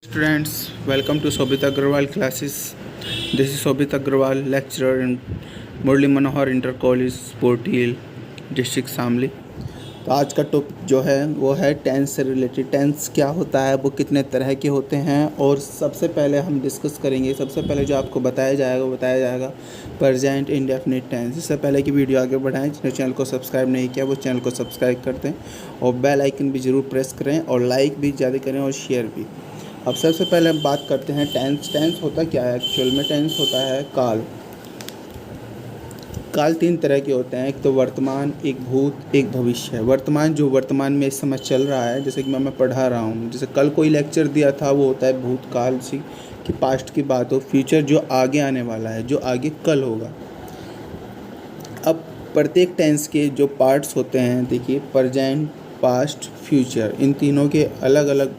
Students, welcome to Sobit Agrawal classes. This is Sobit Agrawal, lecturer in Murli Manohar inter college sport hill district Shamli. तो आज का topic जो है वो है टेंस से रिलेटेड। टेंस क्या होता है, वो कितने तरह के होते हैं, और सबसे पहले हम डिस्कस करेंगे। सबसे पहले जो आपको बताया जाएगा प्रेजेंट इंडेफिनिट टेंस। इससे पहले की वीडियो आगे बढ़ाएं, जिन्होंने चैनल को सब्सक्राइब नहीं किया वो चैनल को सब्सक्राइब कर दें और बेल आइकन भी ज़रूर प्रेस करें और लाइक भी ज़्यादा करें और शेयर भी। अब सबसे पहले हम बात करते हैं टेंस। टेंस होता क्या है एक्चुअल में? टेंस होता है काल। काल तीन तरह के होते हैं, एक तो वर्तमान, एक भूत, एक भविष्य। वर्तमान जो वर्तमान में इस समय चल रहा है, जैसे कि मैं पढ़ा रहा हूँ, जैसे कल कोई लेक्चर दिया था, वो होता है भूतकाल सी कि पास्ट की बात हो। फ्यूचर जो आगे आने वाला है, जो आगे कल होगा। अब प्रत्येक टेंस के जो पार्ट्स होते हैं, देखिए प्रेजेंट, पास्ट, फ्यूचर, इन तीनों के अलग अलग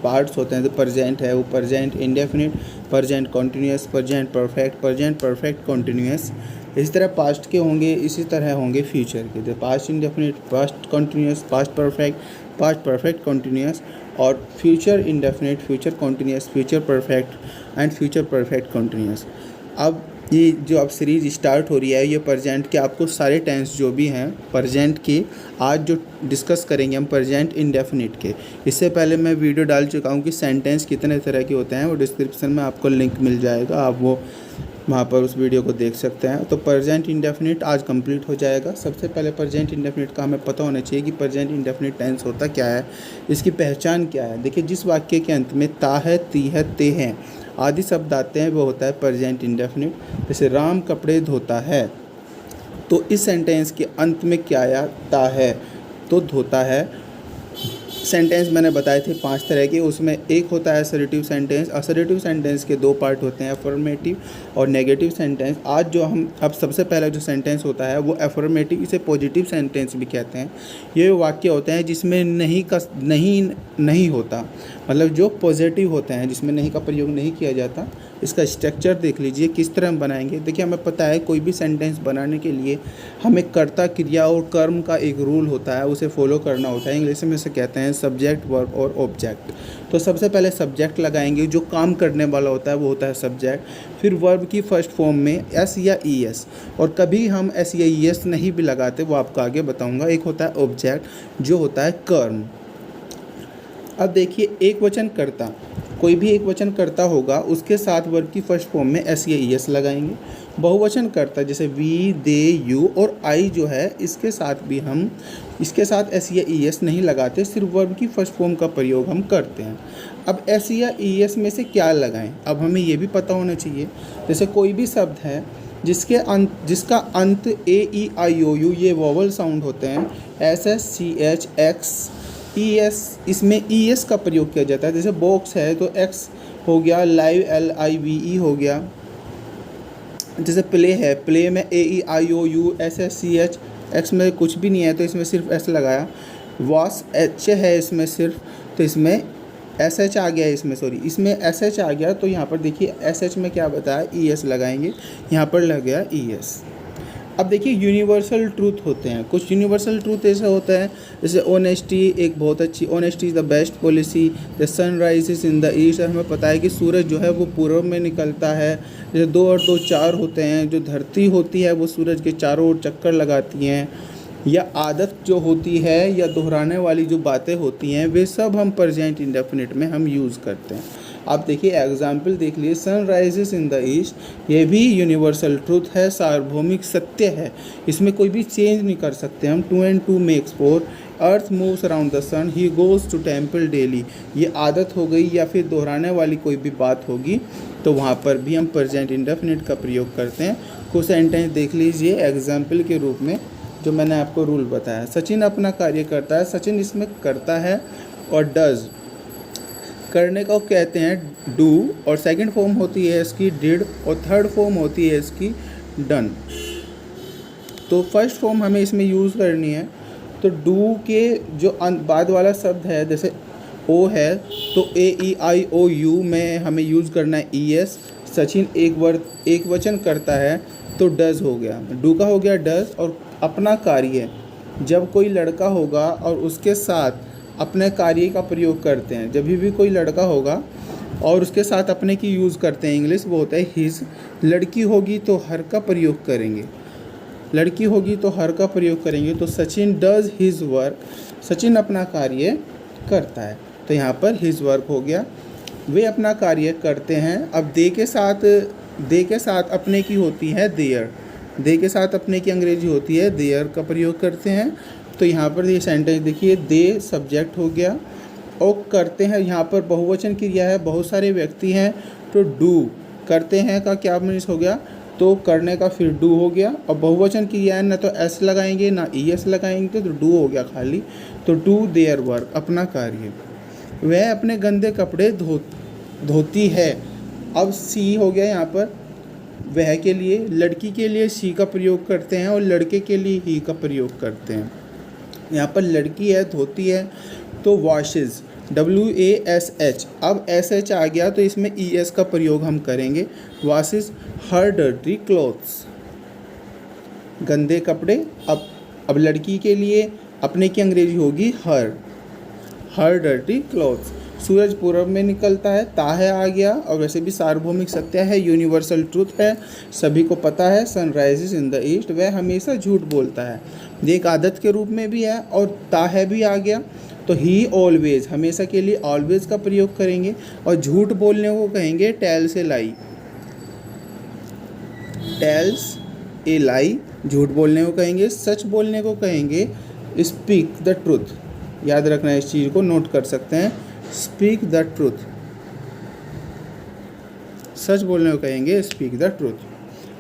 पार्ट्स होते हैं। तो प्रेजेंट है वो present indefinite, present continuous, present perfect continuous. इसी तरह पास्ट के होंगे, इसी तरह होंगे फ्यूचर के। तो past indefinite, past continuous, past perfect continuous, और future indefinite, future continuous, future perfect and future perfect continuous. अब ये जो अब सीरीज़ स्टार्ट हो रही है, ये प्रेजेंट के आपको सारे टेंस जो भी हैं प्रेजेंट के आज जो डिस्कस करेंगे हम प्रेजेंट इंडेफिनिट के। इससे पहले मैं वीडियो डाल चुका हूँ कि सेंटेंस कितने तरह के होते हैं, वो डिस्क्रिप्शन में आपको लिंक मिल जाएगा, आप वो वहाँ पर उस वीडियो को देख सकते हैं। तो प्रेजेंट इंडेफिनिट आज कंप्लीट हो जाएगा। सबसे पहले प्रेजेंट इंडेफिनिट का हमें पता होना चाहिए कि प्रेजेंट इंडेफिनिट टेंस होता क्या है, इसकी पहचान क्या है। देखिए, जिस वाक्य के अंत में ता है, ती है, ते हैं आदि शब्द आते हैं, वो होता है प्रेजेंट इंडेफिनिट। जैसे राम कपड़े धोता है, तो इस सेंटेंस के अंत में क्या आया? ता है, तो धोता है। सेंटेंस मैंने बताए थे 5 तरह के, उसमें एक होता है असर्टिव सेंटेंस। असर्टिव सेंटेंस के 2 पार्ट होते हैं, अफर्मेटिव और नेगेटिव सेंटेंस। आज जो हम अब सबसे पहला जो सेंटेंस होता है वो अफर्मेटिव, इसे पॉजिटिव सेंटेंस भी कहते हैं। ये वाक्य होते हैं जिसमें नहीं होता, मतलब जो पॉजिटिव होते हैं, जिसमें नहीं का प्रयोग नहीं किया जाता। इसका स्ट्रक्चर देख लीजिए किस तरह हम बनाएंगे। देखिए, हमें पता है कोई भी सेंटेंस बनाने के लिए हमें कर्ता, क्रिया और कर्म का एक रूल होता है, उसे फॉलो करना होता है। इंग्लिश में इसे कहते हैं सब्जेक्ट, वर्ब और ऑब्जेक्ट। तो सबसे पहले सब्जेक्ट लगाएंगे, जो काम करने वाला होता है वो होता है सब्जेक्ट। फिर वर्ब की फर्स्ट फॉर्म में एस या ई एस, और कभी हम एस या ई एस नहीं भी लगाते, वो आपको आगे बताऊँगा। एक होता है ऑब्जेक्ट, जो होता है कर्म। अब देखिए, एक वचन कर्ता, कोई भी एक वचन कर्ता होगा, उसके साथ वर्ब की फर्स्ट फॉर्म में एस या ई एस लगाएंगे। बहुवचन कर्ता जैसे वी, दे, यू और आई जो है, इसके साथ भी हम इसके साथ एस या ई एस नहीं लगाते, सिर्फ वर्ब की फर्स्ट फॉर्म का प्रयोग हम करते हैं। अब एस या ई एस में से क्या लगाएं, अब हमें ये भी पता होना चाहिए। जैसे कोई भी शब्द है जिसका अंत A, E, I, O, U ये वोवल साउंड होते हैं, S S, C H, X, E S, इसमें ई एस का प्रयोग किया जाता है। जैसे बॉक्स है तो एक्स हो गया, live L I V E हो गया। जैसे प्ले है, प्ले में A, E, I, O, U, S S, C H, X में कुछ भी नहीं है तो इसमें सिर्फ एस लगाया। वॉश एच है इसमें सिर्फ, तो इसमें एस एच आ गया, इसमें एस एच आ गया। तो यहाँ पर देखिए एस एच में क्या बताया, ई एस लगाएंगे, यहाँ पर लग गया ई एस। अब देखिए, यूनिवर्सल ट्रूथ होते हैं। कुछ यूनिवर्सल ट्रूथ ऐसा होता है, जैसे ऑनेस्टी एक बहुत अच्छी, honesty is the best policy. The sun rises in the east, हमें पता है कि सूरज जो है वो पूर्व में निकलता है। जैसे 2 और 2 4 होते हैं, जो धरती होती है वो सूरज के चारों ओर चक्कर लगाती हैं। या आदत जो होती है या दोहराने वाली जो बातें होती हैं, वे सब हम प्रेजेंट इंडेफिनिट में हम यूज़ करते हैं। आप देखिए एग्जाम्पल देख लीजिए, sun rises in the east, ये भी यूनिवर्सल ट्रूथ है, सार्वभौमिक सत्य है, इसमें कोई भी चेंज नहीं कर सकते हम। 2 and 2 makes 4, earth moves around the sun, he goes to temple daily, ये आदत हो गई या फिर दोहराने वाली कोई भी बात होगी, तो वहाँ पर भी हम प्रेजेंट इंडेफिनिट का प्रयोग करते हैं। कुछ सेंटेंस देख लीजिए एग्जाम्पल के रूप में, जो मैंने आपको रूल बताया। सचिन अपना कार्य करता है, सचिन इसमें करता है, और डज करने को कहते हैं डू, और सेकंड फॉर्म होती है इसकी डिड, और थर्ड फॉर्म होती है इसकी डन। तो फर्स्ट फॉर्म हमें इसमें यूज़ करनी है। तो डू के जो बाद वाला शब्द है, जैसे ओ है तो ए, ई, आई, ओ, यू में हमें यूज़ करना है ई एस। सचिन एक वचन करता है तो डज हो गया, डू का हो गया डज। और अपना कार्य, जब कोई लड़का होगा और उसके साथ अपने कार्य का प्रयोग करते हैं, जब भी कोई लड़का होगा और उसके साथ अपने की यूज़ करते हैं इंग्लिश, वो होता है हिज। लड़की होगी तो हर का प्रयोग करेंगे, लड़की होगी तो हर का प्रयोग करेंगे। तो Sachin does his work, Sachin अपना कार्य करता है, तो यहाँ पर हिज वर्क हो गया। वे अपना कार्य करते हैं। अब दे के साथ अपने की होती है देयर, दे के साथ अपने की अंग्रेजी होती है देयर का प्रयोग करते हैं। तो यहाँ पर ये सेंटेंस देखिए, दे सब्जेक्ट हो गया और करते हैं, यहाँ पर बहुवचन क्रिया है, बहुत सारे व्यक्ति हैं, तो डू करते हैं का क्या मीन्स हो गया, तो करने का फिर डू हो गया। और बहुवचन क्रिया है, ना तो एस लगाएंगे ना ई एस लगाएंगे, तो डू हो गया खाली। तो डू देयर वर्क, अपना कार्य। वह अपने गंदे कपड़े धोती है। अब सी हो गया यहाँ पर वह के लिए, लड़की के लिए सी का प्रयोग करते हैं और लड़के के लिए ही का प्रयोग करते हैं। यहाँ पर लड़की है धोती है, तो वॉशेज, WASH। अब SH आ गया तो इसमें ES का प्रयोग हम करेंगे। वॉशेज हर डर्टी क्लॉथ्स, गंदे कपड़े। अब लड़की के लिए अपने की अंग्रेजी होगी हर डर्टी क्लॉथ्स। सूरज पूर्व में निकलता है, ताहे आ गया, और वैसे भी सार्वभौमिक सत्य है, यूनिवर्सल ट्रूथ है, सभी को पता है। सनराइजेस इन द ईस्ट, वह हमेशा झूठ बोलता है, ये एक आदत के रूप में भी है। और ताहे भी आ गया, तो ही ऑलवेज, हमेशा के लिए ऑलवेज का प्रयोग करेंगे। और झूठ बोलने को कहेंगे टेल्स ए लाई, टेल्स ए लाई, झूठ बोलने को कहेंगे। सच बोलने को कहेंगे स्पीक द ट्रूथ, याद रखना इस चीज़ को, नोट कर सकते हैं, स्पीक द ट्रूथ, सच बोलने को कहेंगे स्पीक द ट्रूथ।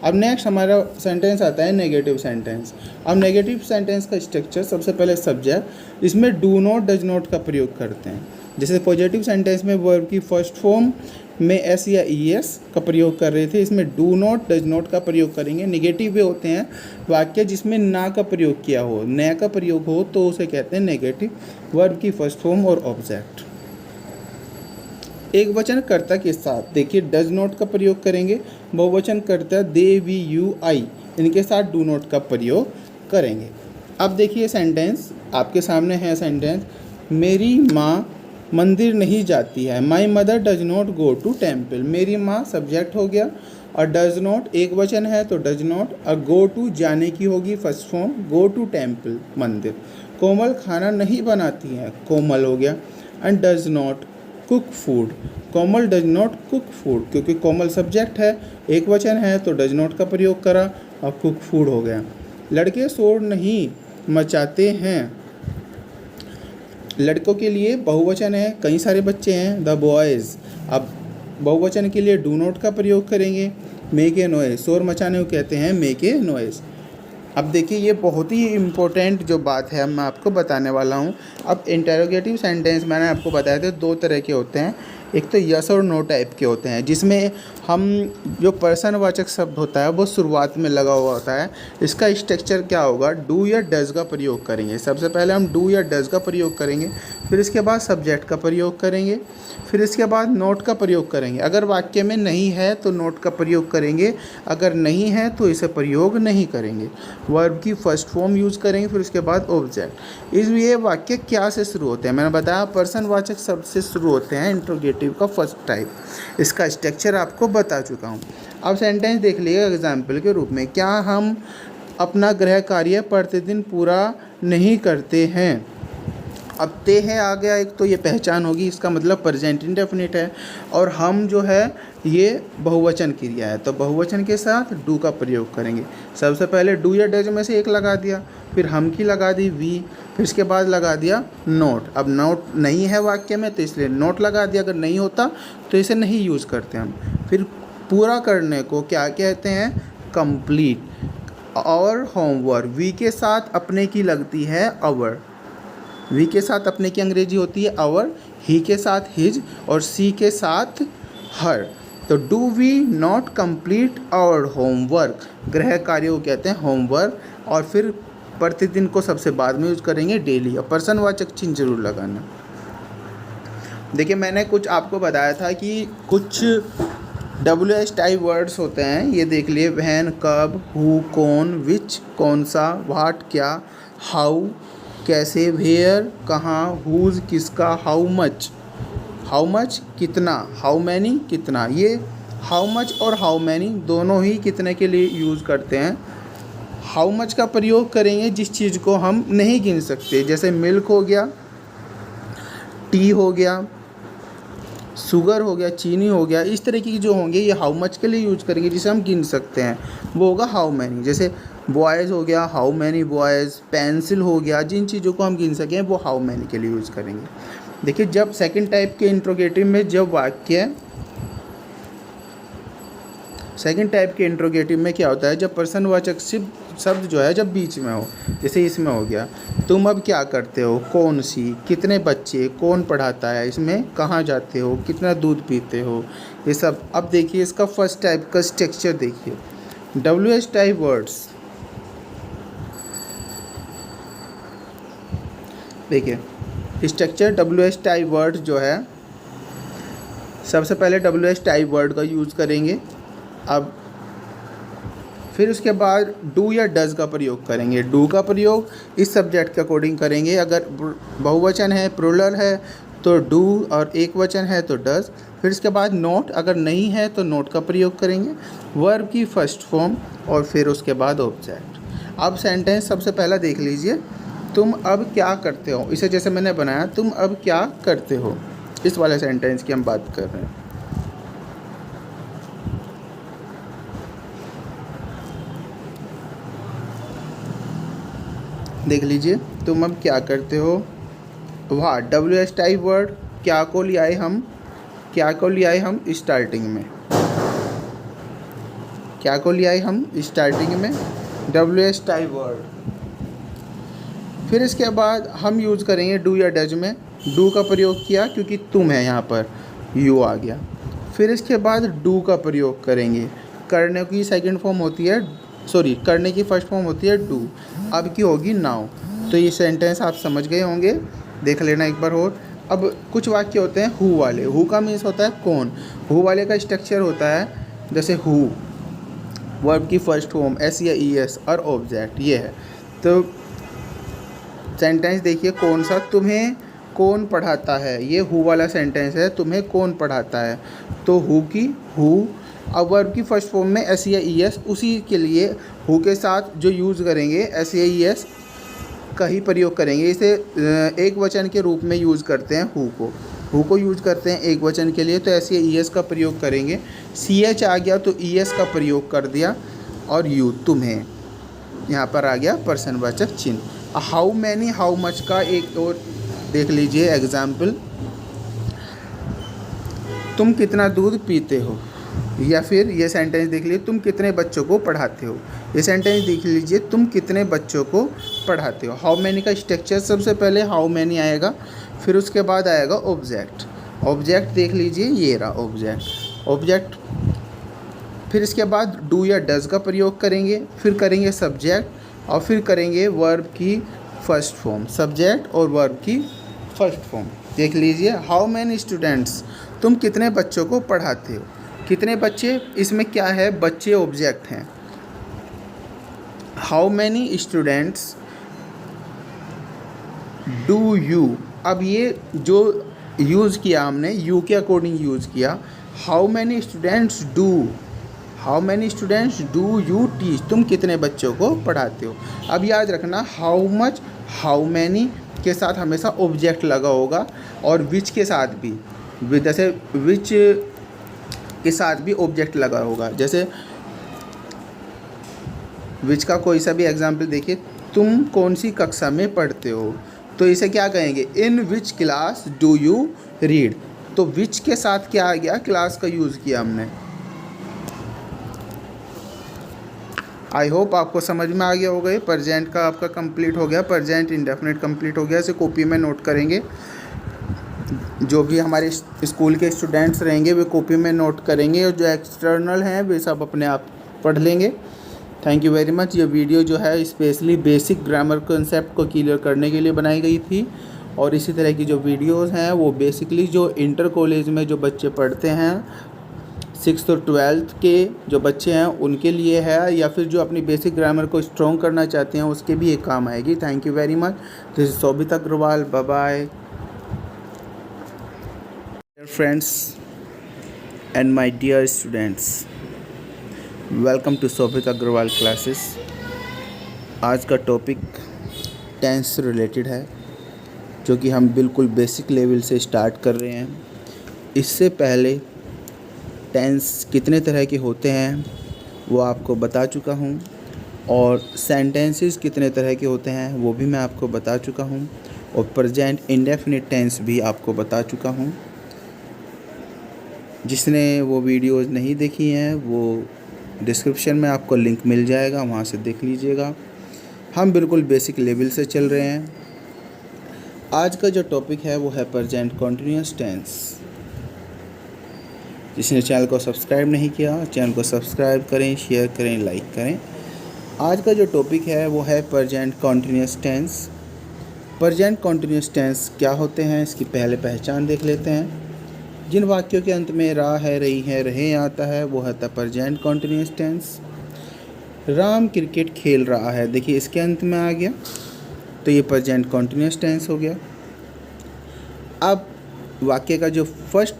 अब नेक्स्ट हमारा सेंटेंस आता है नेगेटिव सेंटेंस। अब नेगेटिव सेंटेंस का स्ट्रक्चर, सबसे पहले सब्जेक्ट, इसमें डू नॉट डज नॉट का प्रयोग करते हैं। जैसे पॉजिटिव सेंटेंस में वर्ब की फर्स्ट फॉर्म में एस या ES का प्रयोग कर रहे थे, इसमें डू नॉट डज नॉट का प्रयोग करेंगे। नेगेटिव वे होते हैं वाक्य जिसमें ना का प्रयोग किया हो, न का प्रयोग हो, तो उसे कहते हैं नेगेटिव। वर्ब की फर्स्ट फॉर्म और ऑब्जेक्ट। एक वचन कर्ता के साथ देखिए डज नॉट का प्रयोग करेंगे। बहुवचन कर्ता दे, वी, यू, आई, इनके साथ डू नॉट का प्रयोग करेंगे। अब देखिए सेंटेंस आपके सामने है सेंटेंस, मेरी माँ मंदिर नहीं जाती है। My mother does not go to temple. मेरी माँ सब्जेक्ट हो गया, और डज नॉट एक वचन है तो डज नॉट, और गो टू जाने की होगी first form, go to temple मंदिर। कोमल खाना नहीं बनाती है, कोमल हो गया। And does not cook food, Komal does not cook food, क्योंकि कोमल सब्जेक्ट है, एक वचन है तो डज नॉट का प्रयोग करा और कुक फूड हो गया। लड़के शोर नहीं मचाते हैं। लड़कों के लिए बहुवचन है, कई सारे बच्चे हैं, द बॉयज़। अब बहुवचन के लिए डू नॉट का प्रयोग करेंगे, मेक ए नॉइज़, शोर मचाने को कहते हैं मेक ए नॉइज़। अब देखिए ये बहुत ही इम्पोर्टेंट जो बात है मैं आपको बताने वाला हूँ। अब इंटेरोगेटिव सेंटेंस मैंने आपको बताया था दो तरह के होते हैं, एक तो यस और नो टाइप के होते हैं, जिसमें हम जो पर्सनवाचक शब्द होता है वो शुरुआत में लगा हुआ होता है। इसका स्ट्रक्चर क्या होगा, डू या डज का प्रयोग करेंगे। सबसे पहले हम डू या डज का प्रयोग करेंगे, फिर इसके बाद सब्जेक्ट का प्रयोग करेंगे, फिर इसके बाद नोट का प्रयोग करेंगे। अगर वाक्य में नहीं है तो नोट का प्रयोग करेंगे, अगर नहीं है तो इसे प्रयोग नहीं करेंगे। वर्ब की फर्स्ट फॉर्म यूज़ करेंगे, फिर उसके बाद ऑब्जेक्ट। इसलिए वाक्य क्या से शुरू होते हैं, मैंने बताया पर्सनवाचक शब्द से शुरू होते हैं, इंट्रोगेटिव का फर्स्ट टाइप। इसका स्ट्रक्चर आपको बता चुका हूँ। अब सेंटेंस देख लीजिएगा एग्जाम्पल के रूप में, क्या हम अपना गृह कार्य प्रतिदिन पूरा नहीं करते हैं। अब ते है आ गया एक, तो ये पहचान होगी, इसका मतलब प्रेजेंट इंडेफिनिट है, और हम जो है ये बहुवचन क्रिया है, तो बहुवचन के साथ डू का प्रयोग करेंगे। सबसे पहले डू या डज में से एक लगा दिया, फिर हम की लगा दी वी, फिर इसके बाद लगा दिया नोट। अब नोट नहीं है वाक्य में तो इसलिए नोट लगा दिया, अगर नहीं होता तो इसे नहीं यूज़ करते हम। फिर पूरा करने को क्या कहते हैं, कंप्लीट। और होमवर्क, वी के साथ अपने की लगती है अवर, वी के साथ अपने की अंग्रेजी होती है आवर, ही के साथ हिज, और सी के साथ हर। तो do we not complete our homework, गृह कार्य को कहते हैं होमवर्क। और फिर प्रतिदिन को सबसे बाद में यूज़ करेंगे डेली, और पर्सनवाचक चिन्ह जरूर लगाना। देखिए मैंने कुछ आपको बताया था कि कुछ WH टाइप वर्ड्स होते हैं, ये देख लिए, व्हेन, कब, हु, कौन, विच, कौन सा, व्हाट क्या, हाउ कैसे, वेयर कहाँ, हुज किसका, हाउ मच, हाउ मच कितना, हाउ मैनी कितना। ये हाउ मच और हाउ मैनी दोनों ही कितने के लिए यूज़ करते हैं। हाउ मच का प्रयोग करेंगे जिस चीज़ को हम नहीं गिन सकते, जैसे मिल्क हो गया, टी हो गया, शुगर हो गया, चीनी हो गया, इस तरह की जो होंगे ये हाउ मच के लिए यूज़ करेंगे जिसे हम गिन सकते हैं, वो होगा हाउ मैनी। जैसे बॉयज़ हो गया, हाउ मैनी बॉयज़, पेंसिल हो गया, जिन चीज़ों को हम गिन सकें वो हाउ मैनी के लिए यूज़ करेंगे। देखिए जब सेकंड टाइप के इंट्रोगेटिव में जब वाक्य, सेकंड टाइप के इंट्रोगेटिव में क्या होता है, जब प्रश्नवाचक शब्द जो है जब बीच में हो, जैसे इसमें हो गया तुम अब क्या करते हो, कौन सी, कितने बच्चे, कौन पढ़ाता है, इसमें कहाँ जाते हो, कितना दूध पीते हो, ये सब। अब देखिए इसका फर्स्ट टाइप का स्ट्रक्चर देखिए, WH टाइप वर्ड्स। देखिए स्ट्रक्चर WH टाइप वर्ड जो है, सबसे पहले WH टाइप वर्ड का यूज़ करेंगे। अब फिर उसके बाद डू या डज का प्रयोग करेंगे। डू का प्रयोग इस सब्जेक्ट के अकॉर्डिंग करेंगे, अगर बहुवचन है, प्लूरल है तो डू, और एक वचन है तो डज। फिर इसके बाद नोट, अगर नहीं है तो नोट का प्रयोग करेंगे, वर्ब की फर्स्ट फॉर्म, और फिर उसके बाद ऑब्जेक्ट। अब सेंटेंस सबसे पहला देख लीजिए, तुम अब क्या करते हो, इसे जैसे मैंने बनाया, तुम अब क्या करते हो, इस वाले सेंटेंस की हम बात कर रहे हैं। देख लीजिए, तुम अब क्या करते हो, वाह, WH टाइप वर्ड, क्या को ले आए हम, क्या को ले आए हम स्टार्टिंग में, क्या को ले आए हम स्टार्टिंग में, WH टाइप वर्ड। फिर इसके बाद हम यूज़ करेंगे डू या डज में, डू का प्रयोग किया क्योंकि तुम है, यहाँ पर यू आ गया। फिर इसके बाद डू का प्रयोग करेंगे, करने की सेकंड फॉर्म होती है, सॉरी करने की फर्स्ट फॉर्म होती है डू, अब की होगी नाउ। तो ये सेंटेंस आप समझ गए होंगे, देख लेना एक बार और। अब कुछ वाक्य होते हैं हु वाले, हु का मीन्स होता है कौन, हु वाले का स्ट्रक्चर होता है जैसे हु, वर्ब की फर्स्ट फॉर्म एस या ई एस और ऑब्जेक्ट, ये है। तो सेंटेंस देखिए कौन सा, तुम्हें कौन पढ़ाता है, ये हु वाला सेंटेंस है, तुम्हें कौन पढ़ाता है, तो हु की हु। अब वर्ब की फर्स्ट फॉर्म में एस या ई एस, उसी के लिए हु के साथ जो यूज़ करेंगे एस या ई एस का ही प्रयोग करेंगे। इसे एक वचन के रूप में यूज़ करते हैं, हु को यूज़ करते हैं एक वचन के लिए, तो एस या ई एस का प्रयोग करेंगे। सी एच आ गया तो ई एस का प्रयोग कर दिया, और यू तुम्हें, यहाँ पर आ गया प्रश्नवाचक चिन्ह। हाउ मैनी, हाउ मच का एक और देख लीजिए एग्जाम्पल, तुम कितना दूध पीते हो, या फिर ये सेंटेंस देख लीजिए, तुम कितने बच्चों को पढ़ाते हो। ये सेंटेंस देख लीजिए, तुम कितने बच्चों को पढ़ाते हो। हाउ मैनी का स्ट्रक्चर, सबसे पहले हाउ मैनी आएगा, फिर उसके बाद आएगा ऑब्जेक्ट। ऑब्जेक्ट देख लीजिए, ये रहा ऑब्जेक्ट। फिर इसके बाद डू या डज का प्रयोग करेंगे, फिर करेंगे सब्जेक्ट, और फिर करेंगे वर्ब की फर्स्ट फॉर्म, सब्जेक्ट और वर्ब की फर्स्ट फॉर्म। देख लीजिए, हाउ मैनी स्टूडेंट्स, तुम कितने बच्चों को पढ़ाते हो। कितने बच्चे, इसमें क्या है, बच्चे ऑब्जेक्ट हैं। How many students do you, अब ये जो यूज़ किया हमने यू के अकॉर्डिंग यूज़ किया। How many students do, how many students do you teach, तुम कितने बच्चों को पढ़ाते हो। अब याद रखना, हाउ मच, हाउ मैनी के साथ हमेशा ऑब्जेक्ट लगा होगा, और विच के साथ भी, जैसे विच के साथ भी ऑब्जेक्ट लगा होगा। जैसे विच का कोई सा भी एग्जाम्पल देखिए, तुम कौन सी कक्षा में पढ़ते हो, तो इसे क्या कहेंगे, in which class do you read. तो विच के साथ क्या आ गया, क्लास का यूज़ किया हमने। आई होप आपको समझ में आ गया होगा। प्रेजेंट का आपका कंप्लीट हो गया, प्रेजेंट इंडेफिनिट कंप्लीट हो गया। इसे कॉपी में नोट करेंगे, जो भी हमारे स्कूल के स्टूडेंट्स रहेंगे वे कॉपी में नोट करेंगे, और जो एक्सटर्नल हैं वे सब अपने आप पढ़ लेंगे। Thank you very much. ये वीडियो जो है स्पेशली बेसिक ग्रामर कॉन्सेप्ट को क्लियर करने के लिए बनाई गई थी, और इसी तरह की जो वीडियोस हैं वो बेसिकली जो इंटर कॉलेज में जो बच्चे पढ़ते हैं, 6th और 12th के जो बच्चे हैं उनके लिए है, या फिर जो अपनी बेसिक ग्रामर को स्ट्रॉन्ग करना चाहते हैं उसके भी एक काम आएगी। Thank you very much. This is Shobhit Agrawal, bye bye. friends and my dear students, welcome to Shobhit Agrawal classes. आज का टॉपिक टेंस से रिलेटेड है, जो कि हम बिल्कुल बेसिक लेवल से स्टार्ट कर रहे हैं। इससे पहले टेंस कितने तरह के होते हैं वो आपको बता चुका हूँ, और सेंटेंसेस कितने तरह के होते हैं वो भी मैं आपको बता चुका हूँ, और प्रेजेंट इंडेफिनिट टेंस भी आपको बता चुका हूँ। जिसने वो वीडियोस नहीं देखी हैं वो डिस्क्रिप्शन में आपको लिंक मिल जाएगा, वहाँ से देख लीजिएगा। हम बिल्कुल बेसिक लेवल से चल रहे हैं। आज का जो टॉपिक है वो है प्रेजेंट कंटिन्यूअस टेंस। जिसने चैनल को सब्सक्राइब नहीं किया, चैनल को सब्सक्राइब करें, शेयर करें, लाइक करें। आज का जो टॉपिक है वो है present continuous tense. Present continuous tense क्या होते हैं, इसकी पहले पहचान देख लेते हैं। जिन वाक्यों के अंत में रा है, रही है, रहे आता है वो है present continuous tense. Ram cricket खेल रहा है, देखिए इसके अंत में आ गया तो ये प्रेजेंट कंटिन्यूअस टेंस हो गया। अब वाक्य का जो फर्स्ट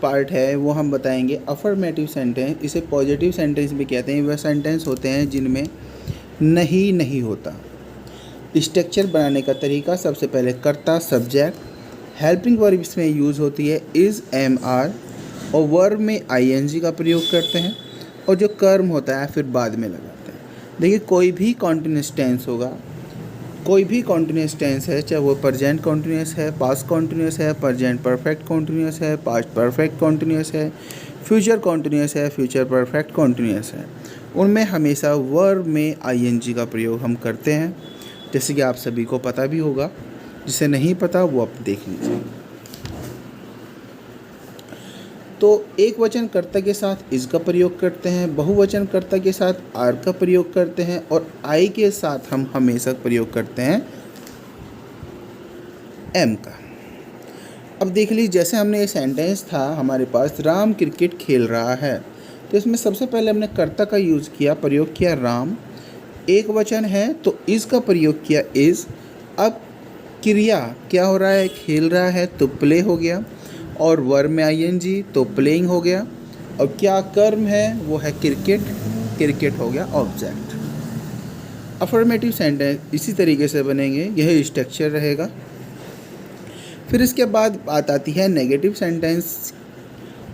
पार्ट है वो हम बताएंगे अफर्मेटिव सेंटेंस। इसे पॉजिटिव सेंटेंस भी कहते हैं। वह सेंटेंस होते हैं जिनमें नहीं होता। स्ट्रक्चर बनाने का तरीका, सबसे पहले कर्ता सब्जेक्ट, हेल्पिंग वर्ब इसमें यूज़ होती है इज़, एम, आर, और वर्ब में आईएनजी का प्रयोग करते हैं, और जो कर्म होता है फिर बाद में लगाते हैं। देखिए कोई भी कॉन्टिन्यूअस टेंस होगा, कोई भी कॉन्टिन्यूअस टेंस है, चाहे वो प्रेजेंट कॉन्टिन्यूअस है, पास्ट कॉन्टिन्यूअस है, प्रेजेंट परफेक्ट कॉन्टिन्यूअस है, पास्ट परफेक्ट कॉन्टिन्यूअस है, फ्यूचर कॉन्टिन्यूअस है, फ्यूचर परफेक्ट कॉन्टिन्यूअस है, उनमें हमेशा वर्ब में आईएनजी का प्रयोग हम करते हैं, जैसे कि आप सभी को पता भी होगा। जिसे नहीं पता वो आप देख लीजिए। तो एक वचन कर्ता के साथ इस का प्रयोग करते हैं, बहुवचन कर्ता के साथ आर का प्रयोग करते हैं, और आई के साथ हम हमेशा प्रयोग करते हैं एम का। अब देख लीजिए, जैसे हमने ये सेंटेंस था हमारे पास, राम क्रिकेट खेल रहा है, तो इसमें सबसे पहले हमने कर्ता का यूज़ किया, प्रयोग किया राम। एक वचन है तो इस का प्रयोग किया इज़। अब क्रिया क्या हो रहा है, खेल रहा है तो प्ले हो गया, और वर्ब में आईएनजी तो प्लेइंग हो गया। और क्या कर्म है वो है क्रिकेट, क्रिकेट हो गया ऑब्जेक्ट। अफर्मेटिव सेंटेंस इसी तरीके से बनेंगे, यह स्ट्रक्चर रहेगा। फिर इसके बाद बात आती है नेगेटिव सेंटेंस।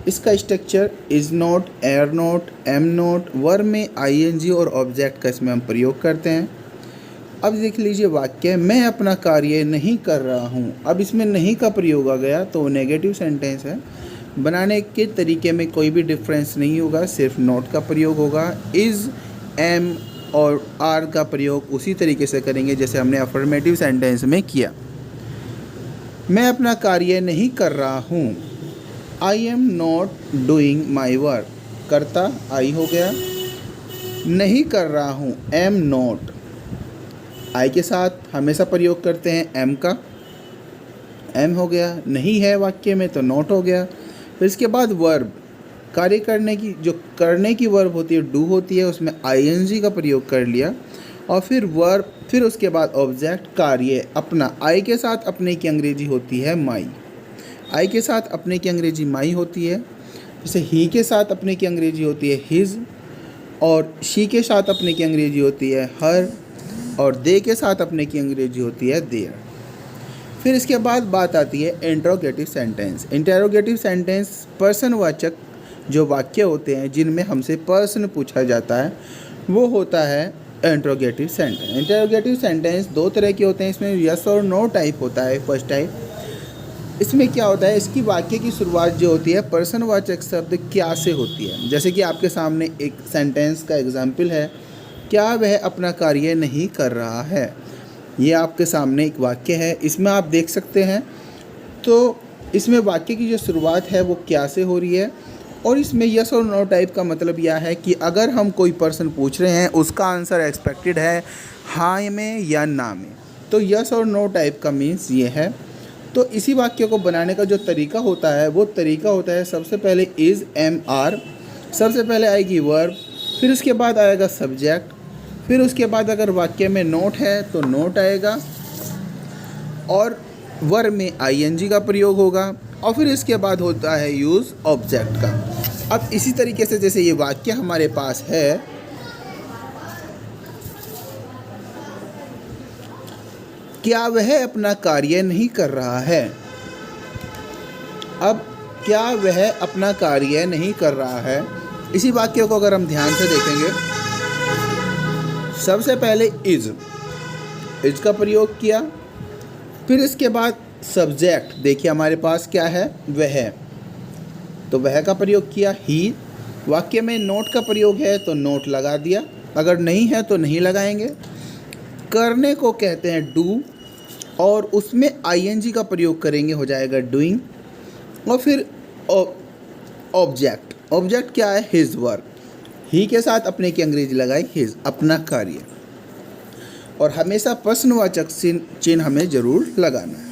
इसका structure is not, air not, am not, verb में आईएनजी और ऑब्जेक्ट का इसमें हम प्रयोग करते हैं। अब देख लीजिए वाक्य, मैं अपना कार्य नहीं कर रहा हूँ। अब इसमें नहीं का प्रयोग आ गया तो नेगेटिव सेंटेंस है। बनाने के तरीके में कोई भी डिफरेंस नहीं होगा, सिर्फ नॉट का प्रयोग होगा। इज़, एम और आर का प्रयोग उसी तरीके से करेंगे जैसे हमने अफर्मेटिव सेंटेंस में किया। मैं अपना कार्य नहीं कर रहा हूँ, I am not doing my work. कर्ता आई हो गया, नहीं कर रहा हूँ एम नॉट। आई के साथ हमेशा प्रयोग करते हैं एम का, एम हो गया। नहीं है वाक्य में तो नॉट हो गया। फिर इसके बाद वर्ब, कार्य करने की, जो करने की वर्ब होती है डू होती है, उसमें आईएनजी का प्रयोग कर लिया। और फिर वर्ब, फिर उसके बाद ऑब्जेक्ट कार्य अपना। आई के साथ अपने की अंग्रेजी होती है माई, आई के साथ अपने की अंग्रेजी माई होती है। जैसे ही के साथ अपने की अंग्रेजी होती है हिज, और शी के साथ अपने की अंग्रेजी होती है हर, और दे के साथ अपने की अंग्रेजी होती है देयर। फिर इसके बाद बात आती है इंटरोगेटिव सेंटेंस। इंटरोगेटिव सेंटेंस पर्सनवाचक जो वाक्य होते हैं जिनमें हमसे प्रश्न पूछा जाता है वो होता है इंटरोगेटिव सेंटेंस। इंटरोगेटिव सेंटेंस दो तरह के होते हैं। इसमें यस और नो टाइप होता है। फर्स्ट टाइप, इसमें क्या होता है, इसकी वाक्य की शुरुआत जो होती है पर्सनवाचक शब्द क्या से होती है। जैसे कि आपके सामने एक सेंटेंस का एग्जाम्पल है, क्या वह अपना कार्य नहीं कर रहा है। ये आपके सामने एक वाक्य है, इसमें आप देख सकते हैं। तो इसमें वाक्य की जो शुरुआत है वो क्या से हो रही है, और इसमें यस और नो टाइप का मतलब यह है कि अगर हम कोई प्रश्न पूछ रहे हैं उसका आंसर एक्सपेक्टेड है हाँ में या ना में, तो यस और नो टाइप का मीन्स ये है। तो इसी वाक्य को बनाने का जो तरीका होता है वो तरीका होता है, सबसे पहले इज़, एम, आर, सबसे पहले आएगी वर्ब, फिर उसके बाद आएगा सब्जेक्ट, फिर उसके बाद अगर वाक्य में नोट है तो नोट आएगा, और वर्ब में आईएनजी का प्रयोग होगा, और फिर इसके बाद होता है यूज़ ऑब्जेक्ट का। अब इसी तरीके से जैसे ये वाक्य हमारे पास है, क्या वह अपना कार्य नहीं कर रहा है। अब क्या वह अपना कार्य नहीं कर रहा है, इसी वाक्य को अगर हम ध्यान से देखेंगे, सबसे पहले इज का प्रयोग किया, फिर इसके बाद सब्जेक्ट देखिए हमारे पास क्या है, वह, तो वह का प्रयोग किया। ही, वाक्य में नोट का प्रयोग है तो नोट लगा दिया, अगर नहीं है तो नहीं लगाएंगे। करने को कहते हैं डू, और उसमें आईएनजी का प्रयोग करेंगे, हो जाएगा डूइंग। और फिर ऑब्जेक्ट क्या है, हिज वर्क, ही के साथ अपने की अंग्रेजी लगाई हिज, अपना कार्य। और हमेशा प्रश्नवाचक चिन्ह हमें जरूर लगाना है।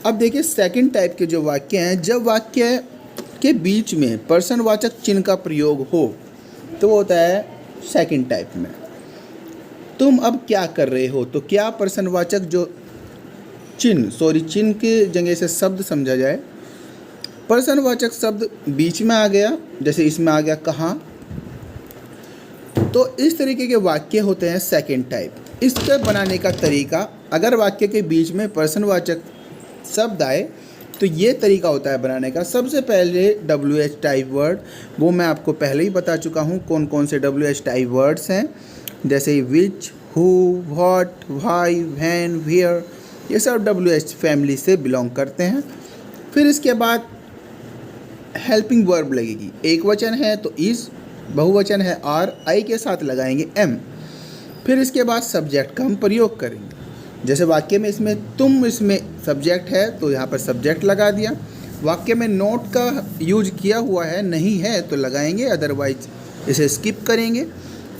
अब देखिए सेकंड टाइप के जो वाक्य हैं, जब वाक्य के बीच में प्रश्नवाचक चिन्ह का प्रयोग हो तो वो होता है सेकंड टाइप में। तुम अब क्या कर रहे हो, तो क्या प्रश्नवाचक जो चिन्ह के जगह से शब्द समझा जाए, प्रश्नवाचक शब्द बीच में आ गया, जैसे इसमें आ गया कहाँ, तो इस तरीके के वाक्य होते हैं सेकंड टाइप। इसके बनाने का तरीका, अगर वाक्य के बीच में प्रश्नवाचक शब्द आए तो ये तरीका होता है बनाने का। सबसे पहले WH टाइप वर्ड, वो मैं आपको पहले ही बता चुका हूँ कौन कौन से WH टाइप वर्ड्स हैं, जैसे which, who, what, why, when, where, ये सब WH फैमिली से बिलोंग करते हैं। फिर इसके बाद हेल्पिंग वर्ब लगेगी, एक वचन है तो इज़, बहुवचन है आर, आई के साथ लगाएंगे एम। फिर इसके बाद सब्जेक्ट का हम प्रयोग करेंगे, जैसे वाक्य में इसमें तुम, इसमें सब्जेक्ट है तो यहाँ पर सब्जेक्ट लगा दिया। वाक्य में नोट का यूज किया हुआ है, नहीं है तो लगाएंगे, अदरवाइज इसे स्किप करेंगे।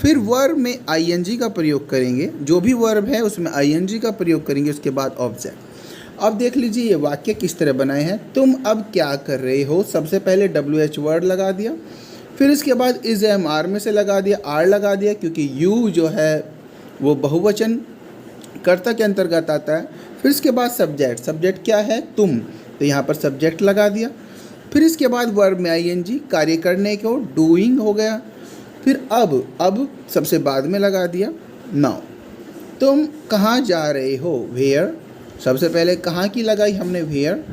फिर वर्ब में आईएनजी का प्रयोग करेंगे, जो भी वर्ब है उसमें आईएनजी का प्रयोग करेंगे, उसके बाद ऑब्जेक्ट। अब देख लीजिए ये वाक्य किस तरह बनाए हैं। तुम अब क्या कर रहे हो, सबसे पहले WH वर्ड लगा दिया, फिर इसके बाद इज एम आर में से लगा दिया, आर लगा दिया क्योंकि यू जो है वो बहुवचन कर्ता के अंतर्गत आता है। फिर इसके बाद सब्जेक्ट क्या है, तुम, तो यहाँ पर सब्जेक्ट लगा दिया। फिर इसके बाद वर्ब में आईएनजी, कार्य करने को, डूइंग हो गया। फिर अब सबसे बाद में लगा दिया नाउ। तुम कहाँ जा रहे हो, वेयर, सबसे पहले कहाँ की लगाई हमने, वेयर।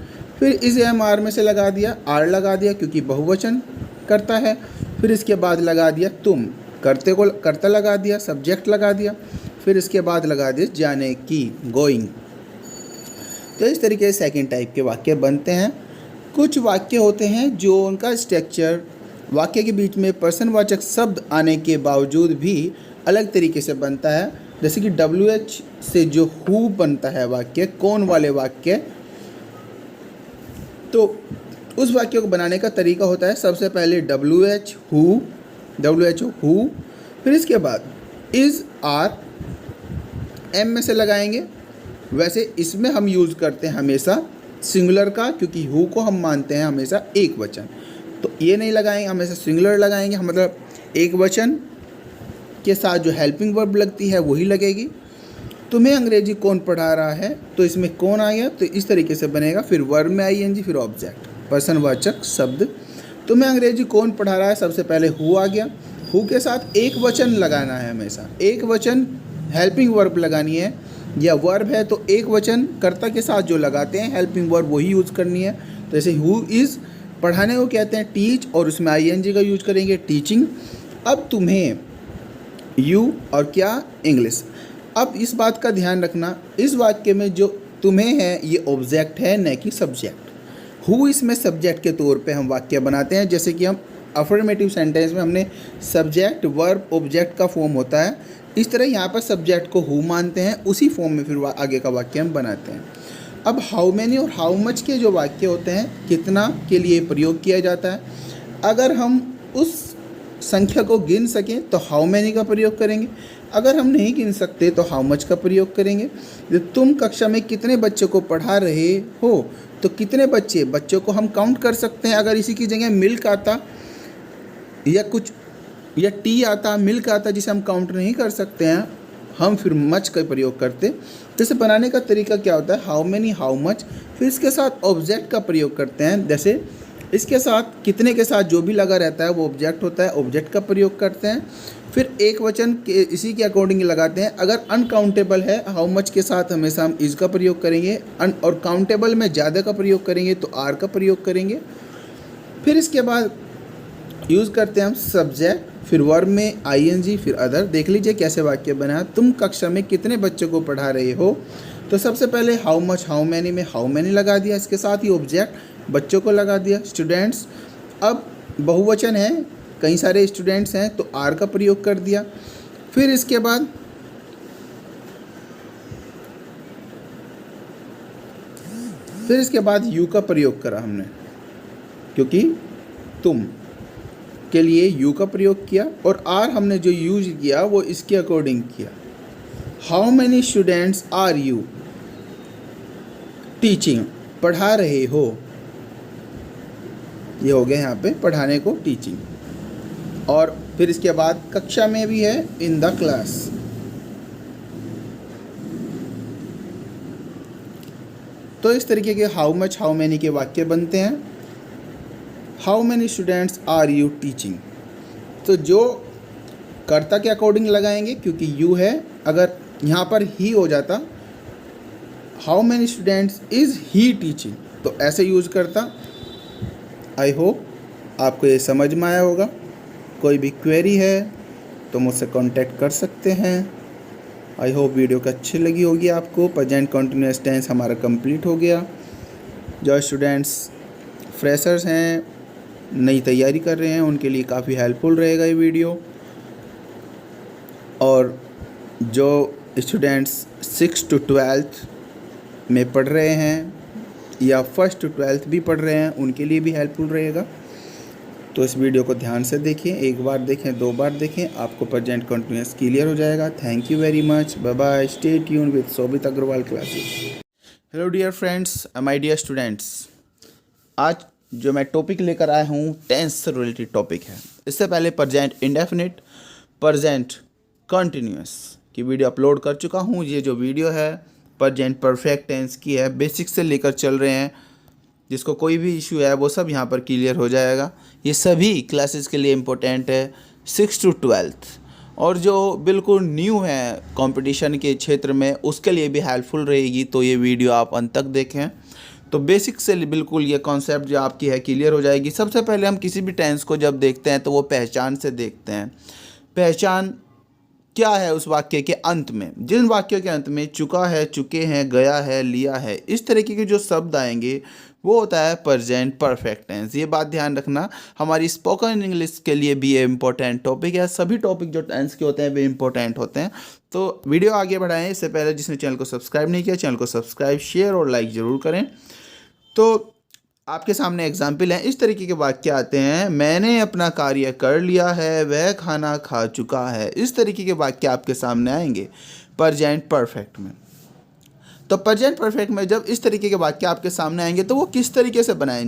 फिर इस एम आर में से लगा दिया, आर लगा दिया क्योंकि बहुवचन करता है। फिर इसके बाद लगा दिया तुम, करते को कर्ता लगा दिया, सब्जेक्ट लगा दिया। फिर इसके बाद लगा दिया जाने की, गोइंग। तो इस तरीके से सेकंड टाइप के वाक्य बनते हैं। कुछ वाक्य होते हैं जो उनका स्ट्रक्चर वाक्य के बीच में प्रश्नवाचक शब्द आने के बावजूद भी अलग तरीके से बनता है, जैसे कि WH से जो हु बनता है वाक्य, कौन वाले वाक्य, तो उस वाक्य को बनाने का तरीका होता है सबसे पहले WH हु, फिर इसके बाद इज़ आर एम में से लगाएंगे। वैसे इसमें हम यूज़ करते हैं हमेशा सिंगुलर का, क्योंकि हु को हम मानते हैं हमेशा एक वचन, तो ये नहीं लगाएंगे, हमेशा सिंगुलर लगाएंगे, मतलब एक वचन के साथ जो हेल्पिंग वर्ब लगती है वही लगेगी। तुम्हें अंग्रेजी कौन पढ़ा रहा है, तो इसमें कौन आ गया, तो इस तरीके से बनेगा। फिर वर्ब में आईएनजी, फिर ऑब्जेक्ट, प्रश्नवाचक शब्द। तुम्हें अंग्रेजी कौन पढ़ा रहा है, सबसे पहले हु आ गया, हु के साथ एक वचन लगाना है, हमेशा एक वचन हेल्पिंग वर्ब लगानी है, या वर्ब है तो एक वचन कर्ता के साथ जो लगाते हैं हेल्पिंग वर्ब वही यूज़ करनी है। तो जैसे हु इज़, पढ़ाने को कहते हैं टीच, और उसमें आईएनजी का यूज करेंगे, टीचिंग। अब तुम्हें, यू, और क्या, इंग्लिश। अब इस बात का ध्यान रखना, इस वाक्य में जो तुम्हें है ये ऑब्जेक्ट है, न कि सब्जेक्ट। हु इसमें सब्जेक्ट के तौर पे हम वाक्य बनाते हैं, जैसे कि हम अफर्मेटिव सेंटेंस में हमने सब्जेक्ट वर्ब ऑब्जेक्ट का फॉर्म होता है, इस तरह यहाँ पर सब्जेक्ट को हु मानते हैं, उसी फॉर्म में फिर आगे का वाक्य हम बनाते हैं। अब हाउ मैनी और हाउ मच के जो वाक्य होते हैं, कितना के लिए प्रयोग किया जाता है। अगर हम उस संख्या को गिन सकें तो हाउ मैनी का प्रयोग करेंगे, अगर हम नहीं गिन सकते तो हाउ मच का प्रयोग करेंगे। तुम कक्षा में कितने बच्चों को पढ़ा रहे हो, तो कितने बच्चों को हम काउंट कर सकते हैं। अगर इसी की जगह मिल्क आता या कुछ, या टी आता, मिल्क आता, जिसे हम काउंट नहीं कर सकते हैं, हम फिर मच का प्रयोग करते। जैसे बनाने का तरीका क्या होता है, हाउ मैनी, हाउ मच, फिर इसके साथ ऑब्जेक्ट का प्रयोग करते हैं। जैसे इसके साथ कितने के साथ जो भी लगा रहता है वो ऑब्जेक्ट होता है, ऑब्जेक्ट का प्रयोग करते हैं। फिर एक वचन के इसी के अकॉर्डिंग लगाते हैं। अगर अनकाउंटेबल है, हाउ मच के साथ हमेशा हम इज का प्रयोग करेंगे, और काउंटेबल में ज़्यादा का प्रयोग करेंगे तो आर का प्रयोग करेंगे। फिर इसके बाद यूज़ करते हैं हम सब्जेक्ट, फिर वर्ब में आईएनजी, फिर अदर। देख लीजिए कैसे वाक्य बना। तुम कक्षा में कितने बच्चों को पढ़ा रहे हो, तो सबसे पहले हाउ मच, हाउ मैनी में हाउ मैनी लगा दिया, इसके साथ ही ऑब्जेक्ट बच्चों को लगा दिया, स्टूडेंट्स। अब बहुवचन है, कई सारे स्टूडेंट्स हैं तो आर का प्रयोग कर दिया। फिर इसके बाद यू का प्रयोग करा हमने, क्योंकि तुम के लिए यू का प्रयोग किया, और आर हमने जो यूज किया वो इसके अकॉर्डिंग किया। How many students are you teaching, पढ़ा रहे हो, ये हो गया यहाँ पे पढ़ाने को टीचिंग। और फिर इसके बाद कक्षा में भी है इन द क्लास। तो इस तरीके के हाउ मच, हाउ मैनी के वाक्य बनते हैं। How many students are you teaching, तो जो कर्ता के अकॉर्डिंग लगाएंगे, क्योंकि यू है। अगर यहाँ पर ही हो जाता how many students is he teaching, तो ऐसे यूज करता। आई होप आपको ये समझ में आया होगा। कोई भी क्वेरी है तो मुझसे कांटेक्ट कर सकते हैं। आई होप वीडियो को अच्छी लगी होगी आपको। प्रेजेंट कंटिन्यूअस टेंस हमारा कंप्लीट हो गया। जो स्टूडेंट्स फ्रेशर्स हैं, नई तैयारी कर रहे हैं, उनके लिए काफ़ी हेल्पफुल रहेगा ये वीडियो। और जो स्टूडेंट्स 6 to 12th में पढ़ रहे हैं या 1st to 12th भी पढ़ रहे हैं, उनके लिए भी हेल्पफुल रहेगा। तो इस वीडियो को ध्यान से देखें, एक बार देखें, 2 बार देखें, आपको प्रेजेंट कंटिन्यूअस क्लियर हो जाएगा। Thank you very much, bye bye, stay tune with Shobhit Agrawal classes. Hello dear friends, my dear students, आज जो मैं टॉपिक लेकर आया हूँ टेंस से रिलेटेड टॉपिक है। इससे पहले प्रेजेंट इंडेफिनिट, प्रेजेंट कंटिन्यूअस की वीडियो अपलोड कर चुका हूँ। ये जो वीडियो है प्रेजेंट परफेक्ट टेंस की है, बेसिक से लेकर चल रहे हैं। जिसको कोई भी इशू है वो सब यहाँ पर क्लियर हो जाएगा। ये सभी क्लासेस के लिए इम्पोर्टेंट है 6 to 12th, और जो बिल्कुल न्यू है कंपटीशन के क्षेत्र में उसके लिए भी हेल्पफुल रहेगी। तो ये वीडियो आप अंत तक देखें, तो बेसिक से बिल्कुल ये कॉन्सेप्ट जो आपकी है क्लियर हो जाएगी। सबसे पहले हम किसी भी टेंस को जब देखते हैं तो वो पहचान से देखते हैं। पहचान क्या है उस वाक्य के अंत में, जिन वाक्यों के अंत में चुका है, चुके हैं, गया है, लिया है, इस तरीके के जो शब्द आएंगे वो होता है प्रेजेंट परफेक्ट टेंस। ये बात ध्यान रखना, हमारी स्पोकन इंग्लिश के लिए भी ये इंपॉर्टेंट टॉपिक है। सभी टॉपिक जो टेंस के होते हैं वे इंपॉर्टेंट होते हैं। तो वीडियो आगे बढ़ाएं, इससे पहले जिसने चैनल को सब्सक्राइब नहीं किया, चैनल को सब्सक्राइब, शेयर और लाइक ज़रूर करें। तो आपके सामने एग्जाम्पल हैं, इस तरीके के वाक्य आते हैं। मैंने अपना कार्य कर लिया है, वह खाना खा चुका है। इस तरीके के वाक्य आपके सामने आएंगे प्रेजेंट परफेक्ट में। तो प्रेजेंट परफेक्ट में जब इस तरीके के वाक्य आपके सामने आएंगे तो वो किस तरीके से बनाए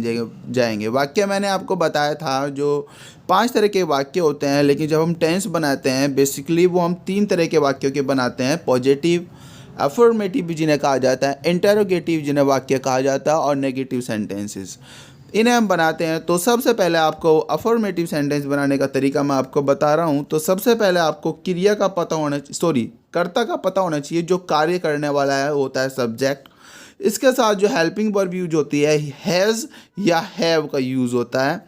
जाएंगे। वाक्य मैंने आपको बताया था जो 5 तरह के वाक्य होते हैं, लेकिन जब हम टेंस बनाते हैं बेसिकली वो हम 3 तरह के वाक्यों के बनाते हैं। पॉजिटिव, अफर्मेटिव जिन्हें कहा जाता है, इंटरोगेटिव जिन्हें वाक्य कहा जाता है, और नेगेटिव सेंटेंसेस, इन्हें हम बनाते हैं। तो सबसे पहले आपको अफर्मेटिव सेंटेंस बनाने का तरीका मैं आपको बता रहा हूँ। तो सबसे पहले आपको क्रिया का पता होना, कर्ता का पता होना चाहिए। जो कार्य करने वाला है होता है सब्जेक्ट। इसके साथ जो हेल्पिंग वर्ब यूज होती है हैज़ या हैव का यूज़ होता है।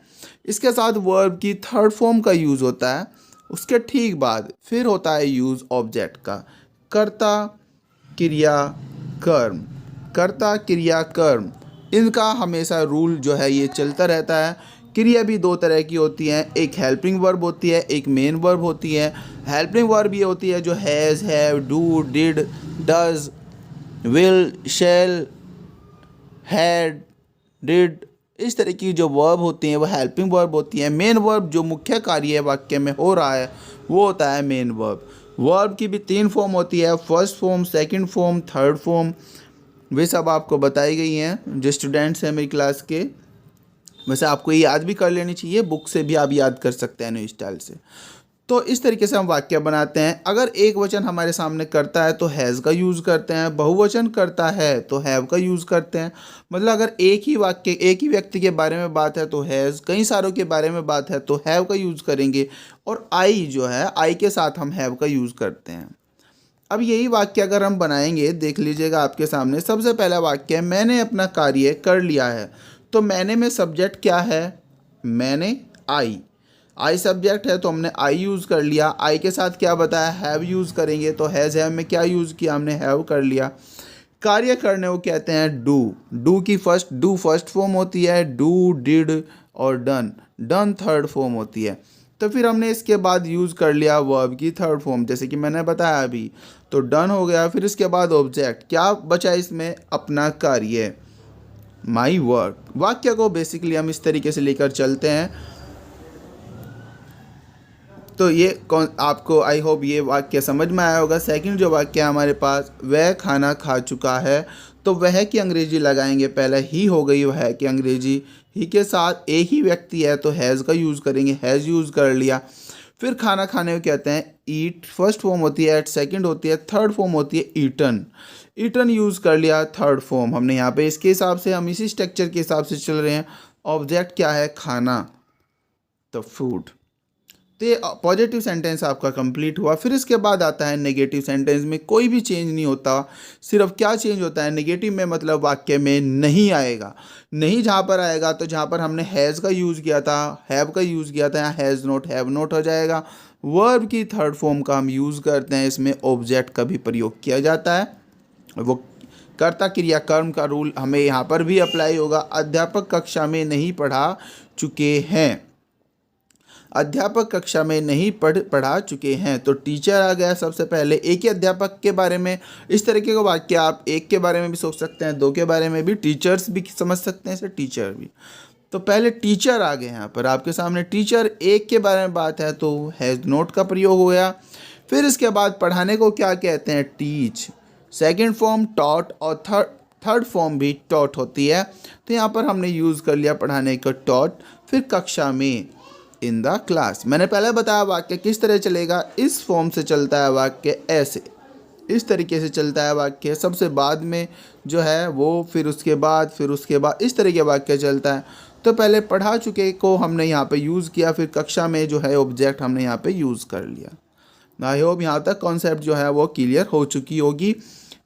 इसके साथ वर्ब की थर्ड फॉर्म का यूज़ होता है। उसके ठीक बाद फिर होता है यूज़ ऑब्जेक्ट का। कर्ता, क्रिया, कर्म, कर्ता, क्रिया, कर्म, इनका हमेशा रूल जो है ये चलता रहता है। क्रिया भी 2 तरह की होती हैं, एक हेल्पिंग वर्ब होती है, एक मेन वर्ब होती है। हेल्पिंग वर्ब ये होती है जो has, have, do, did, does, will, shall, had, did, इस तरह की जो वर्ब होती हैं वो हेल्पिंग वर्ब होती हैं। मेन वर्ब जो मुख्य कार्य वाक्य में हो रहा है वो होता है मेन वर्ब। वर्ब की भी 3 फॉर्म होती है, first form, second form, third form. वे सब आपको बताई गई हैं। जो स्टूडेंट्स हैं मेरी क्लास के, वैसे आपको ये याद भी कर लेनी चाहिए, बुक से भी आप याद कर सकते हैं न्यू स्टाइल से। तो इस तरीके से हम वाक्य बनाते हैं। अगर एक वचन हमारे सामने करता है तो हैज़ का यूज़ करते हैं, बहुवचन करता है तो हैव का यूज़ करते हैं। मतलब अगर एक ही वाक्य एक ही व्यक्ति के बारे में बात है तो हैज़, कई सारों के बारे में बात है तो हैव का यूज़ करेंगे, और आई जो है आई के साथ हम हैव का यूज़ करते हैं। अब यही वाक्य अगर हम बनाएंगे, देख लीजिएगा आपके सामने सबसे पहला वाक्य है मैंने अपना कार्य कर लिया है। तो मैंने में सब्जेक्ट क्या है? मैंने, आई सब्जेक्ट है तो हमने आई यूज़ कर लिया। आई के साथ क्या बताया? हैव यूज़ करेंगे, तो हैज़ हैव में क्या यूज़ किया? हमने हैव कर लिया। कार्य करने को कहते हैं डू की फर्स्ट फॉर्म होती है, डू, डिड और डन थर्ड फॉर्म होती है। तो फिर हमने इसके बाद यूज़ कर लिया वर्ब की थर्ड फॉर्म, जैसे कि मैंने बताया अभी, तो डन हो गया। फिर इसके बाद ऑब्जेक्ट क्या बचा इसमें? अपना कार्य, माई वर्क। वाक्य को बेसिकली हम इस तरीके से लेकर चलते हैं। तो ये आपको आई होप ये वाक्य समझ में आया होगा। सेकंड जो वाक्य है हमारे पास, वह खाना खा चुका है, तो वह की अंग्रेजी लगाएंगे, पहले ही हो गई वह की अंग्रेजी, ही के साथ एक ही व्यक्ति है तो हैज़ का यूज़ करेंगे, हैज़ यूज़ कर लिया। फिर खाना खाने को कहते हैं ईट, फर्स्ट फॉर्म होती है, एट सेकंड होती है, थर्ड फॉर्म होती है ईटन यूज़ कर लिया, थर्ड फॉर्म हमने यहाँ पे। इसके हिसाब से हम इसी स्ट्रक्चर के हिसाब से चल रहे हैं। ऑब्जेक्ट क्या है? खाना, तो फूड। तो ये पॉजिटिव सेंटेंस आपका कंप्लीट हुआ। फिर इसके बाद आता है नेगेटिव सेंटेंस में कोई भी चेंज नहीं होता, सिर्फ क्या चेंज होता है नेगेटिव में, मतलब वाक्य में नहीं आएगा। नहीं जहाँ पर आएगा तो जहाँ पर हमने हैज़ का यूज़ किया था, हैव का यूज़ किया था, यहाँ हैज़ नॉट, हैव नॉट हो जाएगा। वर्ब की थर्ड फॉर्म का हम यूज़ करते हैं, इसमें ऑब्जेक्ट का भी प्रयोग किया जाता है। वो कर्ता क्रिया कर्म का रूल हमें यहाँ पर भी अप्लाई होगा। अध्यापक कक्षा में नहीं पढ़ा चुके हैं, अध्यापक कक्षा में नहीं पढ़ा चुके हैं, तो टीचर आ गया सबसे पहले। एक ही अध्यापक के बारे में इस तरीके का वाक्य आप एक के बारे में भी सोच सकते हैं, दो के बारे में भी, टीचर्स भी समझ सकते हैं इसे, टीचर भी। तो पहले टीचर आ गए यहाँ पर आपके सामने, टीचर एक के बारे में बात है तो हैज़ नॉट का प्रयोग हो गया। फिर इसके बाद पढ़ाने को क्या कहते हैं? टीच, सेकेंड फॉर्म टॉट, और थर्ड फॉर्म भी टॉट होती है, तो यहाँ पर हमने यूज़ कर लिया पढ़ाने का टॉट। फिर कक्षा में, इन द क्लास। मैंने पहले बताया वाक्य किस तरह चलेगा, इस फॉर्म से चलता है वाक्य, ऐसे इस तरीके से चलता है वाक्य, सबसे बाद में जो है वो, फिर उसके बाद इस तरह के वाक्य चलता है। तो पहले पढ़ा चुके को हमने यहाँ पे यूज़ किया, फिर कक्षा में जो है ऑब्जेक्ट हमने यहाँ पे यूज़ कर लिया। आई होप यहाँ तक कॉन्सेप्ट जो है वो क्लियर हो चुकी होगी।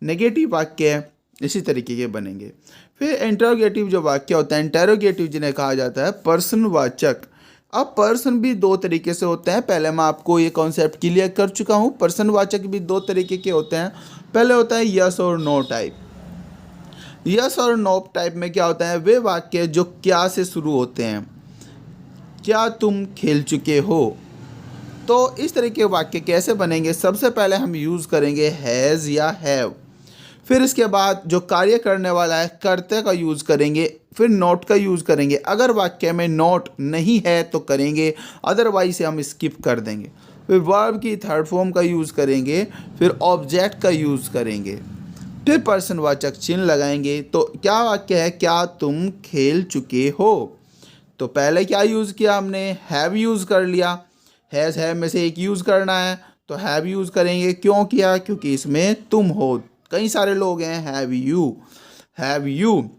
नेगेटिव वाक्य इसी तरीके के बनेंगे। फिर इंटरोगेटिव जो वाक्य होता है, इंटरोगेटिव जिन्हें कहा जाता है प्रश्नवाचक। अब पर्सन भी दो तरीके से होते हैं, पहले मैं आपको ये कॉन्सेप्ट क्लियर कर चुका हूँ। पर्सनवाचक भी दो तरीके के होते हैं। पहले होता है यस और नो टाइप। यस और नो टाइप में क्या होता है? वे वाक्य जो क्या से शुरू होते हैं, क्या तुम खेल चुके हो। तो इस तरह के वाक्य कैसे बनेंगे? सबसे पहले हम यूज़ करेंगे हैज़ या हैव। फिर इसके बाद जो कार्य करने वाला है कर्ता का यूज़ करेंगे, फिर नॉट का यूज़ करेंगे। अगर वाक्य में नॉट नहीं है तो करेंगे, अदरवाइज से हम स्किप कर देंगे। फिर वर्ब की थर्ड फॉर्म का यूज़ करेंगे, फिर ऑब्जेक्ट का यूज़ करेंगे, फिर पर्सनवाचक चिन्ह लगाएंगे। तो क्या वाक्य है? क्या तुम खेल चुके हो। तो पहले क्या यूज़ किया हमने? हैव यूज़ कर लिया। हैज़ हैव में से एक यूज़ करना है तो हैव यूज़ करेंगे। क्यों किया? क्योंकि इसमें तुम हो, कई सारे लोग हैं, हैव यू।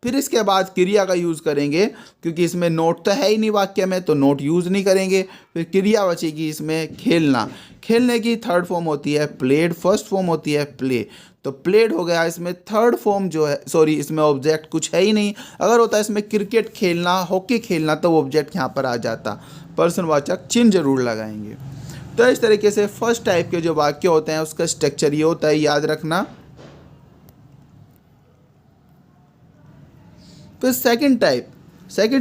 फिर इसके बाद क्रिया का यूज़ करेंगे, क्योंकि इसमें नोट तो है ही नहीं वाक्य में, तो नोट यूज़ नहीं करेंगे। फिर क्रिया बचेगी इसमें खेलना। खेलने की थर्ड फॉर्म होती है प्लेड, फर्स्ट फॉर्म होती है प्ले, तो प्लेड हो गया। इसमें थर्ड फॉर्म जो है, सॉरी इसमें ऑब्जेक्ट कुछ है ही नहीं। अगर होता है इसमें क्रिकेट खेलना, हॉकी खेलना, तो ऑब्जेक्ट यहाँ पर आ जाता, पर्सनवाचक चिन्ह जरूर लगाएंगे। तो इस तरीके से फर्स्ट टाइप के जो वाक्य होते हैं उसका स्ट्रक्चर ये होता है, याद रखना। फिर सेकंड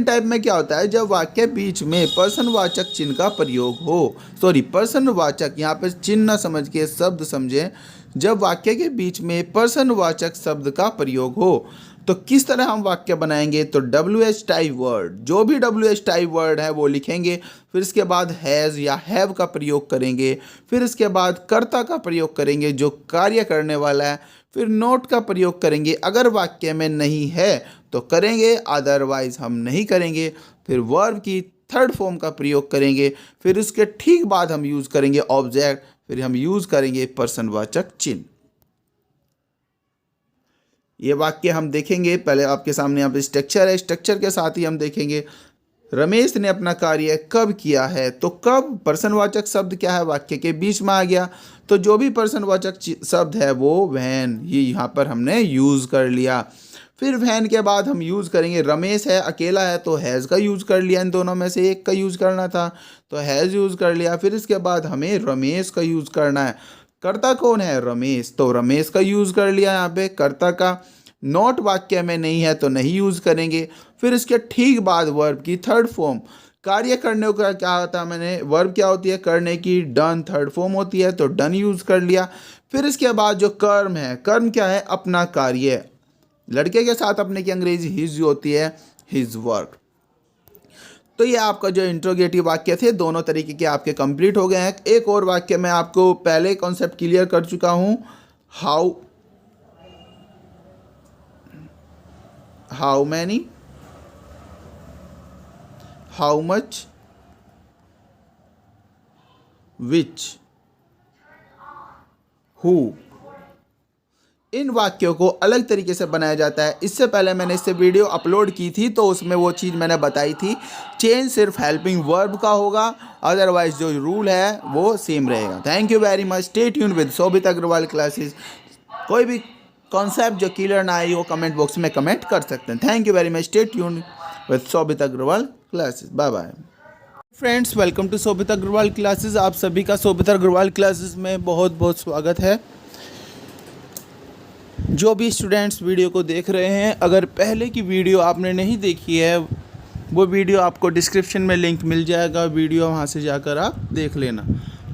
टाइप में क्या होता है? जब वाक्य बीच में पर्सनवाचक चिन्ह का प्रयोग हो, सॉरी पर्सनवाचक, यहाँ पे चिन्ह ना समझ के शब्द समझें। जब वाक्य के बीच में पर्सनवाचक शब्द का प्रयोग हो तो किस तरह हम वाक्य बनाएंगे? तो WH टाइप वर्ड, जो भी WH टाइप वर्ड है वो लिखेंगे। फिर इसके बाद हैज़ या हैव का प्रयोग करेंगे। फिर इसके बाद कर्ता का प्रयोग करेंगे जो कार्य करने वाला है। फिर नोट का प्रयोग करेंगे, अगर वाक्य में नहीं है तो करेंगे, अदरवाइज हम नहीं करेंगे। फिर वर्ब की थर्ड फॉर्म का प्रयोग करेंगे, फिर उसके ठीक बाद हम यूज़ करेंगे ऑब्जेक्ट, फिर हम यूज़ करेंगे पर्सनवाचक चिन्ह। ये वाक्य हम देखेंगे, पहले आपके सामने यहाँ पे स्ट्रक्चर है, स्ट्रक्चर के साथ ही हम देखेंगे रमेश ने अपना कार्य कब किया है। तो कब पर्सनवाचक शब्द क्या है, वाक्य के बीच में आ गया, तो जो भी पर्सनवाचक शब्द है वो व्हेन, ये यहाँ पर हमने यूज़ कर लिया। फिर व्हेन के बाद हम यूज़ करेंगे, रमेश है अकेला है तो हैज़ का यूज़ कर लिया, इन दोनों में से एक का यूज़ करना था तो हैज़ यूज़ कर लिया। फिर इसके बाद हमें रमेश का यूज़ करना है, कर्ता कौन है, रमेश, तो रमेश का यूज़ कर लिया यहाँ पे कर्ता का। नॉट वाक्य में नहीं है तो नहीं यूज़ करेंगे। फिर इसके ठीक बाद वर्ब की थर्ड फॉर्म, कार्य करने का क्या होता है, मैंने वर्ब क्या होती है, करने की, डन थर्ड फॉर्म होती है तो डन यूज़ कर लिया। फिर इसके बाद जो कर्म है, कर्म क्या है, अपना कार्य, लड़के के साथ अपने की अंग्रेजी हिज होती है, हिज वर्क। तो ये आपका जो इंट्रोगेटिव वाक्य थे दोनों तरीके के आपके कंप्लीट हो गए हैं। एक और वाक्य मैं आपको पहले कॉन्सेप्ट क्लियर कर चुका हूँ, how many, how much, which, who. इन वाक्यों को अलग तरीके से बनाया जाता है। इससे पहले मैंने इससे वीडियो अपलोड की थी तो उसमें वो चीज़ मैंने बताई थी, चेंज सिर्फ हेल्पिंग वर्ब का होगा, अदरवाइज जो रूल है वो सेम रहेगा। Thank you very much, stay tuned with Shobhit Agrawal classes. कोई भी कॉन्सेप्ट जो क्लियर ना आई हो कमेंट बॉक्स में कमेंट कर सकते हैं। Thank you very much, stay tuned with Shobhit Agrawal classes. Bye bye friends, welcome to Shobhit Agrawal classes. आप सभी का शोभित अग्रवाल क्लासेस में बहुत बहुत स्वागत है। जो भी स्टूडेंट्स वीडियो को देख रहे हैं, अगर पहले की वीडियो आपने नहीं देखी है वो वीडियो आपको डिस्क्रिप्शन में लिंक मिल जाएगा, वीडियो वहां से जाकर आप देख लेना।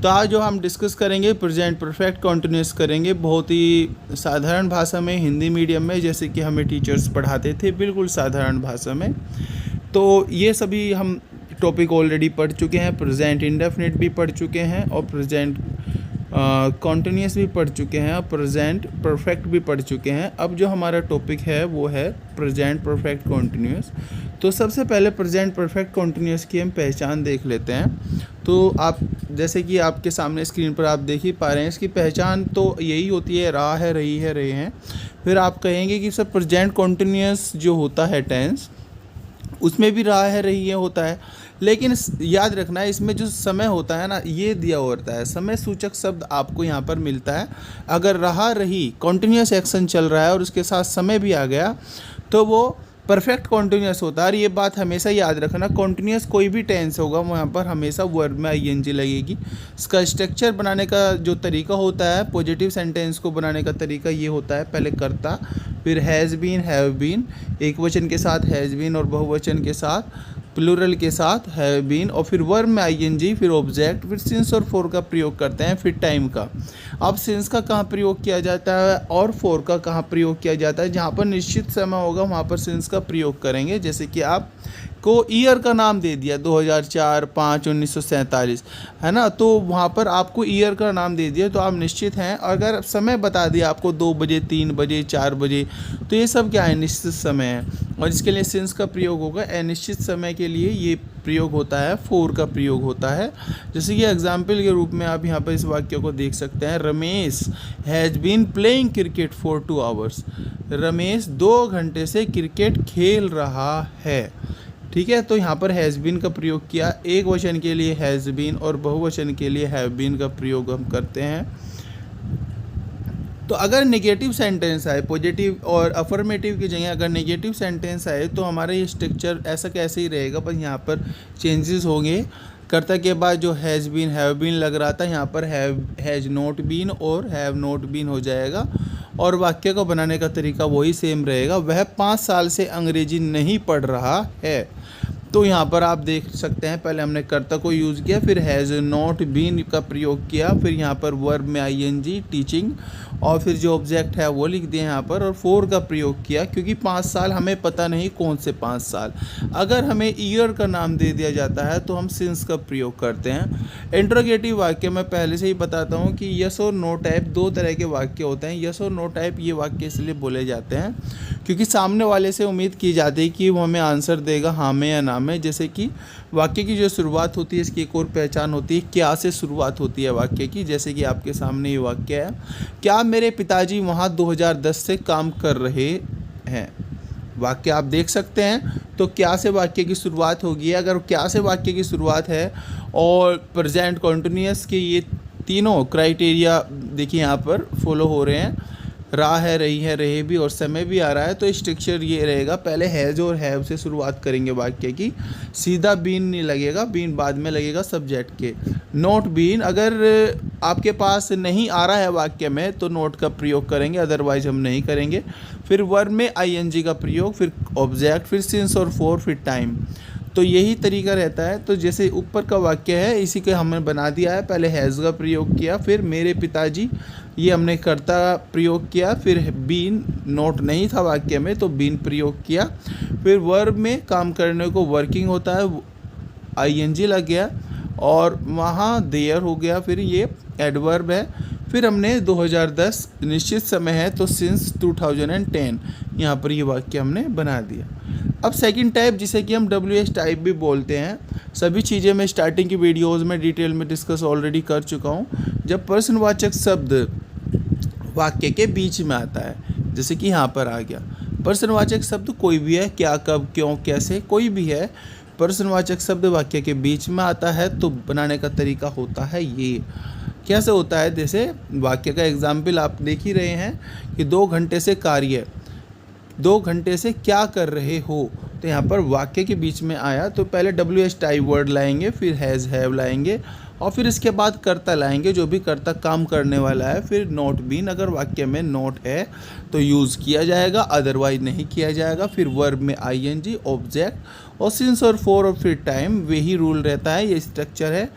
तो आज जो हम डिस्कस करेंगे प्रेजेंट परफेक्ट कंटिन्यूअस करेंगे, बहुत ही साधारण भाषा में, हिंदी मीडियम में, जैसे कि हमें टीचर्स पढ़ाते थे, बिल्कुल साधारण भाषा में। तो ये सभी हम टॉपिक ऑलरेडी पढ़ चुके हैं, प्रेजेंट इंडेफिनिट भी पढ़ चुके हैं और प्रेजेंट कॉन्टिन्यूस भी पढ़ चुके हैं और प्रेजेंट परफेक्ट भी पढ़ चुके हैं। अब जो हमारा टॉपिक है वो है प्रेजेंट परफेक्ट कॉन्टिन्यूस। तो सबसे पहले प्रेजेंट परफेक्ट कॉन्टिन्यूस की हम पहचान देख लेते हैं। तो आप जैसे कि आपके सामने स्क्रीन पर आप देख ही पा रहे हैं, इसकी पहचान तो यही होती है, रहा है, रही है, रहे हैं। फिर आप कहेंगे कि सर प्रेजेंट कॉन्टिन्यूस जो होता है टेंस, उसमें भी रहा है, रही है होता है, लेकिन याद रखना है इसमें जो समय होता है ना, ये दिया होता है, समय सूचक शब्द आपको यहाँ पर मिलता है। अगर रहा रही कॉन्टिन्यूस एक्शन चल रहा है और उसके साथ समय भी आ गया तो वो परफेक्ट कॉन्टिन्यूस होता है। और ये बात हमेशा याद रखना, कॉन्टिन्यूस कोई भी टेंस होगा वहाँ पर हमेशा वर्ब में आईएनजी लगेगी। इसका स्ट्रक्चर बनाने का जो तरीका होता है, पॉजिटिव सेंटेंस को बनाने का तरीका ये होता है, पहले कर्ता, फिर हैज़ बीन, हैव बीन, एक वचन के साथ हैज़ बीन और बहुवचन के साथ, प्लूरल के साथ हैव बीन, और फिर वर्ब में आईएनजी, फिर ऑब्जेक्ट, फिर सिंस और फॉर का प्रयोग करते हैं, फिर टाइम का। अब सिंस का कहाँ प्रयोग किया जाता है और फॉर का कहाँ प्रयोग किया जाता है, जहाँ पर निश्चित समय होगा वहाँ पर सिंस का प्रयोग करेंगे। जैसे कि आप को ईयर का नाम दे दिया 2004-5-1947 है ना, तो वहाँ पर आपको ईयर का नाम दे दिया तो आप निश्चित हैं। अगर समय बता दिया आपको 2 बजे, 3 बजे, 4 बजे, तो ये सब क्या है, निश्चित समय है और इसके लिए सिंस का प्रयोग होगा। अनिश्चित समय के लिए ये प्रयोग होता है, फोर का प्रयोग होता है। जैसे कि एग्जाम्पल के रूप में आप यहाँ पर इस वाक्य को देख सकते हैं, Ramesh has been playing cricket for 2 hours. Ramesh 2 घंटे से क्रिकेट खेल रहा है। ठीक है, तो यहाँ पर हैज़ बीन का प्रयोग किया, एक वचन के लिए हैज़ बीन और बहुवचन के लिए हैव बीन का प्रयोग हम करते हैं। तो अगर नेगेटिव सेंटेंस आए, पॉजिटिव और अफर्मेटिव की जगह अगर नेगेटिव सेंटेंस आए तो हमारा ये स्ट्रक्चर ऐसा कैसे ही रहेगा, बस यहाँ पर चेंजेस होंगे। कर्ता के बाद जो हैज़ बीन, हैव बीन लग रहा था, यहाँ पर हैज़ नॉट बीन और हैव नॉट बीन हो जाएगा और वाक्य को बनाने का तरीका वही सेम रहेगा। वह 5 साल से अंग्रेजी नहीं पढ़ रहा है। तो यहाँ पर आप देख सकते हैं, पहले हमने कर्ता को यूज़ किया, फिर हैज़ नॉट बीन का प्रयोग किया, फिर यहाँ पर वर्ब में आईएनजी टीचिंग, और फिर जो ऑब्जेक्ट है वो लिख दिया यहाँ पर, और फोर का प्रयोग किया क्योंकि 5 साल हमें पता नहीं कौन से 5 साल। अगर हमें ईयर का नाम दे दिया जाता है तो हम सिंस का प्रयोग करते हैं। इंट्रोगेटिव वाक्य मैं पहले से ही बताता हूँ कि यस और नो टाइप 2 तरह के वाक्य होते हैं। यस और नो टाइप ये वाक्य इसलिए बोले जाते हैं क्योंकि सामने वाले से उम्मीद की जाती है कि वो हमें आंसर देगा हाँ में या ना नाम है। जैसे कि वाक्य की जो शुरुआत होती है इसकी एक और पहचान होती है, क्या से शुरुआत होती है वाक्य की। जैसे कि आपके सामने ये वाक्य है, क्या मेरे पिताजी वहाँ 2010 से काम कर रहे हैं। वाक्य आप देख सकते हैं, तो क्या से वाक्य की शुरुआत होगी। अगर क्या से वाक्य की शुरुआत है और प्रेजेंट कॉन्टिन्यूअस के ये तीनों क्राइटेरिया देखिए यहाँ पर फॉलो हो रहे हैं, रहा है, रही है, रहे भी और समय भी आ रहा है, तो स्ट्रक्चर ये रहेगा, पहले हैज़ और हैव से शुरुआत करेंगे वाक्य की, सीधा बीन नहीं लगेगा, बीन बाद में लगेगा सब्जेक्ट के। नोट बीन अगर आपके पास नहीं आ रहा है वाक्य में तो नोट का प्रयोग करेंगे, अदरवाइज हम नहीं करेंगे। फिर वर्ब में आईएनजी का प्रयोग, फिर ऑब्जेक्ट, फिर सिंस और फॉर, फिर टाइम। तो यही तरीका रहता है। तो जैसे ऊपर का वाक्य है इसी के हमने बना दिया है, पहले हैज़ का प्रयोग किया, फिर मेरे पिताजी ये हमने कर्ता प्रयोग किया, फिर बीन नोट नहीं था वाक्य में तो बीन प्रयोग किया, फिर वर्ब में काम करने को वर्किंग होता है, आईएनजी लग गया और वहाँ देयर हो गया, फिर ये एडवर्ब है। फिर हमने 2010 निश्चित समय है तो सिंस 2010 यहाँ पर ये वाक्य हमने बना दिया। अब सेकंड टाइप जिसे कि हम WH टाइप भी बोलते हैं, सभी चीज़ें मैं स्टार्टिंग की वीडियोस में डिटेल में डिस्कस ऑलरेडी कर चुका हूँ। जब पर्सनवाचक शब्द वाक्य के बीच में आता है, जैसे कि यहाँ पर आ गया, पर्सनवाचक शब्द कोई भी है, क्या, कब, क्यों, कैसे, कोई भी है, पर्सनवाचक शब्द वाक्य के बीच में आता है तो बनाने का तरीका होता है ये। कैसे होता है, जैसे वाक्य का एग्जाम्पल आप देख ही रहे हैं कि 2 घंटे से कार्य, 2 घंटे से क्या कर रहे हो, तो यहाँ पर वाक्य के बीच में आया तो पहले WH टाइप वर्ड लाएंगे, फिर हैज़ हैव लाएंगे और फिर इसके बाद कर्ता लाएंगे, जो भी कर्ता काम करने वाला है। फिर नोट बीन अगर वाक्य में नोट है तो यूज़ किया जाएगा, अदरवाइज नहीं किया जाएगा। फिर वर्ब में आईएनजी, ऑब्जेक्ट और सिंस और फॉर और फिर टाइम, वही रूल रहता है, ये स्ट्रक्चर है।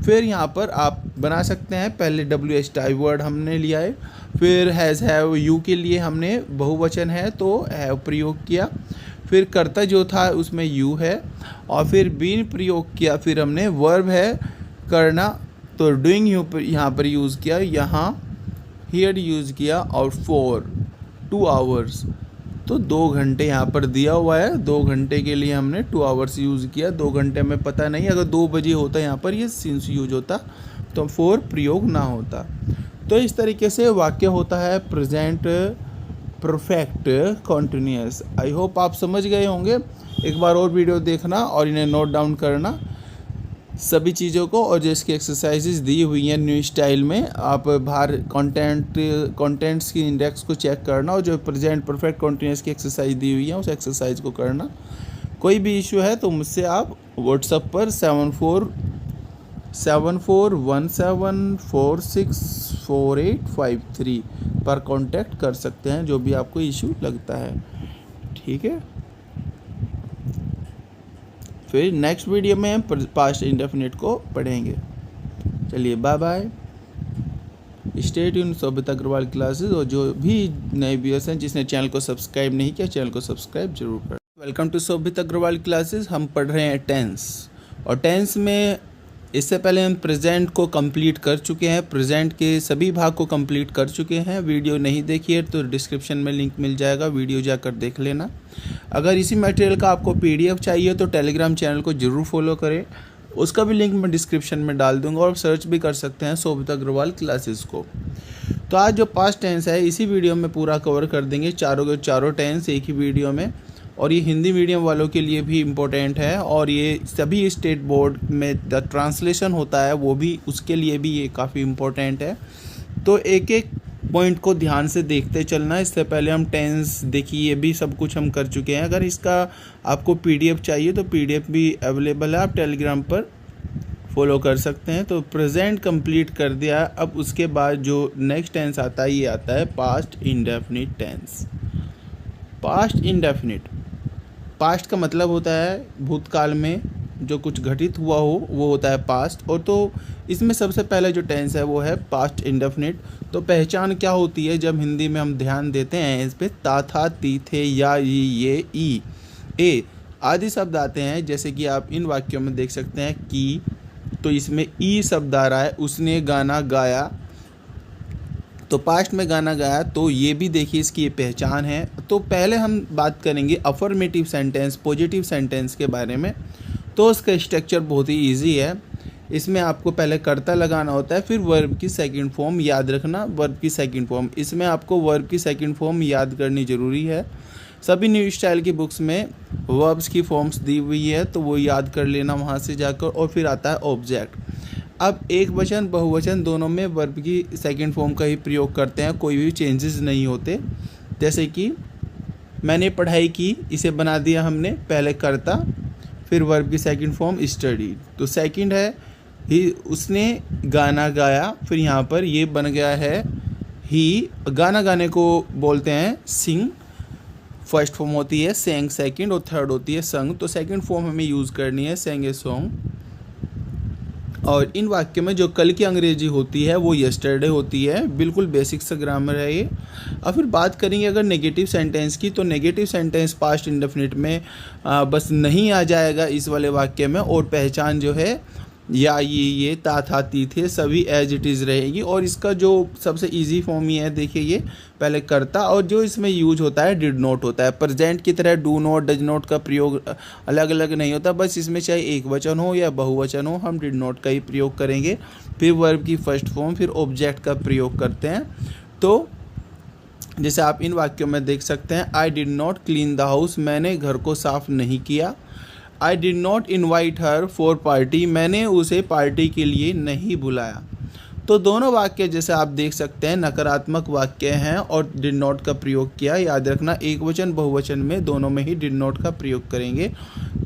फिर यहाँ पर आप बना सकते हैं, पहले WH टाइप वर्ड हमने लिया है, फिर हैज़ हैव, यू के लिए हमने बहुवचन है तो हैव प्रयोग किया, फिर कर्ता जो था उसमें यू है और फिर बीन प्रयोग किया, फिर हमने वर्ब है करना तो डूइंग यहाँ पर यूज़ किया, यहाँ हियर यूज़ किया और फॉर 2 आवर्स तो 2 घंटे यहाँ पर दिया हुआ है, 2 घंटे के लिए हमने 2 आवर्स यूज़ किया। 2 घंटे में पता नहीं, अगर 2 बजे होता यहाँ पर ये सिंस यूज होता तो फॉर प्रयोग ना होता। तो इस तरीके से वाक्य होता है present perfect continuous. I hope आप समझ गए होंगे। एक बार और वीडियो देखना और इन्हें नोट डाउन करना सभी चीज़ों को, और जो इसकी एक्सरसाइजेस दी हुई हैं न्यू स्टाइल में, आप बाहर कंटेंट्स की इंडेक्स को चेक करना और जो प्रेजेंट परफेक्ट कॉन्टिन्यूअस की एक्सरसाइज दी हुई है उस एक्सरसाइज को करना। कोई भी इशू है तो मुझसे आप व्हाट्सएप पर 7417464853 पर कांटेक्ट कर सकते हैं, जो भी आपको इशू लगता है। ठीक है, फिर नेक्स्ट वीडियो में हम पास्ट इंडेफिनिट को पढ़ेंगे। चलिए बाय बाय, स्टे ट्यून शोभित अग्रवाल क्लासेस। और जो भी नए व्यूअर्स हैं जिसने चैनल को सब्सक्राइब नहीं किया, चैनल को सब्सक्राइब जरूर करें। Welcome to Shobhit Agrawal classes. हम पढ़ रहे हैं टेंस, और टेंस में इससे पहले हम प्रेजेंट को कंप्लीट कर चुके हैं, प्रेजेंट के सभी भाग को कंप्लीट कर चुके हैं। वीडियो नहीं देखी है तो डिस्क्रिप्शन में लिंक मिल जाएगा, वीडियो जाकर देख लेना। अगर इसी मटेरियल का आपको PDF चाहिए तो टेलीग्राम चैनल को ज़रूर फॉलो करें, उसका भी लिंक मैं डिस्क्रिप्शन में डाल दूंगा, और सर्च भी कर सकते हैं शोभित अग्रवाल क्लासेस को। तो आज जो पास्ट टेंस है इसी वीडियो में पूरा कवर कर देंगे, चारों के चारों टेंस एक ही वीडियो में। और ये हिंदी मीडियम वालों के लिए भी इम्पोर्टेंट है, और ये सभी स्टेट बोर्ड में द ट्रांसलेशन होता है वो भी, उसके लिए भी ये काफ़ी इम्पोर्टेंट है। तो एक एक पॉइंट को ध्यान से देखते चलना। इससे पहले हम टेंस देखिए, ये भी सब कुछ हम कर चुके हैं। अगर इसका आपको PDF चाहिए तो PDF भी अवेलेबल है, आप टेलीग्राम पर फॉलो कर सकते हैं। तो प्रेजेंट कंप्लीट कर दिया। अब उसके बाद जो नेक्स्ट टेंस आता है ये आता है past indefinite tense. Past indefinite, past का मतलब होता है भूतकाल में जो कुछ घटित हुआ हो वो होता है पास्ट। और तो इसमें सबसे पहले जो टेंस है वो है पास्ट इंडेफिनिट। तो पहचान क्या होती है जब हिंदी में हम ध्यान देते हैं इस पे, ता, था, ती, थे, या, ये, ई, ए आदि शब्द आते हैं। जैसे कि आप इन वाक्यों में देख सकते हैं कि, तो इसमें ई शब्द आ रहा है, उसने गाना गाया, तो पास्ट में गाना गाया, तो ये भी देखिए इसकी ये पहचान है। तो पहले हम बात करेंगे अफर्मेटिव सेंटेंस, पॉजिटिव सेंटेंस के बारे में। तो उसका स्ट्रक्चर बहुत ही ईजी है। इसमें आपको पहले कर्ता लगाना होता है, फिर वर्ब की सेकंड फॉर्म याद रखना, वर्ब की सेकंड फॉर्म। इसमें आपको वर्ब की सेकंड फॉर्म याद करनी ज़रूरी है। सभी न्यू स्टाइल की बुक्स में वर्ब्स की फॉर्म्स दी हुई है, तो वो याद कर लेना वहाँ से जाकर। और फिर आता है ऑब्जेक्ट। अब एक वचन बहुवचन दोनों में वर्ब की सेकंड फॉर्म का ही प्रयोग करते हैं, कोई भी चेंजेस नहीं होते। जैसे कि मैंने पढ़ाई की, इसे बना दिया हमने पहले कर्ता, फिर वर्ब की सेकंड फॉर्म स्टडी। तो सेकंड है ही, उसने गाना गाया, फिर यहाँ पर ये बन गया है ही। गाना गाने को बोलते हैं सिंग, फर्स्ट फॉर्म होती है, सेंग सेकंड, और थर्ड होती है संग। तो सेकंड फॉर्म हमें यूज़ करनी है, सेंग ए सॉन्ग। और इन वाक्य में जो कल की अंग्रेजी होती है वो यस्टरडे होती है। बिल्कुल बेसिक सा ग्रामर है ये। और फिर बात करेंगे अगर नेगेटिव सेंटेंस की, तो नेगेटिव सेंटेंस पास्ट इंडेफिनिट में बस नहीं आ जाएगा इस वाले वाक्य में, और पहचान जो है या ये ता था ती थे सभी एज इट इज़ रहेगी। और इसका जो सबसे इजी फॉर्म ये है, देखिए ये पहले करता, और जो इसमें यूज होता है डिड नॉट होता है। प्रेजेंट की तरह डू नॉट डज नॉट का प्रयोग अलग अलग नहीं होता, बस इसमें चाहे एक वचन हो या बहुवचन हो, हम डिड नॉट का ही प्रयोग करेंगे। फिर वर्ब की फर्स्ट फॉर्म, फिर ऑब्जेक्ट का प्रयोग करते हैं। तो जैसे आप इन वाक्यों में देख सकते हैं, I did not clean the house, मैंने घर को साफ नहीं किया। I did not invite her for party, मैंने उसे पार्टी के लिए नहीं बुलाया। तो दोनों वाक्य जैसे आप देख सकते हैं नकारात्मक वाक्य हैं और डिड नॉट का प्रयोग किया। याद रखना, एक वचन बहुवचन में दोनों में ही डिड नॉट का प्रयोग करेंगे।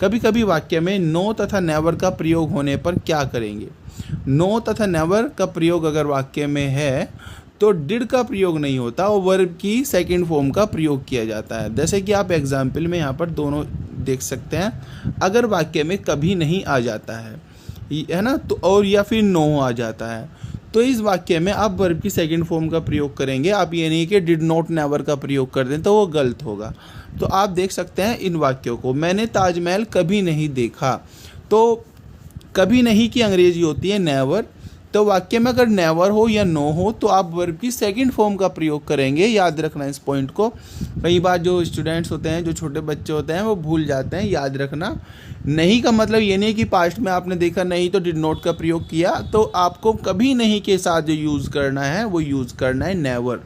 कभी कभी वाक्य में नो तथा नेवर का प्रयोग होने पर क्या करेंगे, नो तथा नेवर का प्रयोग अगर वाक्य में है तो डिड का प्रयोग नहीं होता और वर्ब की सेकंड फॉर्म का प्रयोग किया जाता है। जैसे कि आप एग्जाम्पल में यहाँ पर दोनों देख सकते हैं। अगर वाक्य में कभी नहीं आ जाता है ना, तो और या फिर नो आ जाता है, तो इस वाक्य में आप वर्ब की सेकंड फॉर्म का प्रयोग करेंगे। आप ये नहीं कि डिड नॉट नेवर का प्रयोग कर दें, तो वो गलत होगा। तो आप देख सकते हैं इन वाक्यों को, मैंने ताजमहल कभी नहीं देखा, तो कभी नहीं की अंग्रेजी होती है नेवर। तो वाक्य में अगर नेवर हो या नो हो तो आप वर्ब की सेकंड फॉर्म का प्रयोग करेंगे। याद रखना इस पॉइंट को। कई बार जो स्टूडेंट्स होते हैं, जो छोटे बच्चे होते हैं, वो भूल जाते हैं। याद रखना, नहीं का मतलब ये नहीं कि पास्ट में आपने देखा नहीं तो डिड नॉट का प्रयोग किया। तो आपको कभी नहीं के साथ जो यूज़ करना है वो यूज़ करना है नेवर।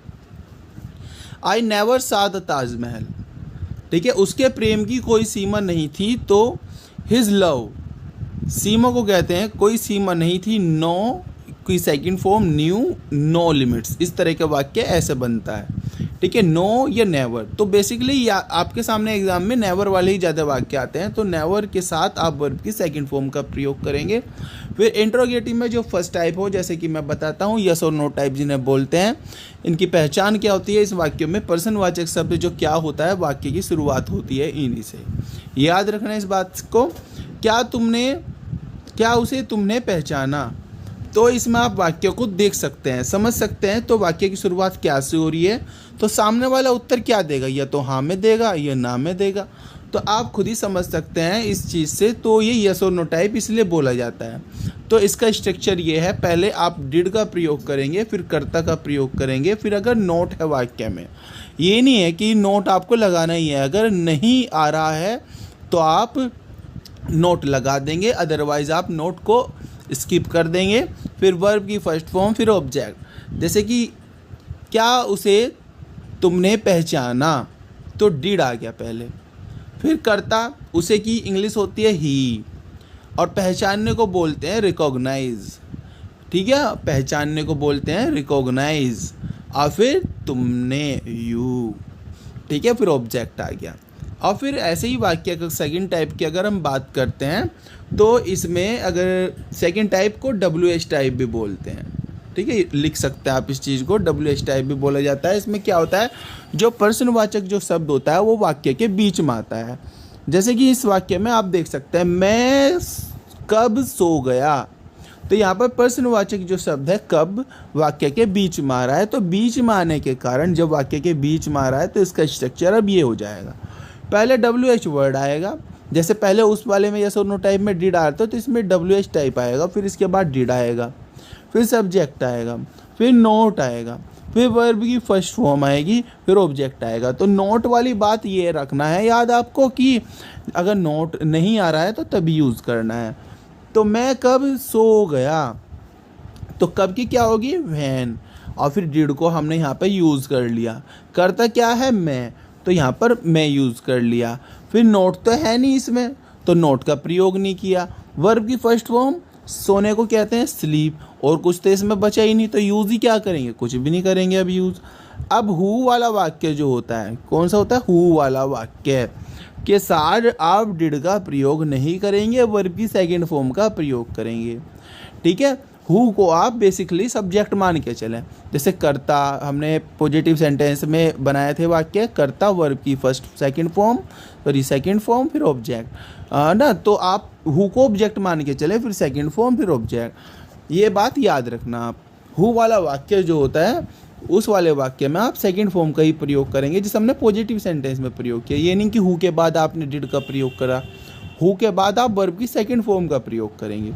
आई नेवर सा द ताजमहल, ठीक है, उसके प्रेम की कोई सीमा नहीं थी। तो हिज लव, सीमा को कहते हैं कोई सीमा नहीं थी। नो की second form knew, no limits. इस तरह का वाक्य ऐसे बनता है, ठीक है, नो या नेवर। तो बेसिकली आपके सामने एग्जाम में नेवर वाले ही ज़्यादा वाक्य आते हैं, तो नेवर के साथ आप वर्ब की सेकंड फॉर्म का प्रयोग करेंगे। फिर इंट्रोगेटिव में जो फर्स्ट टाइप हो, जैसे कि मैं बताता हूँ, यस और नो टाइप जिन्हें बोलते हैं, इनकी पहचान क्या होती है। इस वाक्य में पर्सनवाचक शब्द जो क्या होता है, वाक्य की शुरुआत होती है इन्हीं से। याद रखना इस बात को। क्या उसे तुमने पहचाना, तो इसमें आप वाक्य को देख सकते हैं, समझ सकते हैं। तो वाक्य की शुरुआत क्या से हो रही है, तो सामने वाला उत्तर क्या देगा, या तो हाँ में देगा या ना में देगा। तो आप खुद ही समझ सकते हैं इस चीज़ से। तो ये यस और नो टाइप इसलिए बोला जाता है। तो इसका स्ट्रक्चर ये है, पहले आप डिड का प्रयोग करेंगे, फिर कर्ता का प्रयोग करेंगे, फिर अगर नोट है वाक्य में, ये नहीं है कि नोट आपको लगाना ही है, अगर नहीं आ रहा है तो आप नोट लगा देंगे, अदरवाइज आप नोट को स्किप कर देंगे। फिर वर्ब की फर्स्ट फॉर्म, फिर ऑब्जेक्ट। जैसे कि क्या उसे तुमने पहचाना, तो डिड आ गया पहले। फिर कर्ता, उसे की इंग्लिश होती है ही, और पहचानने को बोलते हैं रिकॉग्नाइज, ठीक है, पहचानने को बोलते हैं रिकॉग्नाइज। और फिर तुमने, यू, ठीक है, फिर ऑब्जेक्ट आ गया। और फिर ऐसे ही वाक्य का सेकंड टाइप की अगर हम बात करते हैं, तो इसमें अगर सेकंड टाइप को WH टाइप भी बोलते हैं, ठीक है, लिख सकते हैं आप इस चीज़ को, WH टाइप भी बोला जाता है। इसमें क्या होता है, जो पर्सनवाचक जो शब्द होता है वो वाक्य के बीच में आता है। जैसे कि इस वाक्य में आप देख सकते हैं, मैं कब सो गया, तो यहाँ पर पर्सनवाचक जो शब्द है कब वाक्य के बीच में आ रहा है। तो बीच में आने के कारण जब वाक्य के बीच में आ रहा है तो इसका स्ट्रक्चर अब ये हो जाएगा, पहले WH वर्ड आएगा। जैसे पहले उस वाले में यस और नो टाइप में डिड आ रहा था, तो इसमें WH टाइप आएगा, फिर इसके बाद डिड आएगा, फिर सब्जेक्ट आएगा, फिर नोट आएगा, फिर वर्ब की फर्स्ट फॉर्म आएगी, फिर ऑब्जेक्ट आएगा। तो नोट वाली बात ये रखना है याद आपको कि अगर नोट नहीं आ रहा है तो तभी यूज़ करना है। तो मैं कब सो गया, तो कब की क्या होगी, व्हेन, और फिर डिड को हमने यहाँ पे यूज़ कर लिया। करता क्या है, मैं, तो यहाँ पर मैं यूज़ कर लिया। फिर नोट तो है नहीं इसमें, तो नोट का प्रयोग नहीं किया। वर्ब की फर्स्ट फॉर्म सोने को कहते हैं स्लीप, और कुछ तो इसमें बचा ही नहीं, तो यूज़ ही क्या करेंगे, कुछ भी नहीं करेंगे अब यूज़। अब हु वाला वाक्य जो होता है, कौन सा होता है, हु वाला वाक्य के साथ आप डिड का प्रयोग नहीं करेंगे, वर्ब की सेकंड फॉर्म का प्रयोग करेंगे। ठीक है, हु को आप बेसिकली सब्जेक्ट मान के चलें। जैसे करता हमने पॉजिटिव सेंटेंस में बनाए थे वाक्य, करता वर्ब की first second form, sorry second form फिर ऑब्जेक्ट ना, तो आप हु को ऑब्जेक्ट मान के चले, फिर सेकंड फॉर्म फिर ऑब्जेक्ट। ये बात याद रखना आप। हु वाला वाक्य जो होता है उस वाले वाक्य में आप सेकंड फॉर्म का ही प्रयोग करेंगे, जिसे हमने पॉजिटिव सेंटेंस में प्रयोग किया। ये नहीं कि हु के बाद आपने डिड का प्रयोग करा, हु के बाद आप वर्ब की सेकंड फॉर्म का प्रयोग करेंगे।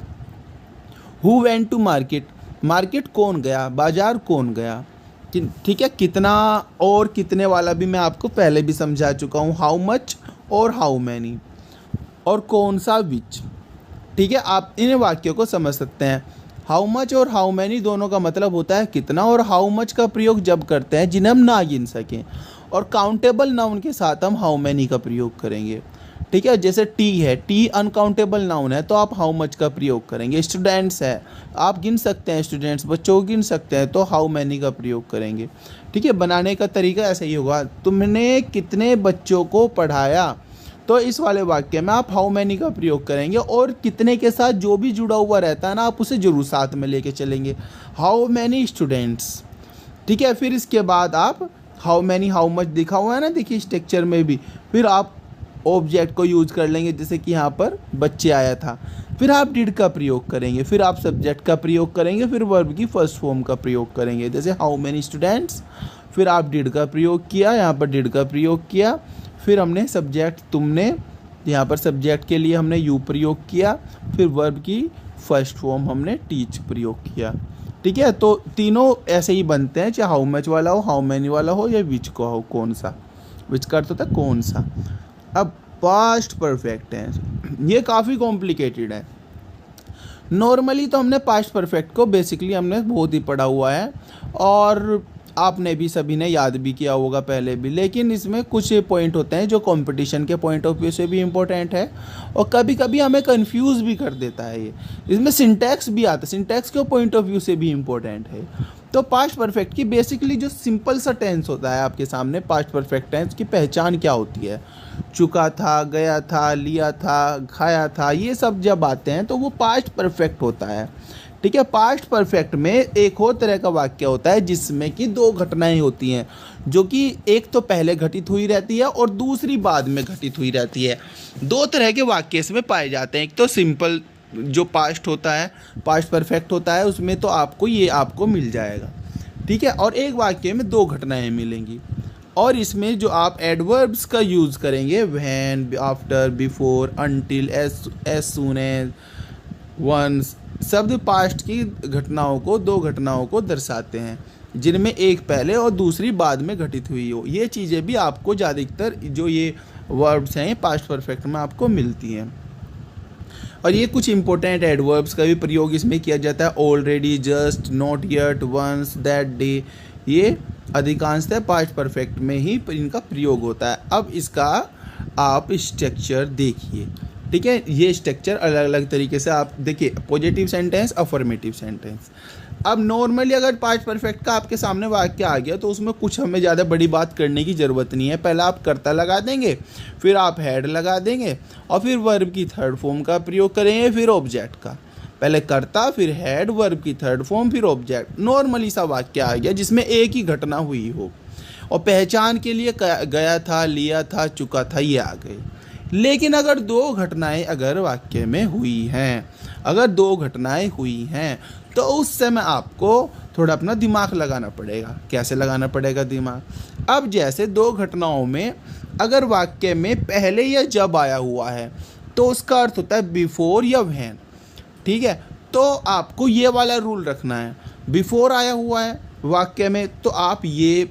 Who went to market, market कौन गया, बाजार कौन गया। ठीक है, कितना और कितने वाला भी मैं आपको पहले भी समझा चुका हूँ, हाउ मच और हाउ मैनी, और कौन सा विच। ठीक है, आप इन वाक्यों को समझ सकते हैं। हाउ मच और हाउ मैनी दोनों का मतलब होता है कितना, और हाउ मच का प्रयोग जब करते हैं जिन्हें हम ना गिन सकें, और काउंटेबल नाउन के साथ हम हाउ मैनी का प्रयोग करेंगे। ठीक है, जैसे टी है, टी अनकाउंटेबल नाउन है तो आप हाउ मच का प्रयोग करेंगे। स्टूडेंट्स है, आप गिन सकते हैं, स्टूडेंट्स बच्चों को गिन सकते हैं, तो हाउ मैनी का प्रयोग करेंगे। ठीक है, बनाने का तरीका ऐसा ही होगा, तुमने कितने बच्चों को पढ़ाया, तो इस वाले वाक्य में आप हाउ मैनी का प्रयोग करेंगे, और कितने के साथ जो भी जुड़ा हुआ रहता है ना आप उसे जरूर साथ में लेके चलेंगे, हाउ मैनी स्टूडेंट्स। ठीक है, फिर इसके बाद आप हाउ मैनी हाउ मच दिखा हुआ है ना, देखिए स्ट्रक्चर में भी, फिर आप ऑब्जेक्ट को यूज कर लेंगे, जैसे कि यहाँ पर बच्चे आया था, फिर आप डिड का प्रयोग करेंगे, फिर आप सब्जेक्ट का प्रयोग करेंगे, फिर वर्ब की फर्स्ट फॉर्म का प्रयोग करेंगे, जैसे हाउ मैनी स्टूडेंट्स, फिर आप डिड का प्रयोग किया, यहाँ पर डिड का प्रयोग किया, फिर हमने सब्जेक्ट तुमने, यहाँ पर सब्जेक्ट के लिए हमने यू प्रयोग किया, फिर वर्ब की फर्स्ट फॉर्म हमने टीच प्रयोग किया। ठीक है, तो तीनों ऐसे ही बनते हैं, चाहे हाउ मच वाला हो, हाउ मैनी वाला हो, या विच को हो, कौन सा, विच का अर्थ होता है कौन सा। अब पास्ट परफेक्ट टेंस, ये काफ़ी कॉम्प्लिकेटेड है। नॉर्मली तो हमने पास्ट परफेक्ट को बेसिकली हमने बहुत ही पढ़ा हुआ है, और आपने भी सभी ने याद भी किया होगा पहले भी, लेकिन इसमें कुछ पॉइंट होते हैं जो कंपटीशन के पॉइंट ऑफ व्यू से भी इम्पोर्टेंट है, और कभी कभी हमें कंफ्यूज भी कर देता है ये। इसमें सिंटैक्स भी आता है, सिंटैक्स के पॉइंट ऑफ व्यू से भी इम्पोर्टेंट है। तो पास्ट परफेक्ट की बेसिकली जो सिंपल सा टेंस होता है आपके सामने, पास्ट परफेक्ट टेंस की पहचान क्या होती है, चुका था, गया था, लिया था, खाया था, ये सब जब आते हैं तो वो पास्ट परफेक्ट होता है। ठीक है, पास्ट परफेक्ट में एक और तरह का वाक्य होता है जिसमें कि दो घटनाएं होती हैं, जो कि एक तो पहले घटित हुई रहती है और दूसरी बाद में घटित हुई रहती है। दो तरह के वाक्य इसमें पाए जाते हैं, एक तो सिंपल जो पास्ट होता है, पास्ट परफेक्ट होता है, उसमें तो आपको ये आपको मिल जाएगा। ठीक है, और एक वाक्य में दो घटनाएं मिलेंगी, और इसमें जो आप एडवर्ब्स का यूज़ करेंगे, when, after, before, until, as soon as, once, शब्द पास्ट की घटनाओं को, दो घटनाओं को दर्शाते हैं जिनमें एक पहले और दूसरी बाद में घटित हुई हो। ये चीज़ें भी आपको ज़्यादातर जो ये वर्ब्स हैं पास्ट परफेक्ट में आपको मिलती हैं। और ये कुछ इंपॉर्टेंट एडवर्ब्स का भी प्रयोग इसमें किया जाता है, already, just, not yet, once, that day, ये अधिकांशतः पास्ट परफेक्ट में ही इनका प्रयोग होता है। अब इसका आप स्ट्रक्चर देखिए। ठीक है, ये स्ट्रक्चर अलग अलग तरीके से आप देखिए, पॉजिटिव सेंटेंस, अफर्मेटिव सेंटेंस। अब नॉर्मली अगर पास्ट परफेक्ट का आपके सामने वाक्य आ गया तो उसमें कुछ हमें ज़्यादा बड़ी बात करने की ज़रूरत नहीं है। पहले आप कर्ता लगा देंगे, फिर आप हेड लगा देंगे, और फिर वर्ब की थर्ड फॉर्म का प्रयोग करेंगे, फिर ऑब्जेक्ट का। पहले कर्ता, फिर हेड, वर्ब की थर्ड फॉर्म, फिर ऑब्जेक्ट। नॉर्मली सा वाक्य आ गया जिसमें एक ही घटना हुई हो, और पहचान के लिए गया था, लिया था, चुका था, ये आ गए। लेकिन अगर दो घटनाएं अगर वाक्य में हुई हैं, अगर दो घटनाएं हुई हैं, तो उस समय आपको थोड़ा अपना दिमाग लगाना पड़ेगा। कैसे लगाना पड़ेगा दिमाग? अब जैसे दो घटनाओं में अगर वाक्य में पहले या जब आया हुआ है तो उसका अर्थ होता है बिफोर या व्हेन। ठीक है, तो आपको ये वाला रूल रखना है, बिफोर आया हुआ है वाक्य में, तो आप ये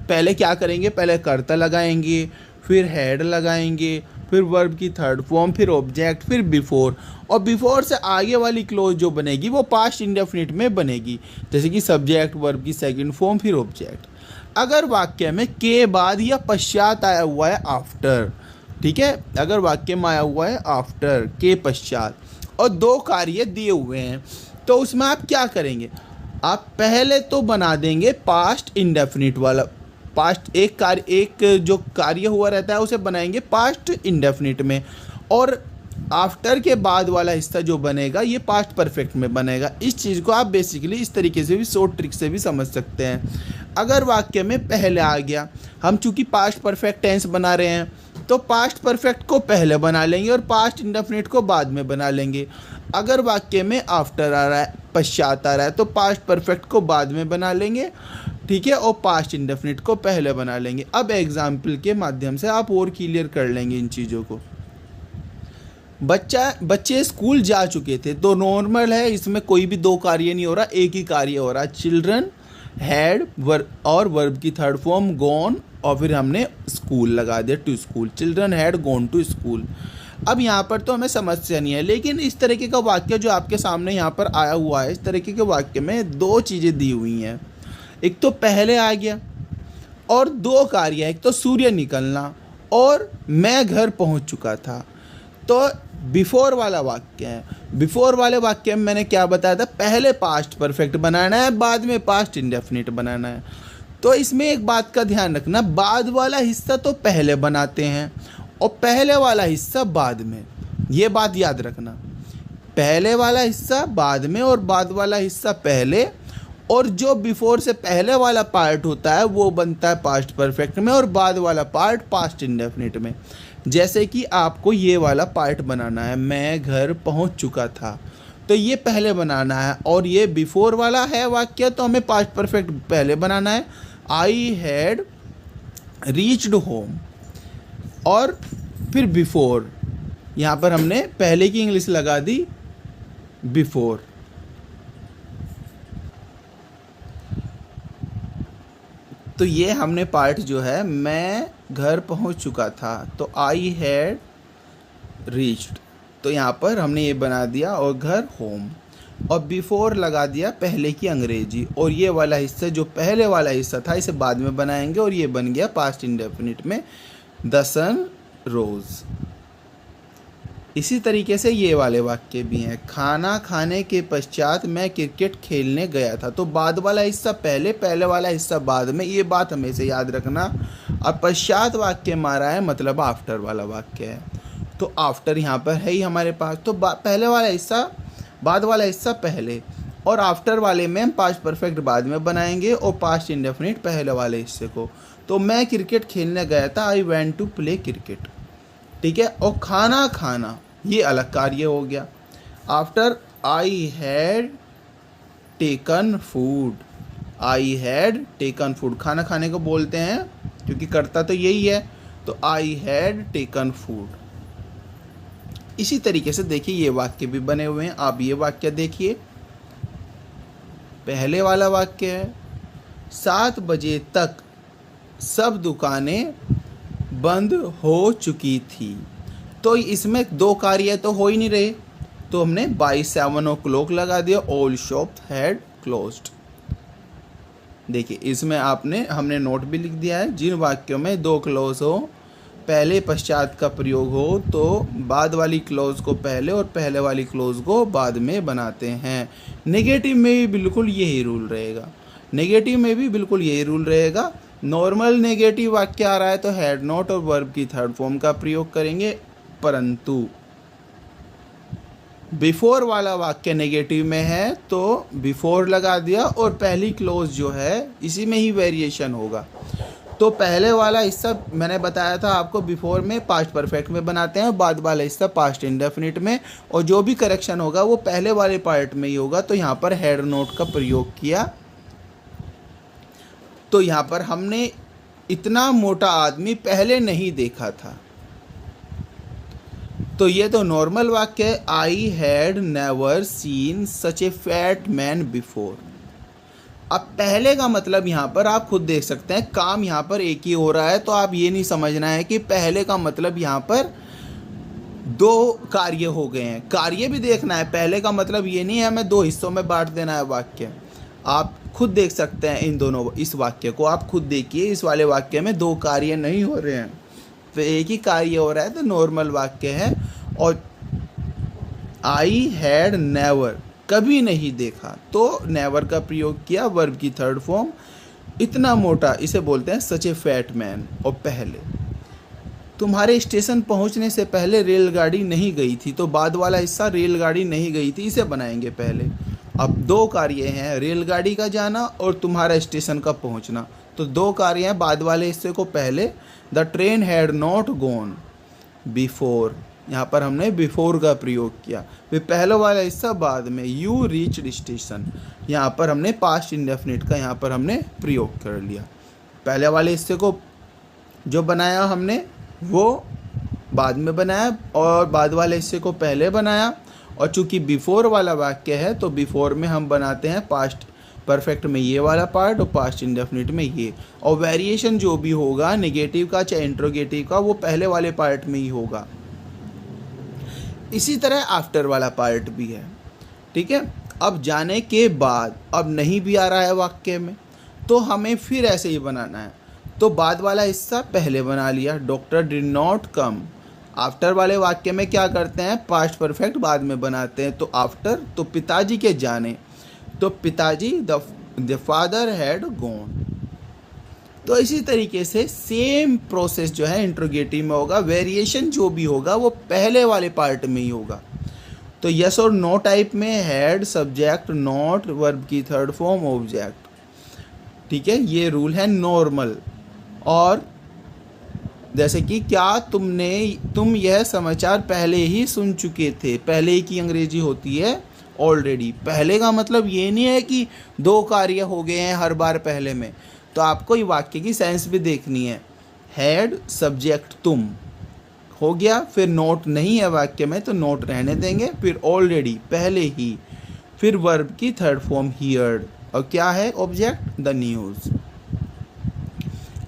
पहले क्या करेंगे, पहले कर्ता लगाएंगे, फिर हेड लगाएंगे, फिर वर्ब की थर्ड फॉर्म, फिर ऑब्जेक्ट, फिर बिफोर, और बिफोर से आगे वाली क्लोज जो बनेगी वो पास्ट इंडेफिनिट में बनेगी, जैसे कि सब्जेक्ट वर्ब की सेकंड फॉर्म फिर ऑब्जेक्ट। अगर वाक्य में के बाद या पश्चात आया हुआ है आफ्टर, ठीक है, अगर वाक्य में आया हुआ है आफ्टर के पश्चात और दो कार्य दिए हुए हैं, तो उसमें आप क्या करेंगे, आप पहले तो बना देंगे पास्ट इंडेफिनिट वाला, पास्ट एक जो कार्य हुआ रहता है उसे बनाएंगे पास्ट इंडेफिनिट में, और आफ्टर के बाद वाला हिस्सा जो बनेगा ये पास्ट परफेक्ट में बनेगा। इस चीज़ को आप बेसिकली इस तरीके से भी, शॉर्ट ट्रिक से भी समझ सकते हैं। अगर वाक्य में पहले आ गया, हम चूंकि पास्ट परफेक्ट टेंस बना रहे हैं तो पास्ट परफेक्ट को पहले बना लेंगे और पास्ट इंडेफिनिट को बाद में बना लेंगे। अगर वाक्य में आफ्टर आ रहा है, पश्चात आ रहा है, तो पास्ट परफेक्ट को बाद में बना लेंगे, ठीक है, और पास्ट इंडेफिनिट को पहले बना लेंगे। अब एग्जाम्पल के माध्यम से आप और क्लियर कर लेंगे इन चीज़ों को। बच्चे स्कूल जा चुके थे, तो नॉर्मल है, इसमें कोई भी दो कार्य नहीं हो रहा, एक ही कार्य हो रहा। चिल्ड्रन हैड और वर्ब की थर्ड फॉर्म गॉन, और फिर हमने स्कूल लगा दिया, to school. Children had gone to school. अब यहाँ पर तो हमें समस्या नहीं है, लेकिन इस तरीके का वाक्य जो आपके सामने यहाँ पर आया हुआ है, इस तरीके के वाक्य में दो चीज़ें दी हुई हैं, एक तो पहले आ गया और दो कार्य, एक तो सूर्य निकलना और मैं घर पहुँच चुका था। तो बिफोर वाला वाक्य है, बिफोर वाले वाक्य में मैंने क्या बताया था, पहले पास्ट परफेक्ट बनाना है, बाद में पास्ट इंडेफिनिट बनाना है। तो इसमें एक बात का ध्यान रखना, बाद वाला हिस्सा तो पहले बनाते हैं और पहले वाला हिस्सा बाद में, ये बात याद रखना। पहले वाला हिस्सा बाद में और बाद वाला हिस्सा पहले, और जो बिफोर से पहले वाला पार्ट होता है वो बनता है पास्ट परफेक्ट में और बाद वाला पार्ट पास्ट इंडेफिनिट में। जैसे कि आपको ये वाला पार्ट बनाना है, मैं घर पहुंच चुका था, तो ये पहले बनाना है, और ये बिफोर वाला है वाक्य, तो हमें पास्ट परफेक्ट पहले बनाना है, आई हैड रीच्ड होम, और फिर बिफोर, यहाँ पर हमने पहले की इंग्लिश लगा दी बिफोर। तो ये हमने पार्ट जो है, मैं घर पहुंच चुका था, तो आई हैड रीच्ड, तो यहाँ पर हमने ये बना दिया, और घर होम, और बिफोर लगा दिया पहले की अंग्रेजी, और ये वाला हिस्सा जो पहले वाला हिस्सा था इसे बाद में बनाएंगे, और ये बन गया पास्ट इंडेफिनिट में द सन रोज। इसी तरीके से ये वाले वाक्य भी हैं, खाना खाने के पश्चात मैं क्रिकेट खेलने गया था, तो बाद वाला हिस्सा पहले, पहले वाला हिस्सा बाद में, ये बात हमेशा याद रखना। अब पश्चात वाक्य मारा है मतलब आफ्टर वाला वाक्य है, तो आफ्टर यहाँ पर है ही हमारे पास, तो पहले वाला हिस्सा, बाद वाला हिस्सा पहले, और आफ्टर वाले में हम पास्ट परफेक्ट बाद में बनाएंगे और पास्ट इंडेफिनिट पहले वाले हिस्से को। तो मैं क्रिकेट खेलने गया था, I went to play cricket, ठीक है, और खाना खाना ये अलग कार्य हो गया। After I had taken food, I had taken food, खाना खाने को बोलते हैं क्योंकि करता तो यही है, तो आई हैड टेकन फूड। इसी तरीके से देखिए ये वाक्य भी बने हुए हैं। आप ये वाक्य देखिए, पहले वाला वाक्य है 7 बजे तक सब दुकानें बंद हो चुकी थी, तो इसमें दो कार्य तो हो ही नहीं रहे, तो हमने बाय 7 o'clock लगा दिया, ऑल शॉप हैड क्लोज्ड। देखिए इसमें हमने नोट भी लिख दिया है, जिन वाक्यों में दो क्लोज हो, पहले पश्चात का प्रयोग हो, तो बाद वाली क्लोज को पहले और पहले वाली क्लोज को बाद में बनाते हैं। नेगेटिव में भी बिल्कुल यही रूल रहेगा, नेगेटिव में भी बिल्कुल यही रूल रहेगा। नॉर्मल नेगेटिव वाक्य आ रहा है तो हैड नॉट और वर्ब की थर्ड फॉर्म का प्रयोग करेंगे, परंतु बिफोर वाला वाक्य नेगेटिव में है तो बिफोर लगा दिया, और पहली क्लोज जो है इसी में ही वेरिएशन होगा। तो पहले वाला हिस्सा मैंने बताया था आपको, बिफोर में पास्ट परफेक्ट में बनाते हैं, बाद वाला हिस्सा पास्ट इंडेफिनिट में, और जो भी करेक्शन होगा वो पहले वाले पार्ट में ही होगा। तो यहाँ पर हैड नॉट का प्रयोग किया, तो यहाँ पर हमने इतना मोटा आदमी पहले नहीं देखा था, तो ये तो नॉर्मल वाक्य है, I had never seen such A fat man before. अब पहले का मतलब यहाँ पर आप खुद देख सकते हैं, काम यहाँ पर एक ही हो रहा है, तो आप ये नहीं समझना है कि पहले का मतलब यहाँ पर दो कार्य हो गए हैं। कार्य भी देखना है, पहले का मतलब ये नहीं है हमें दो हिस्सों में बांट देना है वाक्य। आप खुद देख सकते हैं इन दोनों, इस वाक्य को आप खुद देखिए, इस वाले वाक्य में दो कार्य नहीं हो रहे हैं, तो एक ही कार्य हो रहा है, तो नॉर्मल वाक्य है। और आई हैड नेवर, कभी नहीं देखा, तो नेवर का प्रयोग किया, वर्ब की थर्ड फॉर्म। इतना मोटा, इसे बोलते हैं सच ए फैट मैन। और पहले, तुम्हारे स्टेशन पहुंचने से पहले रेलगाड़ी नहीं गई थी, तो बाद वाला हिस्सा रेलगाड़ी नहीं गई थी, इसे बनाएंगे पहले। अब दो कार्य हैं, रेलगाड़ी का जाना और तुम्हारा स्टेशन का पहुंचना, तो दो कार्य हैं, बाद वाले हिस्से को पहले। The train had not gone before, यहाँ पर हमने बिफोर का प्रयोग किया। फिर पहले वाला हिस्सा बाद में, यू रीच्ड स्टेशन, यहाँ पर हमने पास्ट इंडेफिनिट का यहाँ पर हमने प्रयोग कर लिया। पहले वाले हिस्से को जो बनाया हमने वो बाद में बनाया, और बाद वाले हिस्से को पहले बनाया। और चूंकि बिफोर वाला वाक्य है, तो बिफोर में हम बनाते हैं पास्ट परफेक्ट में ये वाला पार्ट और पास्ट इंडेफिनिट में ये। और वेरिएशन जो भी होगा नेगेटिव का चाहे इंट्रोगेटिव का, वो पहले वाले पार्ट में ही होगा। इसी तरह आफ्टर वाला पार्ट भी है, ठीक है। अब जाने के बाद, अब नहीं भी आ रहा है वाक्य में, तो हमें फिर ऐसे ही बनाना है। तो बाद वाला हिस्सा पहले बना लिया, doctor did not come. After वाले वाक्य में क्या करते हैं, पास्ट परफेक्ट बाद में बनाते हैं। तो आफ्टर, तो पिताजी के जाने, तो पिताजी द फादर हैड गॉन। तो इसी तरीके से सेम प्रोसेस जो है इंट्रोगेटिव में होगा, वेरिएशन जो भी होगा वो पहले वाले पार्ट में ही होगा। तो यस और नो टाइप में हैड सब्जेक्ट नॉट वर्ब की थर्ड फॉर्म ऑब्जेक्ट, ठीक है, ये रूल है नॉर्मल। और जैसे कि क्या तुम यह समाचार पहले ही सुन चुके थे, पहले ही की अंग्रेजी होती है ऑलरेडी। पहले का मतलब ये नहीं है कि दो कार्य हो गए हैं हर बार पहले में, तो आपको ये वाक्य की सेंस भी देखनी है। हैड सब्जेक्ट तुम हो गया, फिर नोट नहीं है वाक्य में तो नोट रहने देंगे, फिर ऑलरेडी पहले ही, फिर वर्ब की थर्ड फॉर्म हियर्ड, और क्या है ऑब्जेक्ट, द न्यूज़।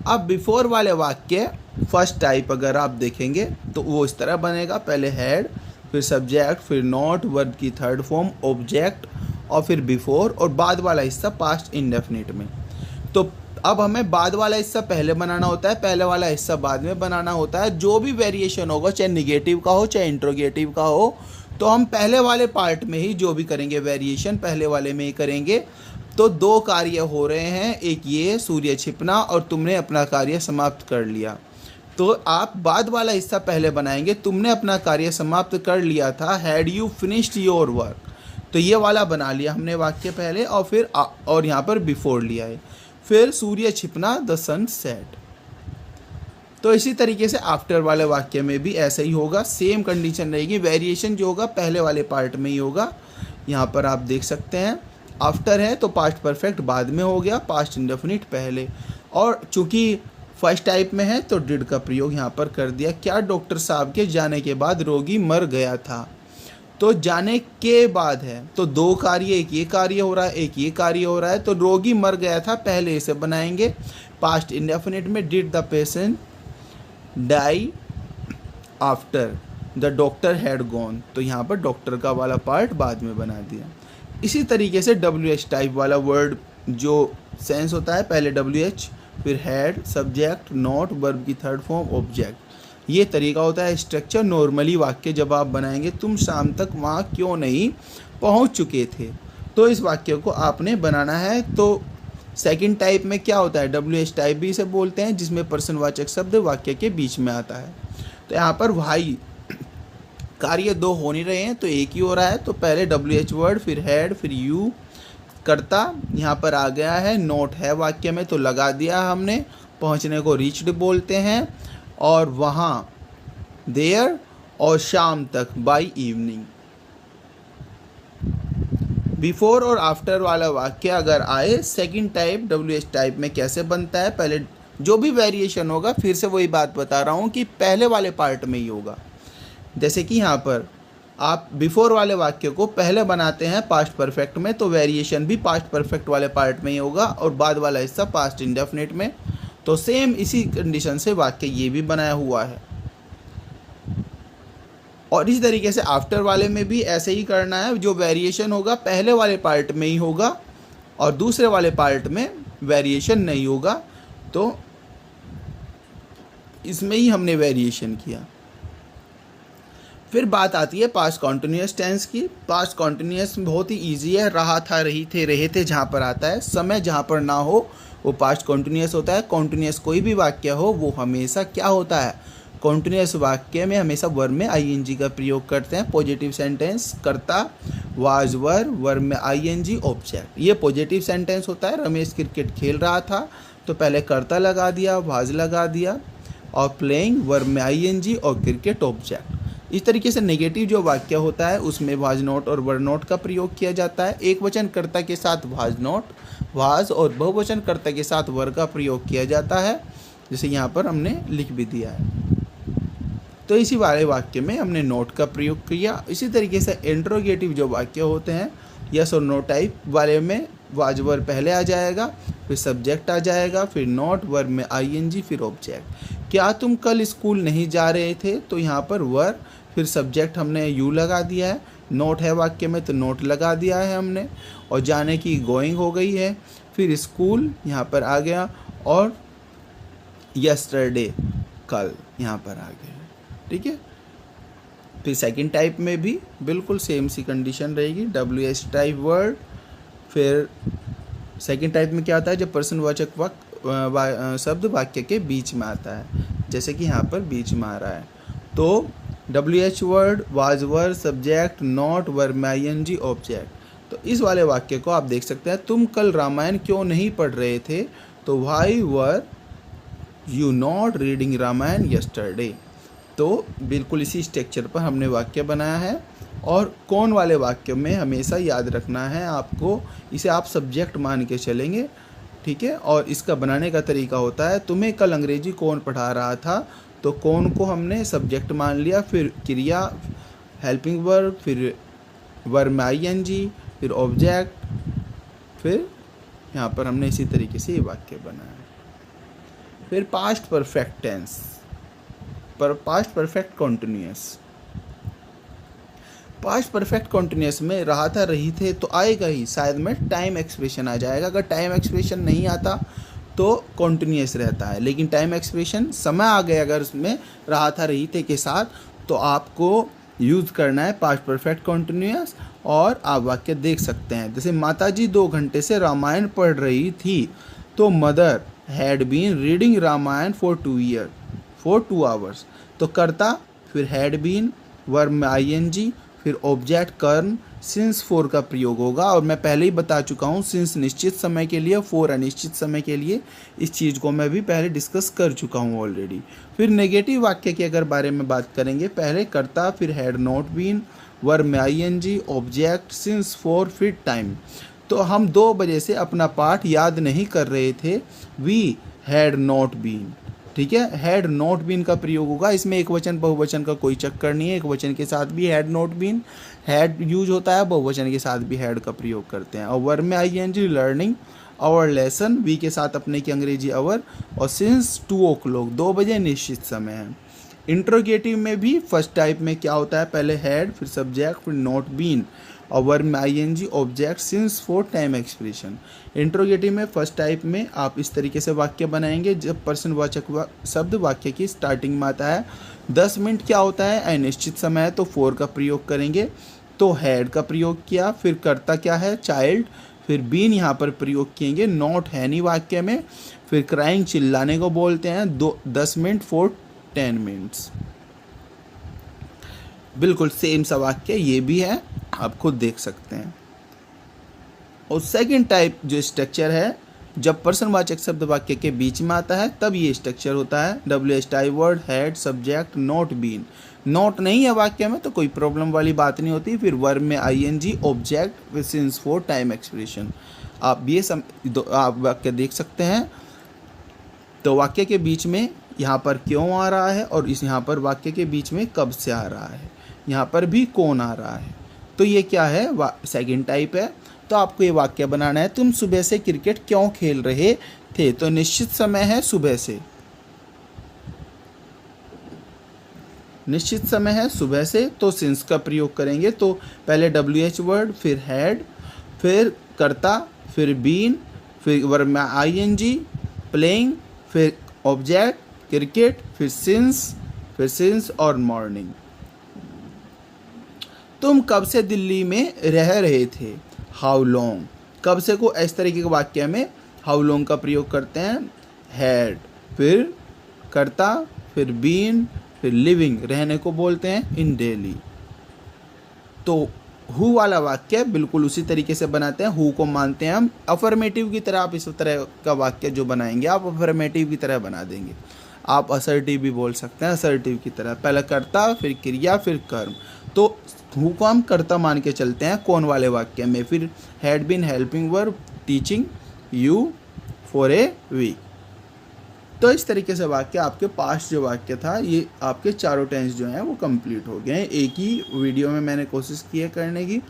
अब बिफोर वाले वाक्य फर्स्ट टाइप अगर आप देखेंगे तो वो इस तरह बनेगा, पहले हैड, फिर सब्जेक्ट, फिर नॉट, वर्ब की थर्ड फॉर्म ऑब्जेक्ट, और फिर बिफोर, और बाद वाला हिस्सा पास्ट इंडेफिनिट में। तो अब हमें बाद वाला हिस्सा पहले बनाना होता है, पहले वाला हिस्सा बाद में बनाना होता है। जो भी वेरिएशन होगा, चाहे निगेटिव का हो चाहे इंट्रोगेटिव का हो, तो हम पहले वाले पार्ट में ही जो भी करेंगे वेरिएशन पहले वाले में ही करेंगे। तो दो कार्य हो रहे हैं, एक ये सूर्य छिपना, और तुमने अपना कार्य समाप्त कर लिया। तो आप बाद वाला हिस्सा पहले बनाएंगे, तुमने अपना कार्य समाप्त कर लिया था, had you finished your work, तो ये वाला बना लिया हमने वाक्य पहले, और फिर और यहाँ पर बिफोर लिया है। फिर सूर्य छिपना, द सन सेट। तो इसी तरीके से आफ्टर वाले वाक्य में भी ऐसा ही होगा, सेम कंडीशन रहेगी, वेरिएशन जो होगा पहले वाले पार्ट में ही होगा। यहाँ पर आप देख सकते हैं आफ्टर है तो पास्ट परफेक्ट बाद में हो गया, पास्ट इंडेफिनिट पहले। और चूंकि फर्स्ट टाइप में है तो डिड का प्रयोग यहाँ पर कर दिया। क्या डॉक्टर साहब के जाने के बाद रोगी मर गया था, तो जाने के बाद है, तो दो कार्य, एक ये कार्य हो रहा है एक ये कार्य हो रहा है, तो रोगी मर गया था पहले इसे बनाएंगे। पास्ट इंडेफिनिट में did the patient die after the doctor had gone, तो यहाँ पर डॉक्टर का वाला पार्ट बाद में बना दिया। इसी तरीके से WH टाइप वाला वर्ड जो सेंस होता है, पहले WH, फिर हैड, सब्जेक्ट, नॉट, वर्ब की थर्ड फॉर्म, ऑब्जेक्ट, ये तरीका होता है स्ट्रक्चर। नॉर्मली वाक्य जब आप बनाएंगे, तुम शाम तक वहाँ क्यों नहीं पहुँच चुके थे, तो इस वाक्य को आपने बनाना है। तो सेकंड टाइप में क्या होता है, WH टाइप भी इसे बोलते हैं, जिसमें पर्सनवाचक शब्द वाक्य के बीच में आता है। तो यहाँ पर भाई कार्य दो हो नहीं रहे हैं तो एक ही हो रहा है, तो पहले WH वर्ड, फिर हैड, फिर यू करता यहाँ पर आ गया है। नोट है वाक्य में तो लगा दिया हमने, पहुँचने को रीच्ड बोलते हैं, और वहाँ देयर, और शाम तक बाय इवनिंग। बिफोर और आफ्टर वाला वाक्य अगर आए सेकंड टाइप WH टाइप में कैसे बनता है, पहले जो भी वेरिएशन होगा, फिर से वही बात बता रहा हूँ कि पहले वाले पार्ट में ही होगा। जैसे कि यहाँ पर आप बिफोर वाले वाक्य को पहले बनाते हैं पास्ट परफेक्ट में, तो वेरिएशन भी पास्ट परफेक्ट वाले पार्ट में ही होगा और बाद वाला हिस्सा पास्ट इंडेफिनिट में। तो सेम इसी कंडीशन से वाक्य ये भी बनाया हुआ है। और इसी तरीके से आफ्टर वाले में भी ऐसे ही करना है, जो वेरिएशन होगा पहले वाले पार्ट में ही होगा और दूसरे वाले पार्ट में वेरिएशन नहीं होगा। तो इसमें ही हमने वेरिएशन किया। फिर बात आती है पास्ट कॉन्टिन्यूअस टेंस की। पास्ट कॉन्टिन्यूअस बहुत ही ईजी है, रहा था, रही थे, रहे थे जहाँ पर आता है। समय जहाँ पर ना हो वो पास्ट कॉन्टिन्यूअस होता है। कॉन्टिन्यूअस कोई भी वाक्य हो वो हमेशा क्या होता है, कॉन्टिन्यूअस वाक्य में हमेशा वर्ब में आईएनजी का प्रयोग करते हैं। पॉजिटिव सेंटेंस करता, वाज वर, वर्ब में आईएनजी, ऑब्जेक्ट। ये पॉजिटिव सेंटेंस होता है। रमेश क्रिकेट खेल रहा था तो पहले करता लगा दिया, वाज लगा दिया, और प्लेइंग वर्ब में आईएनजी और क्रिकेट ऑब्जेक्ट। इस तरीके से नेगेटिव जो वाक्य होता है उसमें वाज नॉट और वर नॉट का प्रयोग किया जाता है। एक वचन कर्ता के साथ वाज नॉट, वाज, और बहुवचन कर्ता के साथ वर का प्रयोग किया जाता है, जैसे यहाँ पर हमने लिख भी दिया है। तो इसी वाले वाक्य में हमने नोट का प्रयोग किया। इसी तरीके से इंट्रोगेटिव जो वाक्य होते हैं, यस और नो टाइप वाले में वाज वर पहले आ जाएगा, फिर सब्जेक्ट आ जाएगा, फिर नॉट, वर्ब में आईएनजी, फिर ऑब्जेक्ट। क्या तुम कल स्कूल नहीं जा रहे थे, तो यहाँ पर वर, फिर सब्जेक्ट हमने यू लगा दिया है। नोट है वाक्य में तो नोट लगा दिया है हमने, और जाने की गोइंग हो गई है, फिर स्कूल यहाँ पर आ गया, और यस्टरडे कल यहाँ पर आ गया। ठीक है। फिर सेकंड टाइप में भी बिल्कुल सेम सी कंडीशन रहेगी, WH टाइप वर्ड। फिर सेकंड टाइप में क्या आता है, जब प्रश्नवाचक शब्द वाक्य के बीच में आता है, जैसे कि यहाँ पर बीच में आ रहा है। तो WH word, was were, subject, not, verb में आईएनजी, ऑब्जेक्ट। तो इस वाले वाक्य को आप देख सकते हैं, तुम कल रामायण क्यों नहीं पढ़ रहे थे, तो why were you not reading Ramayana yesterday. तो बिल्कुल इसी स्ट्रक्चर पर हमने वाक्य बनाया है। और कौन वाले वाक्य में हमेशा याद रखना है आपको, इसे आप सब्जेक्ट मान के चलेंगे। ठीक है। और इसका बनाने का तरीका होता है, तुम्हें कल अंग्रेजी कौन पढ़ा रहा था, तो कौन को हमने सब्जेक्ट मान लिया, फिर क्रिया हेल्पिंग वर्ब, फिर वर्ब में आईएनजी, फिर ऑब्जेक्ट, फिर यहाँ पर हमने इसी तरीके से ये वाक्य बनाया। फिर पास्ट परफेक्ट टेंस, पर past perfect continuous. Past perfect continuous में रहा था, रही थे तो आएगा ही, शायद में टाइम एक्सप्रेशन आ जाएगा। अगर टाइम एक्सप्रेशन नहीं आता तो कॉन्टिन्यूअस रहता है, लेकिन टाइम एक्सप्रेशन समय आ गया अगर उसमें रहा था, रही थे के साथ, तो आपको यूज़ करना है पास्ट परफेक्ट कॉन्टिन्यूअस। और आप वाक्य देख सकते हैं, जैसे माताजी 2 घंटे से रामायण पढ़ रही थी, तो mother had been reading Ramayana for 2 hours. तो कर्ता, फिर हैड बीन, वर्ब में आईएनजी, फिर ऑब्जेक्ट कर्म, सिंस 4 का प्रयोग होगा। और मैं पहले ही बता चुका हूँ, सिंस निश्चित समय के लिए, 4 अनिश्चित समय के लिए। इस चीज़ को मैं भी पहले डिस्कस कर चुका हूँ ऑलरेडी। फिर नेगेटिव वाक्य के अगर बारे में बात करेंगे, पहले कर्ता, फिर हैड नॉट बीन, वर्ब में आईएनजी, ऑब्जेक्ट, सिंस 4, फिर टाइम। तो हम 2 बजे से अपना पाठ याद नहीं कर रहे थे, वी हैड नॉट बीन। ठीक है। हैड नॉट बीन का प्रयोग होगा। इसमें एक वचन बहुवचन का कोई चक्कर नहीं है, एक वचन के साथ भी had not been, had use होता है, बहुवचन के साथ भी हैड का प्रयोग करते हैं। और वर्ब में ING, learning our lesson, we के साथ अपने की अंग्रेजी आवर, और सिंस 2 o'clock 2 बजे निश्चित समय है। इंट्रोगेटिव में भी फर्स्ट टाइप में क्या होता है, पहले हैड, फिर सब्जेक्ट, फिर नॉट बीन, और वर्ब में ING, object, since 4, time expression. Interrogative में फर्स्ट टाइप में आप इस तरीके से वाक्य बनाएंगे, जब प्रश्नवाचक शब्द वाक्य की स्टार्टिंग में आता है। 10 मिनट क्या होता है, अनिश्चित समय है, तो 4 का प्रयोग करेंगे, तो हैड का प्रयोग किया। फिर कर्ता क्या है, चाइल्ड, फिर बीन यहाँ पर प्रयोग किएंगे, नॉट है नहीं वाक्य में। फिर क्राइंग, चिल्लाने को बोलते हैं, 10 मिनट, 4 10 मिनट्स। बिल्कुल सेम सा वाक्य ये भी है, आप खुद देख सकते हैं। और सेकंड टाइप जो स्ट्रक्चर है, जब प्रश्नवाचक शब्द वाक्य के बीच में आता है तब ये स्ट्रक्चर होता है। WH type word, had, subject, not been. Not नहीं है वाक्य में तो कोई प्रॉब्लम वाली बात नहीं होती। फिर वर्ब में ING, object, with since 4, time expression. आप ये आप वाक्य देख सकते हैं। तो वाक्य के बीच में यहाँ पर क्यों आ रहा है और इस यहाँ पर वाक्य के बीच में कब से आ रहा है, यहाँ पर भी कौन आ रहा है, तो ये क्या है, सेकंड टाइप है। तो आपको ये वाक्य बनाना है, तुम सुबह से क्रिकेट क्यों खेल रहे थे, तो निश्चित समय है सुबह से, निश्चित समय है सुबह से, तो सिंस का प्रयोग करेंगे। तो पहले WH वर्ड, फिर हैड, फिर कर्ता, फिर बीन, फिर वर्ब में ING, प्लेइंग, फिर ऑब्जेक्ट क्रिकेट, फिर सिंस और मॉर्निंग। तुम कब से दिल्ली में रह रहे थे, हाउ लॉन्ग। कब से को इस तरीके के वाक्य में हाउ लॉन्ग का प्रयोग करते हैं। हैड, फिर कर्ता, फिर बीन, फिर लिविंग, रहने को बोलते हैं इन डेली। तो हु वाला वाक्य बिल्कुल उसी तरीके से बनाते हैं, हु को मानते हैं हम अफर्मेटिव की तरह। आप इस तरह का वाक्य जो बनाएंगे आप अफर्मेटिव की तरह बना देंगे। आप असर्टिव भी बोल सकते हैं, असर्टिव की तरह, पहले कर्ता, फिर क्रिया, फिर कर्म। तो हु को हम कर्ता मान के चलते हैं कौन वाले वाक्य में। फिर had been helping verb teaching you for a week. तो इस तरीके से वाक्य आपके पास्ट जो वाक्य था, ये आपके चारों टेंस जो हैं वो कंप्लीट हो गए हैं। एक ही वीडियो में मैंने कोशिश की है करने की।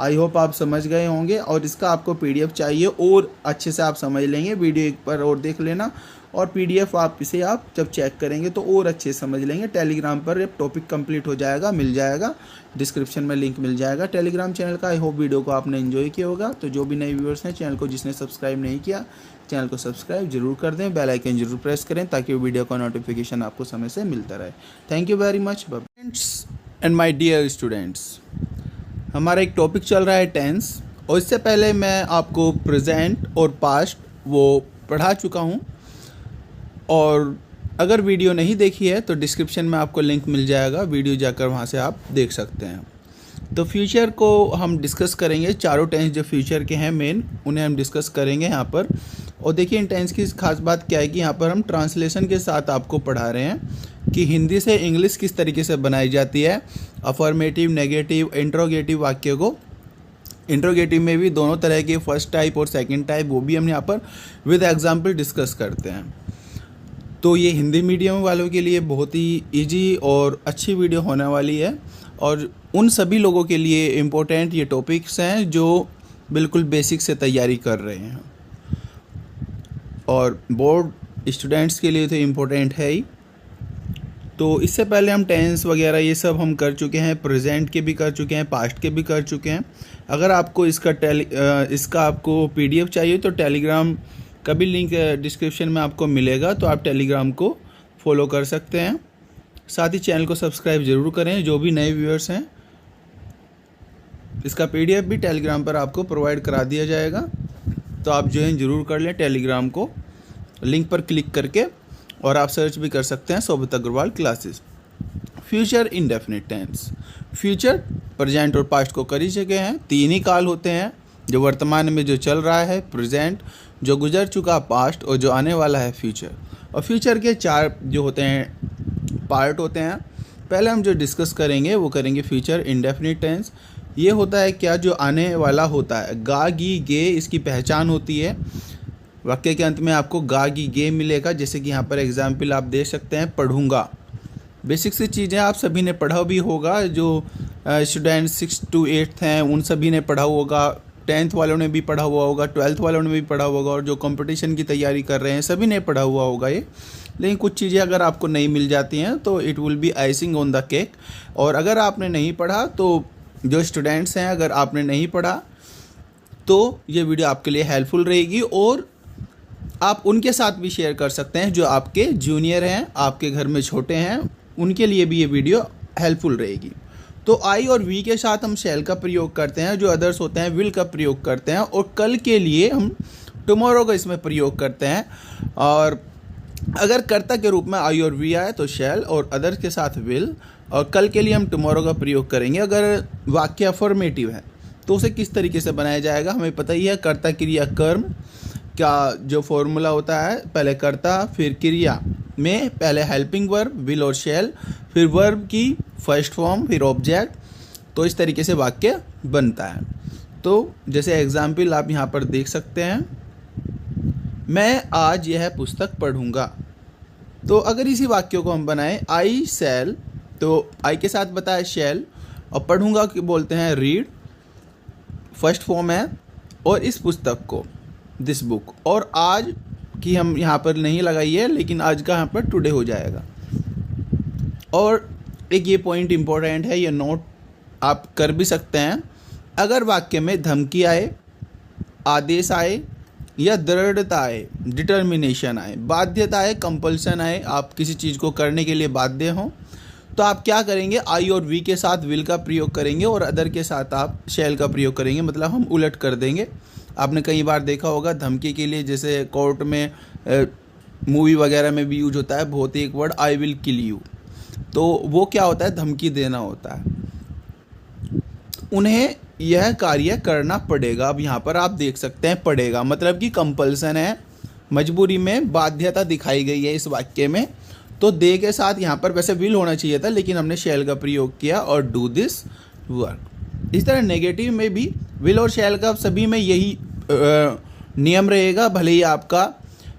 आई होप आप समझ गए होंगे, और इसका आपको PDF चाहिए और अच्छे से आप समझ लेंगे, वीडियो एक बार और देख लेना, और PDF आप इसे आप जब चेक करेंगे तो और अच्छे से समझ लेंगे। टेलीग्राम पर ये टॉपिक कंप्लीट हो जाएगा, मिल जाएगा, डिस्क्रिप्शन में लिंक मिल जाएगा टेलीग्राम चैनल का। आई होप वीडियो को आपने एंजॉय किया होगा। तो जो भी नए व्यूअर्स हैं, चैनल को जिसने सब्सक्राइब नहीं किया, चैनल को सब्सक्राइब जरूर कर दें, बेल आइकन जरूर प्रेस करें ताकि वीडियो का नोटिफिकेशन आपको समय से मिलता रहे। Thank you very much friends and my dear students. हमारा एक टॉपिक चल रहा है टेंस, और इससे पहले मैं आपको प्रेजेंट और पास्ट वो पढ़ा चुका हूँ, और अगर वीडियो नहीं देखी है तो डिस्क्रिप्शन में आपको लिंक मिल जाएगा, वीडियो जाकर वहाँ से आप देख सकते हैं। तो फ्यूचर को हम डिस्कस करेंगे, चारों टेंस जो फ्यूचर के हैं मेन, उन्हें हम डिस्कस करेंगे यहाँ पर। और देखिए इन टेंस की खास बात क्या है कि यहाँ पर हम ट्रांसलेशन के साथ आपको पढ़ा रहे हैं कि हिंदी से इंग्लिश किस तरीके से बनाई जाती है। अफर्मेटिव, नेगेटिव, इंट्रोगेटिव वाक्य को, इंट्रोगेटिव में भी दोनों तरह के, फर्स्ट टाइप और सेकंड टाइप, वो भी हम यहाँ पर विद एग्जाम्पल डिस्कस करते हैं। तो ये हिंदी मीडियम वालों के लिए बहुत ही ईजी और अच्छी वीडियो होने वाली है, और उन सभी लोगों के लिए इम्पोर्टेंट ये टॉपिक्स हैं जो बिल्कुल बेसिक से तैयारी कर रहे हैं, और बोर्ड स्टूडेंट्स के लिए तो इम्पोर्टेंट है ही। तो इससे पहले हम टेंस वगैरह ये सब हम कर चुके हैं, प्रेजेंट के भी कर चुके हैं, पास्ट के भी कर चुके हैं। अगर आपको इसका आपको PDF चाहिए तो टेलीग्राम का भी लिंक डिस्क्रिप्शन में आपको मिलेगा, तो आप टेलीग्राम को फॉलो कर सकते हैं। साथ ही चैनल को सब्सक्राइब ज़रूर करें जो भी नए व्यूअर्स हैं। इसका PDF भी टेलीग्राम पर आपको प्रोवाइड करा दिया जाएगा, तो आप ज्वाइन ज़रूर कर लें टेलीग्राम को, लिंक पर क्लिक करके, और आप सर्च भी कर सकते हैं Saubhit Agrawal classes. Future indefinite tense, future present और पास्ट को कर ही चुके हैं। 3 ही काल होते हैं, जो वर्तमान में जो चल रहा है प्रेजेंट, जो गुजर चुका पास्ट, और जो आने वाला है फ्यूचर। और फ्यूचर के 4 जो होते हैं पार्ट होते हैं। पहले हम जो डिस्कस करेंगे वो करेंगे फ्यूचर इंडेफिनिट टेंस। ये होता है क्या, जो आने वाला होता है, गा गी गे इसकी पहचान होती है। वाक्य के अंत में आपको गा गी गे मिलेगा, जैसे कि यहाँ पर एग्जाम्पल आप दे सकते हैं, पढ़ूंगा। बेसिक सी चीज़ें आप सभी ने पढ़ा भी होगा, जो स्टूडेंट 6 to 8 हैं उन सभी ने पढ़ा होगा, 10th वालों ने भी पढ़ा हुआ होगा, 12th वालों ने भी पढ़ा होगा, और जो कंपटीशन की तैयारी कर रहे हैं सभी ने पढ़ा हुआ होगा ये। लेकिन कुछ चीज़ें अगर आपको नहीं मिल जाती हैं तो it will be icing on the cake. और अगर आपने नहीं पढ़ा, तो जो स्टूडेंट्स हैं अगर आपने नहीं पढ़ा तो ये वीडियो आपके लिए हेल्पफुल रहेगी, और आप उनके साथ भी शेयर कर सकते हैं जो आपके जूनियर हैं, आपके घर में छोटे हैं, उनके लिए भी ये वीडियो हेल्पफुल रहेगी। तो आई और वी के साथ हम शैल का प्रयोग करते हैं, जो अदर्स होते हैं विल का प्रयोग करते हैं, और कल के लिए हम टुमारो का इसमें प्रयोग करते हैं। और अगर कर्ता के रूप में आई और वी आए तो शैल, और अदर्स के साथ विल, और कल के लिए हम टुमारो का प्रयोग करेंगे। अगर वाक्य अफर्मेटिव है तो उसे किस तरीके से बनाया जाएगा हमें पता ही है। कर्ता क्रिया कर्म का जो फॉर्मूला होता है, पहले कर्ता फिर क्रिया में पहले हेल्पिंग वर्ब विल और शैल, फिर वर्ब की फर्स्ट फॉर्म, फिर ऑब्जेक्ट। तो इस तरीके से वाक्य बनता है। तो जैसे एग्जाम्पल आप यहाँ पर देख सकते हैं, मैं आज यह पुस्तक पढ़ूंगा। तो अगर इसी वाक्य को हम बनाएं, आई शैल, तो आई के साथ बताया शैल, और पढ़ूंगा कि बोलते हैं रीड, फर्स्ट फॉर्म है, और इस पुस्तक को, दिस बुक, और आज की हम यहाँ पर नहीं लगाई है, लेकिन आज का यहाँ पर टुडे हो जाएगा। और एक ये पॉइंट इम्पोर्टेंट है, ये नोट आप कर भी सकते हैं। अगर वाक्य में धमकी आए, आदेश आए, या दृढ़ता आए, डिटर्मिनेशन आए, बाध्यता आए, कंपल्सन आए, आप किसी चीज़ को करने के लिए बाध्य हों, तो आप क्या करेंगे, आई और वी के साथ विल का प्रयोग करेंगे और अदर के साथ आप शैल का प्रयोग करेंगे, मतलब हम उलट कर देंगे। आपने कई बार देखा होगा धमकी के लिए, जैसे कोर्ट में, मूवी वगैरह में भी यूज होता है बहुत ही एक word, I will kill you, तो वो क्या होता है, धमकी देना होता है। उन्हें यह कार्य करना पड़ेगा। अब यहाँ पर आप देख सकते हैं पड़ेगा, मतलब कि कंपल्सन है, मजबूरी में बाध्यता दिखाई गई है इस वाक्य में। तो दे के साथ यहाँ पर वैसे विल होना चाहिए था, लेकिन हमने शैल का प्रयोग किया, और डू दिस वर्क। इस तरह नेगेटिव में भी विल और शैल का सभी में यही नियम रहेगा, भले ही आपका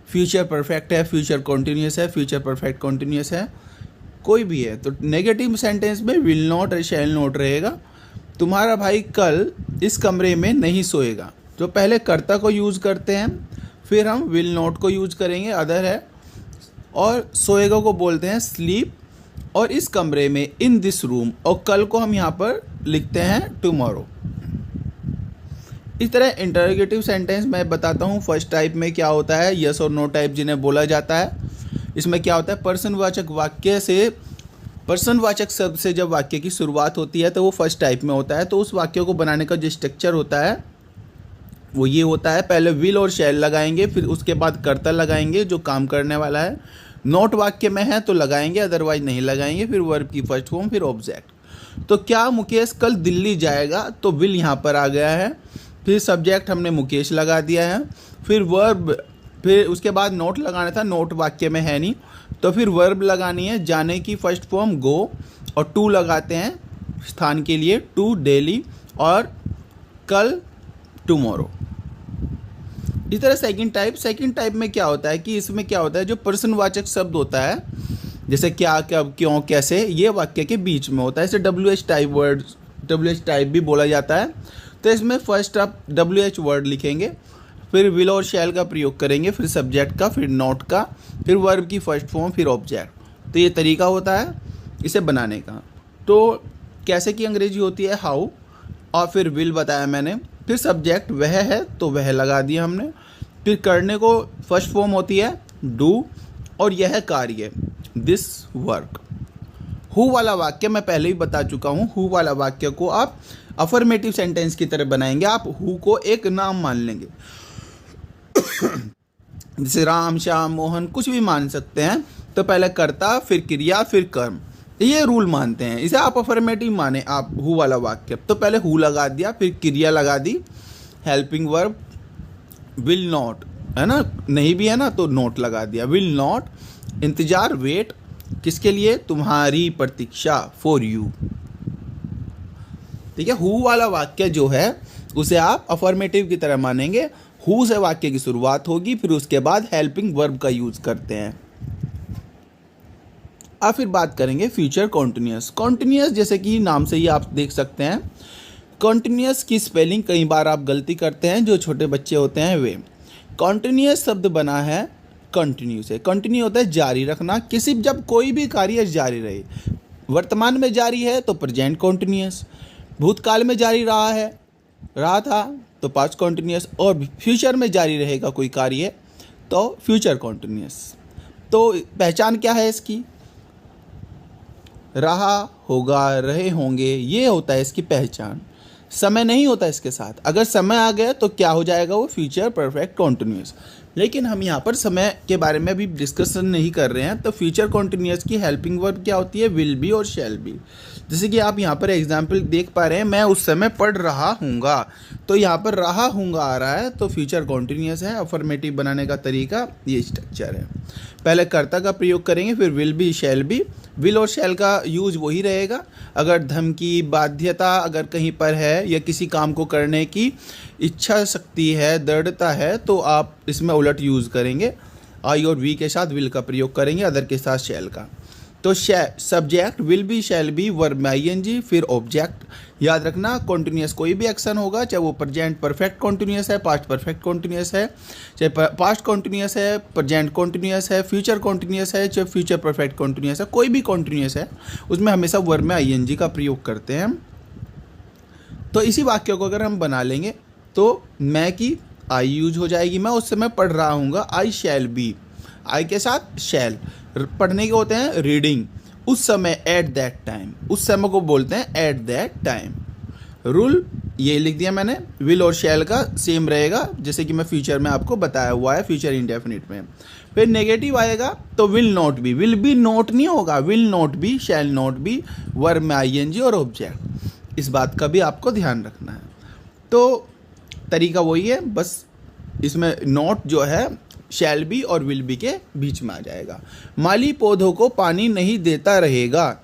फ्यूचर परफेक्ट है, फ्यूचर कॉन्टिन्यूस है, फ्यूचर परफेक्ट कॉन्टिन्यूस है, कोई भी है, तो नेगेटिव सेंटेंस में विल नॉट और शैल नॉट रहेगा। तुम्हारा भाई कल इस कमरे में नहीं सोएगा, तो पहले कर्ता को यूज़ करते हैं, फिर हम विल नॉट को यूज़ करेंगे, अदर है, और सोएगा को बोलते हैं स्लीप, और इस कमरे में इन दिस रूम, और कल को हम यहाँ पर लिखते हैं टुमारो। इस तरह इंटरोगेटिव सेंटेंस मैं बताता हूँ। फर्स्ट टाइप में क्या होता है, यस और नो टाइप जिन्हें बोला जाता है। इसमें क्या होता है, पर्सनवाचक वाक्य से, पर्सनवाचक शब्द से जब वाक्य की शुरुआत होती है तो वो फर्स्ट टाइप में होता है। तो उस वाक्य को बनाने का जो स्ट्रक्चर होता है वो ये होता है, पहले विल और शैल लगाएंगे, फिर उसके बाद कर्ता लगाएंगे जो काम करने वाला है। नोट वाक्य में है तो लगाएंगे, अदरवाइज नहीं लगाएंगे, फिर वर्ब की फर्स्ट फॉर्म, फिर ऑब्जेक्ट। तो क्या मुकेश कल दिल्ली जाएगा, तो विल यहाँ पर आ गया है, फिर सब्जेक्ट हमने मुकेश लगा दिया है, फिर वर्ब, फिर उसके बाद नोट लगाना था, नोट वाक्य में है नहीं, तो फिर वर्ब लगानी है, जाने की फर्स्ट फॉर्म गो, और टू लगाते हैं स्थान के लिए, टू डेली, और कल टुमारो। इस तरह सेकंड टाइप में क्या होता है कि इसमें क्या होता है, जो पर्सनवाचक शब्द होता है, जैसे क्या, कब, क्यों, कैसे, ये वाक्य के बीच में होता है। इसे WH type word, WH type भी बोला जाता है। तो इसमें फर्स्ट आप WH वर्ड लिखेंगे, फिर विल और शैल का प्रयोग करेंगे, फिर सब्जेक्ट का, फिर नोट का, फिर वर्ब की फर्स्ट फॉर्म, फिर ऑब्जेक्ट। तो ये तरीका होता है इसे बनाने का। तो कैसे की अंग्रेजी होती है हाउ, और फिर विल बताया मैंने, फिर सब्जेक्ट वह है तो वह लगा दिया हमने, फिर करने को फर्स्ट फॉर्म होती है डू, और यह कार्य दिस वर्क। हु वाला वाक्य मैं पहले ही बता चुका हूँ, हु वाला वाक्य को आप अफर्मेटिव सेंटेंस की तरह बनाएंगे। आप हु को एक नाम मान लेंगे, जैसे राम, श्याम, मोहन, कुछ भी मान सकते हैं। तो पहले कर्ता, फिर क्रिया, फिर कर्म, ये रूल मानते हैं, इसे आप अफर्मेटिव माने। आप हु वाला वाक्य तो पहले हु लगा दिया, फिर क्रिया लगा दी, हेल्पिंग वर्ब, विल नॉट है ना, नहीं भी है ना तो नोट लगा दिया, विल नॉट, इंतजार, वेट, किसके लिए, तुम्हारी प्रतीक्षा, फॉर यू। ठीक है, हु वाला वाक्य जो है उसे आप अफर्मेटिव की तरह मानेंगे। हु से वाक्य की शुरुआत होगी, फिर उसके बाद हेल्पिंग वर्ब का यूज करते हैं। अब फिर बात करेंगे फ्यूचर कॉन्टिन्यूअस। कॉन्टिन्यूअस जैसे कि नाम से ही आप देख सकते हैं, कॉन्टिन्यूअस की स्पेलिंग कई बार आप गलती करते हैं, जो छोटे बच्चे होते हैं वे। कॉन्टिन्यूअस शब्द बना है कंटिन्यू से। कंटिन्यू होता है जारी रखना, किसी, जब कोई भी कार्य जारी रहे। वर्तमान में जारी है तो प्रेजेंट कॉन्टिन्यूअस, भूतकाल में जारी रहा था तो पास्ट कॉन्टिन्यूअस, और फ्यूचर में जारी रहेगा कोई कार्य तो फ्यूचर कॉन्टिन्यूअस। तो पहचान क्या है इसकी, रहा होगा, रहे होंगे, ये होता है इसकी पहचान। समय नहीं होता इसके साथ, अगर समय आ गया तो क्या हो जाएगा, वो फ्यूचर परफेक्ट कॉन्टिन्यूअस। लेकिन हम यहाँ पर समय के बारे में अभी डिस्कशन नहीं कर रहे हैं। तो फ्यूचर कॉन्टिन्यूअस की हेल्पिंग वर्ब क्या होती है, विल बी और शैल बी। जैसे कि आप यहाँ पर एग्जाम्पल देख पा रहे हैं, मैं उस समय पढ़ रहा हूँगा, तो यहाँ पर रहा हूँगा आ रहा है, तो फ्यूचर कॉन्टिन्यूअस है। अफर्मेटिव बनाने का तरीका ये स्ट्रक्चर है, पहले कर्ता का प्रयोग करेंगे, फिर will be, shall be. Will और शैल का यूज वही रहेगा, अगर धमकी, बाध्यता अगर कहीं पर है, या किसी काम को करने की इच्छा शक्ति है, दृढ़ता है, तो आप इसमें उलट यूज़ करेंगे। आई और वी के साथ विल का प्रयोग करेंगे, अदर के साथ शैल का। तो subject will be, shall be, verb में आईएनजी, फिर ऑब्जेक्ट। याद रखना कॉन्टिन्यूस कोई भी एक्शन होगा, चाहे वो प्रेजेंट परफेक्ट कॉन्टिन्यूस है, पास्ट परफेक्ट कॉन्टिन्यूस है, चाहे पास्ट कॉन्टिन्यूस है, प्रेजेंट कॉन्टिन्यूस है, फ्यूचर कॉन्टिन्यूस है, चाहे फ्यूचर परफेक्ट कॉन्टिन्यूस है, कोई भी कॉन्टिन्यूस है उसमें हमेशा वर्ब में आईएनजी का प्रयोग करते हैं। तो इसी वाक्य को अगर हम बना लेंगे तो मैं की आई यूज हो जाएगी, मैं उस समय पढ़ रहा हूँगा, आई शैल बी, आई के साथ शैल, पढ़ने के होते हैं रीडिंग, उस समय एट दैट टाइम, उस समय को बोलते हैं एट दैट टाइम। रूल ये लिख दिया मैंने, विल और शैल का सेम रहेगा जैसे कि मैं फ्यूचर में आपको बताया हुआ है, फ्यूचर इंडेफिनिट में। फिर नेगेटिव आएगा तो will not B, will be not नहीं होगा, will not B, shall not be, verb में आईएनजी और ऑब्जेक्ट, इस बात का भी आपको ध्यान रखना है। तो तरीका वही है, बस इसमें नॉट जो है शैल बी और विल बी के बीच में आ जाएगा। माली पौधों को पानी नहीं देता रहेगा,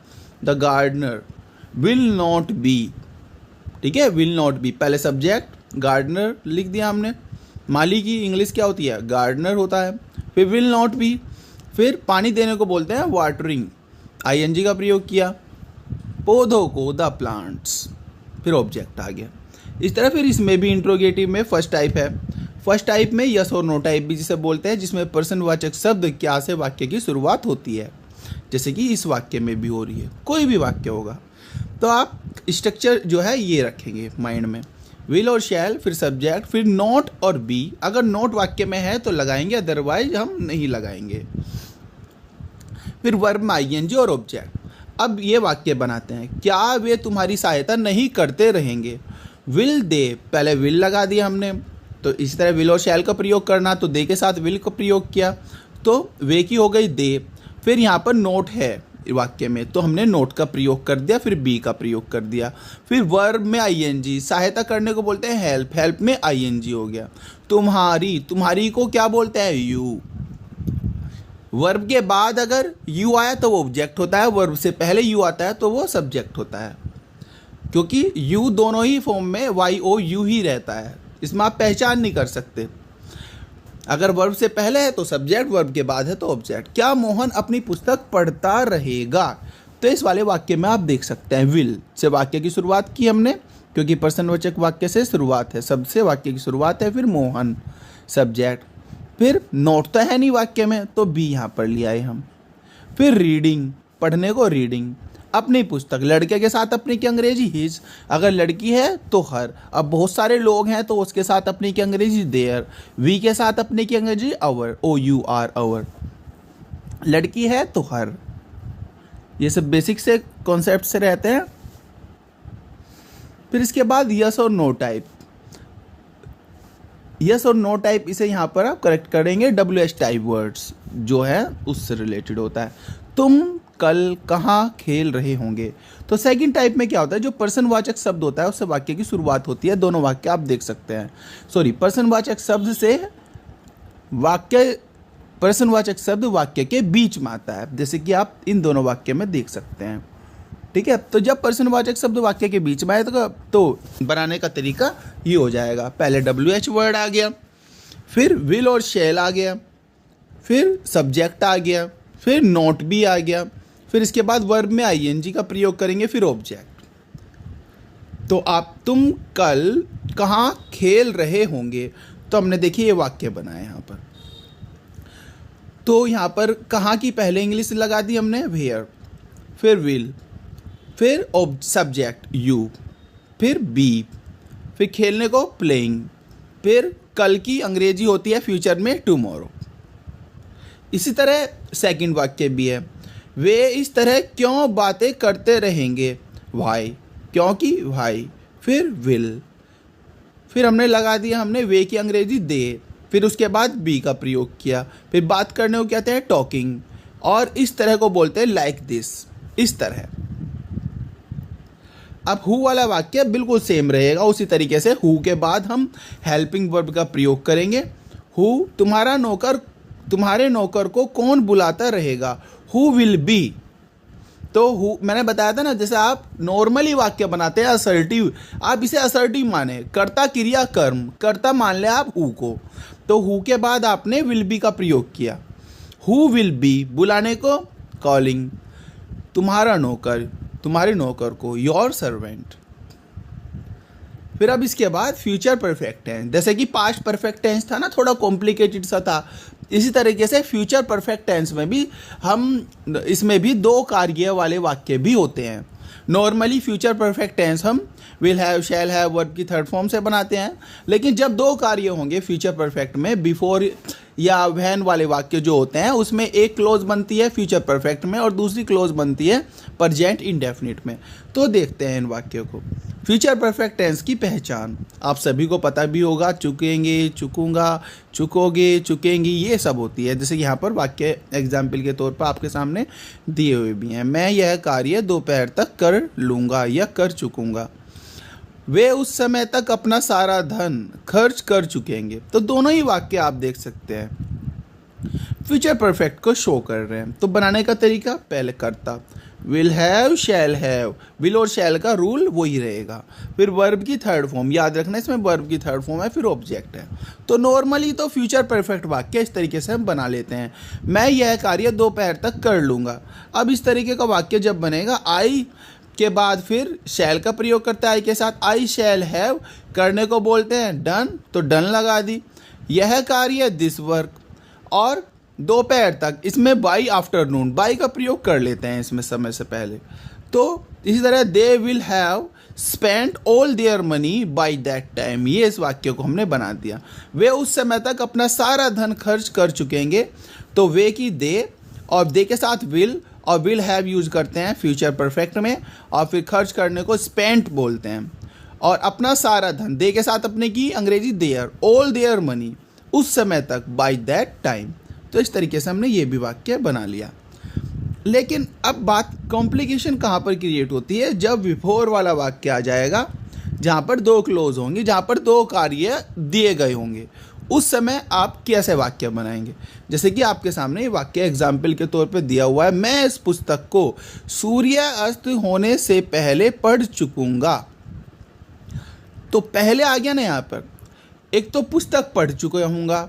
the gardener will not be, ठीक है, विल नॉट बी, पहले सब्जेक्ट गार्डनर लिख दिया हमने, माली की इंग्लिश क्या होती है, गार्डनर होता है, फिर विल नॉट बी, फिर पानी देने को बोलते हैं वाटरिंग, आईएनजी का प्रयोग किया, पौधों को द प्लांट्स, फिर ऑब्जेक्ट आ गया। इस तरह फिर इसमें भी इंट्रोगेटिव में फर्स्ट टाइप है, फर्स्ट टाइप में यस और नो टाइप भी जिसे बोलते हैं, जिसमें पर्सनवाचक शब्द क्या से वाक्य की शुरुआत होती है, जैसे कि इस वाक्य में भी हो रही है, कोई भी वाक्य होगा। तो आप स्ट्रक्चर जो है ये रखेंगे माइंड में, विल और शैल, फिर सब्जेक्ट, फिर नॉट और बी, अगर नॉट वाक्य में है तो लगाएंगे, अदरवाइज हम नहीं लगाएंगे, फिर वर्ब में आईएनजी और ऑब्जेक्ट। अब ये वाक्य बनाते हैं, क्या वे तुम्हारी सहायता नहीं करते रहेंगे, विल दे, पहले विल लगा दिया हमने, तो इसी तरह विल और शैल का प्रयोग करना, तो दे के साथ विल का प्रयोग किया, तो वे की हो गई दे, फिर यहाँ पर नोट है वाक्य में तो हमने नोट का प्रयोग कर दिया, फिर बी का प्रयोग कर दिया, फिर वर्ब में आईएनजी, सहायता करने को बोलते हैं हेल्प, हेल्प में आईएनजी हो गया, तुम्हारी, तुम्हारी को क्या बोलते हैं यू, वर्ब के बाद अगर यू आया तो वो ऑब्जेक्ट होता है, वर्ब से पहले यू आता है तो वो सब्जेक्ट होता है, क्योंकि यू दोनों ही फॉर्म में वाई ओ यू ही रहता है, इसमें आप पहचान नहीं कर सकते, अगर वर्ब से पहले है तो सब्जेक्ट, वर्ब के बाद है तो ऑब्जेक्ट। क्या मोहन अपनी पुस्तक पढ़ता रहेगा, तो इस वाले वाक्य में आप देख सकते हैं विल से वाक्य की शुरुआत की हमने, क्योंकि प्रश्नवाचक वाक्य से शुरुआत है, सबसे वाक्य की शुरुआत है, फिर मोहन सब्जेक्ट, फिर नोट तो है नहीं वाक्य में तो बी यहाँ पर ले आए हम, फिर रीडिंग, पढ़ने को रीडिंग, अपनी पुस्तक, लड़के के साथ अपनी की अंग्रेजी हिज, अगर लड़की है तो हर, अब बहुत सारे लोग हैं तो उसके साथ अपनी की अंग्रेजी देयर, वी के साथ अपनी की अंग्रेजी hour, O U R hour, लड़की है तो हर, ये सब बेसिक से कॉन्सेप्ट से रहते हैं। फिर इसके बाद यस और नो टाइप, यस और नो टाइप इसे यहाँ पर आप करेक्ट करेंगे, WH टाइप वर्ड्स जो है उससे रिलेटेड होता है, तुम कल कहाँ खेल रहे होंगे, तो सेकंड टाइप में क्या होता है, जो पर्सनवाचक शब्द होता है उससे वाक्य की शुरुआत होती है, दोनों वाक्य आप देख सकते हैं, सॉरी पर्सनवाचक शब्द से वाक्य, पर्सनवाचक शब्द वाक्य के बीच में आता है, जैसे कि आप इन दोनों वाक्य में देख सकते हैं, ठीक है। तो जब पर्सनवाचक शब्द वाक्य के बीच में आए तो बनाने का तरीका ये हो जाएगा, पहले WH वर्ड आ गया, फिर विल और शैल आ गया, फिर सब्जेक्ट आ गया, फिर नोट भी आ गया, फिर इसके बाद वर्ब में आईएनजी का प्रयोग करेंगे, फिर ऑब्जेक्ट। तो आप तुम कल कहाँ खेल रहे होंगे, तो हमने देखिए ये वाक्य बनाया यहाँ पर, तो यहाँ पर कहाँ की पहले इंग्लिश लगा दी हमने वेयर, फिर विल, फिर सब्जेक्ट यू, फिर बी, फिर खेलने को प्लेइंग, फिर कल की अंग्रेजी होती है फ्यूचर में टुमारो। इसी तरह सेकंड वाक्य भी है, वे इस तरह क्यों बातें करते रहेंगे, वाई, क्योंकि भाई, फिर विल, फिर हमने लगा दिया हमने वे की अंग्रेजी दे, फिर उसके बाद बी का प्रयोग किया, फिर बात करने को कहते हैं टॉकिंग, और इस तरह को बोलते हैं लाइक दिस, इस तरह। अब हु वाला वाक्य बिल्कुल सेम रहेगा, उसी तरीके से हु के बाद हम हेल्पिंग वर्ब का प्रयोग करेंगे, हु, तुम्हारा नौकर, तुम्हारे नौकर को कौन बुलाता रहेगा, हु विल बी, तो हु मैंने बताया था ना, जैसे आप नॉर्मली वाक्य बनाते हैं असर्टिव, आप इसे असर्टिव माने, कर्ता क्रिया कर्म, कर्ता मान ले आप हु को, तो हु के बाद आपने विल बी का प्रयोग किया, हु विल बी, बुलाने को कॉलिंग, तुम्हारा नौकर, तुम्हारे नौकर को, योर सर्वेंट। फिर अब इसके बाद फ्यूचर परफेक्ट टेंस, जैसे कि पास्ट परफेक्ट टेंस था ना, थोड़ा कॉम्प्लिकेटेड सा था, इसी तरीके से फ्यूचर परफेक्ट टेंस में भी इसमें भी दो कार्य वाले वाक्य भी होते हैं। नॉर्मली फ्यूचर परफेक्ट टेंस हम will have, shall have, verb की थर्ड फॉर्म से बनाते हैं, लेकिन जब दो कार्य होंगे फ्यूचर परफेक्ट में, बिफोर या व्हेन वाले वाक्य जो होते हैं, उसमें एक क्लोज बनती है फ्यूचर परफेक्ट में और दूसरी क्लोज बनती है प्रेजेंट इंडेफिनिट में। तो देखते हैं इन वाक्यों को। फ्यूचर परफेक्ट टेंस की पहचान आप सभी को पता भी होगा, चुकेंगे, चुकूंगा, चुकोगे, चुकेंगी, ये सब होती है। जैसे यहाँ पर वाक्य एग्जाम्पल के तौर पर आपके सामने दिए हुए भी हैं। मैं यह कार्य दोपहर तक कर लूँगा या कर चुकूँगा। वे उस समय तक अपना सारा धन खर्च कर चुकेंगे। तो दोनों ही वाक्य आप देख सकते हैं फ्यूचर परफेक्ट को शो कर रहे हैं। तो बनाने का तरीका, पहले कर्ता will have, shall have, will और शैल का रूल वही रहेगा। फिर वर्ब की थर्ड फॉर्म, याद रखना इसमें वर्ब की थर्ड फॉर्म है, फिर ऑब्जेक्ट है। तो नॉर्मली तो फ्यूचर परफेक्ट वाक्य इस तरीके से हम बना लेते हैं, मैं यह कार्य दोपहर तक कर लूँगा। अब इस तरीके का वाक्य जब बनेगा, आई के बाद फिर शैल का प्रयोग करते हैं आई के साथ, आई शैल हैव, करने को बोलते हैं डन, तो डन लगा दी। यह कार्य दिस वर्क, और दोपहर तक, इसमें बाई आफ्टरनून, बाई का प्रयोग कर लेते हैं इसमें समय से पहले। तो इसी तरह they will have spent all their money by that time, ये इस वाक्य को हमने बना दिया। वे उस समय तक अपना सारा धन खर्च कर चुकेंगे। तो वे की दे, और दे के साथ विल और विल हैव यूज करते हैं फ्यूचर परफेक्ट में, और फिर खर्च करने को स्पेंट बोलते हैं। और अपना सारा धन, दे के साथ अपने की अंग्रेजी देयर, ऑल देयर मनी, उस समय तक, बाय दैट टाइम। तो इस तरीके से हमने ये भी वाक्य बना लिया। लेकिन अब बात कॉम्प्लिकेशन कहाँ पर क्रिएट होती है, जब बिफोर वाला वाक्य आ जाएगा, जहाँ पर दो क्लोज होंगे, जहाँ पर दो कार्य दिए गए होंगे, उस समय आप कैसे वाक्य बनाएंगे। जैसे कि आपके सामने ये वाक्य एग्जाम्पल के तौर पे दिया हुआ है, मैं इस पुस्तक को सूर्य अस्त होने से पहले पढ़ चुकूंगा। तो पहले आ गया ना यहाँ पर, एक तो पुस्तक पढ़ चुका हूँगा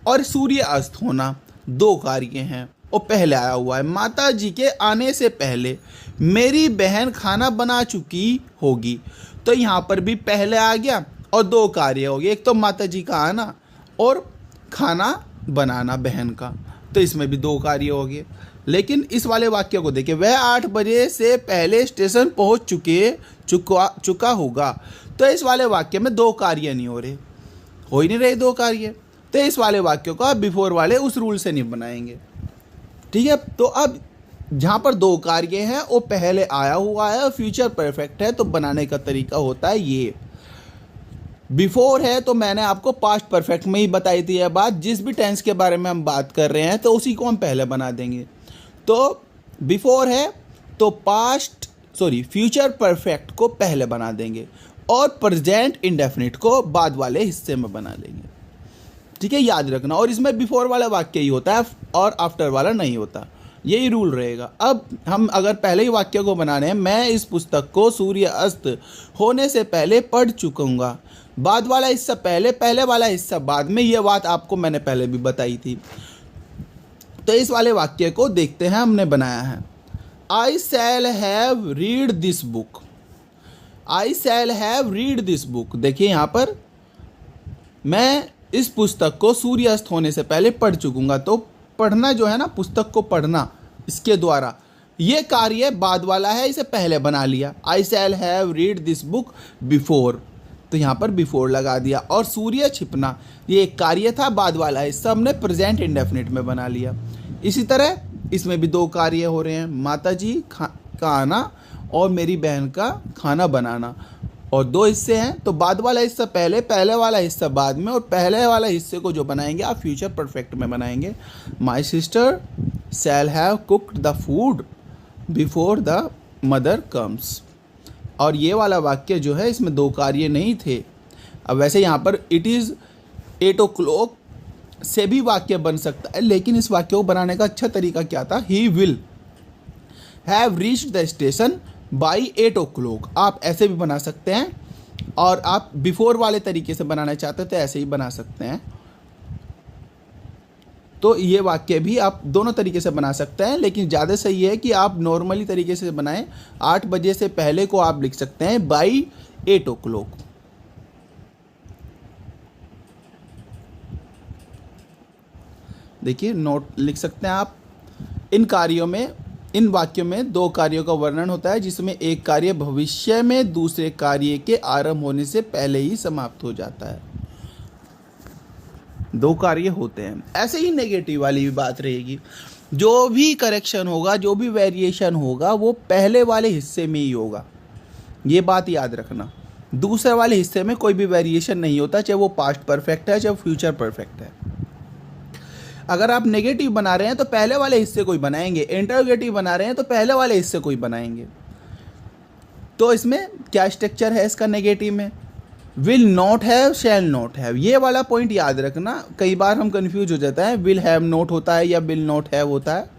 और सूर्य अस्त होना, दो कार्य हैं और पहले आया हुआ है। माता जी के आने से पहले मेरी बहन खाना बना चुकी होगी, तो यहाँ पर भी पहले आ गया और दो कार्य हो गए, एक तो माता जी का आना और खाना बनाना बहन का, तो इसमें भी दो कार्य हो गए। लेकिन इस वाले वाक्य को देखिए, वह 8 बजे से पहले स्टेशन पहुंच चुका होगा। तो इस वाले वाक्य में दो कार्य नहीं हो ही नहीं रहे दो कार्य, तो इस वाले वाक्य को आप बिफोर वाले उस रूल से नहीं बनाएंगे। ठीक है, तो अब जहाँ पर दो कार्य हैं वो पहले आया हुआ है और फ्यूचर परफेक्ट है, तो बनाने का तरीका होता है ये। बिफोर है तो मैंने आपको पास्ट परफेक्ट में ही बताई थी यह बात, जिस भी टेंस के बारे में हम बात कर रहे हैं तो उसी को हम पहले बना देंगे। तो बिफोर है तो फ्यूचर परफेक्ट को पहले बना देंगे और प्रेजेंट इंडेफिनिट को बाद वाले हिस्से में बना लेंगे। ठीक है, याद रखना। और इसमें बिफोर वाला वाक्य ही होता है और आफ्टर वाला नहीं होता, यही रूल रहेगा। अब हम अगर पहले ही वाक्य को बनाने हैं, मैं इस पुस्तक को सूर्य अस्त होने से पहले पढ़ चुकूंगा, बाद वाला हिस्सा पहले, पहले वाला हिस्सा बाद में, यह बात आपको मैंने पहले भी बताई थी। तो इस वाले वाक्य को देखते हैं, हमने बनाया है, I shall have read this book. I shall have read this book, देखिए यहाँ पर मैं इस पुस्तक को सूर्यास्त होने से पहले पढ़ चुकूंगा। तो पढ़ना जो है ना, पुस्तक को पढ़ना, इसके द्वारा ये कार्य बाद वाला है, इसे पहले बना लिया। I shall have read this book before, तो यहाँ पर बिफोर लगा दिया। और सूर्य छिपना, ये एक कार्य था बाद वाला है, सब हमने प्रेजेंट इंडेफिनिट में बना लिया। इसी तरह इसमें भी दो कार्य हो रहे हैं, माता जी का आना और मेरी बहन का खाना बनाना, और दो हिस्से हैं, तो बाद वाला हिस्सा पहले, पहले वाला हिस्सा बाद में, और पहले वाला हिस्से को जो बनाएंगे आप फ्यूचर परफेक्ट में बनाएंगे। My sister shall have cooked the food before the mother comes. और ये वाला वाक्य जो है, इसमें दो कार्य नहीं थे। अब वैसे यहाँ पर इट इज़ 8 o'clock से भी वाक्य बन सकता है, लेकिन इस वाक्य को बनाने का अच्छा तरीका क्या था, he will have reached the station by 8 o'clock, आप ऐसे भी बना सकते हैं। और आप बिफोर वाले तरीके से बनाना चाहते हैं तो ऐसे ही बना सकते हैं। तो ये वाक्य भी आप दोनों तरीके से बना सकते हैं, लेकिन ज़्यादा सही है कि आप नॉर्मली तरीके से बनाएं। 8 बजे से पहले को आप लिख सकते हैं बाई 8 o'clock। देखिए नोट लिख सकते हैं आप। इन वाक्यों में 2 कार्यों का वर्णन होता है, जिसमें एक कार्य भविष्य में दूसरे कार्य के आरंभ होने से पहले ही समाप्त हो जाता है। 2 कार्य होते हैं। ऐसे ही नेगेटिव वाली भी बात रहेगी। जो भी करेक्शन होगा, जो भी वेरिएशन होगा, वो पहले वाले हिस्से में ही होगा। ये बात याद रखना। दूसरे वाले हिस्से में कोई भी वेरिएशन नहीं होता, चाहे वो पास्ट परफेक्ट है चाहे फ्यूचर परफेक्ट है। अगर आप नेगेटिव बना रहे हैं तो पहले वाले हिस्से को ही बनाएंगे, इंटरोगेटिव बना रहे हैं तो पहले वाले हिस्से को ही बनाएंगे। तो इसमें क्या स्ट्रक्चर है इसका नेगेटिव में? Will not have, shell not have. ये वाला पॉइंट याद रखना। कई बार हम कंफ्यूज हो जाता है, विल हैव नॉट होता है या विल नॉट हैव होता है।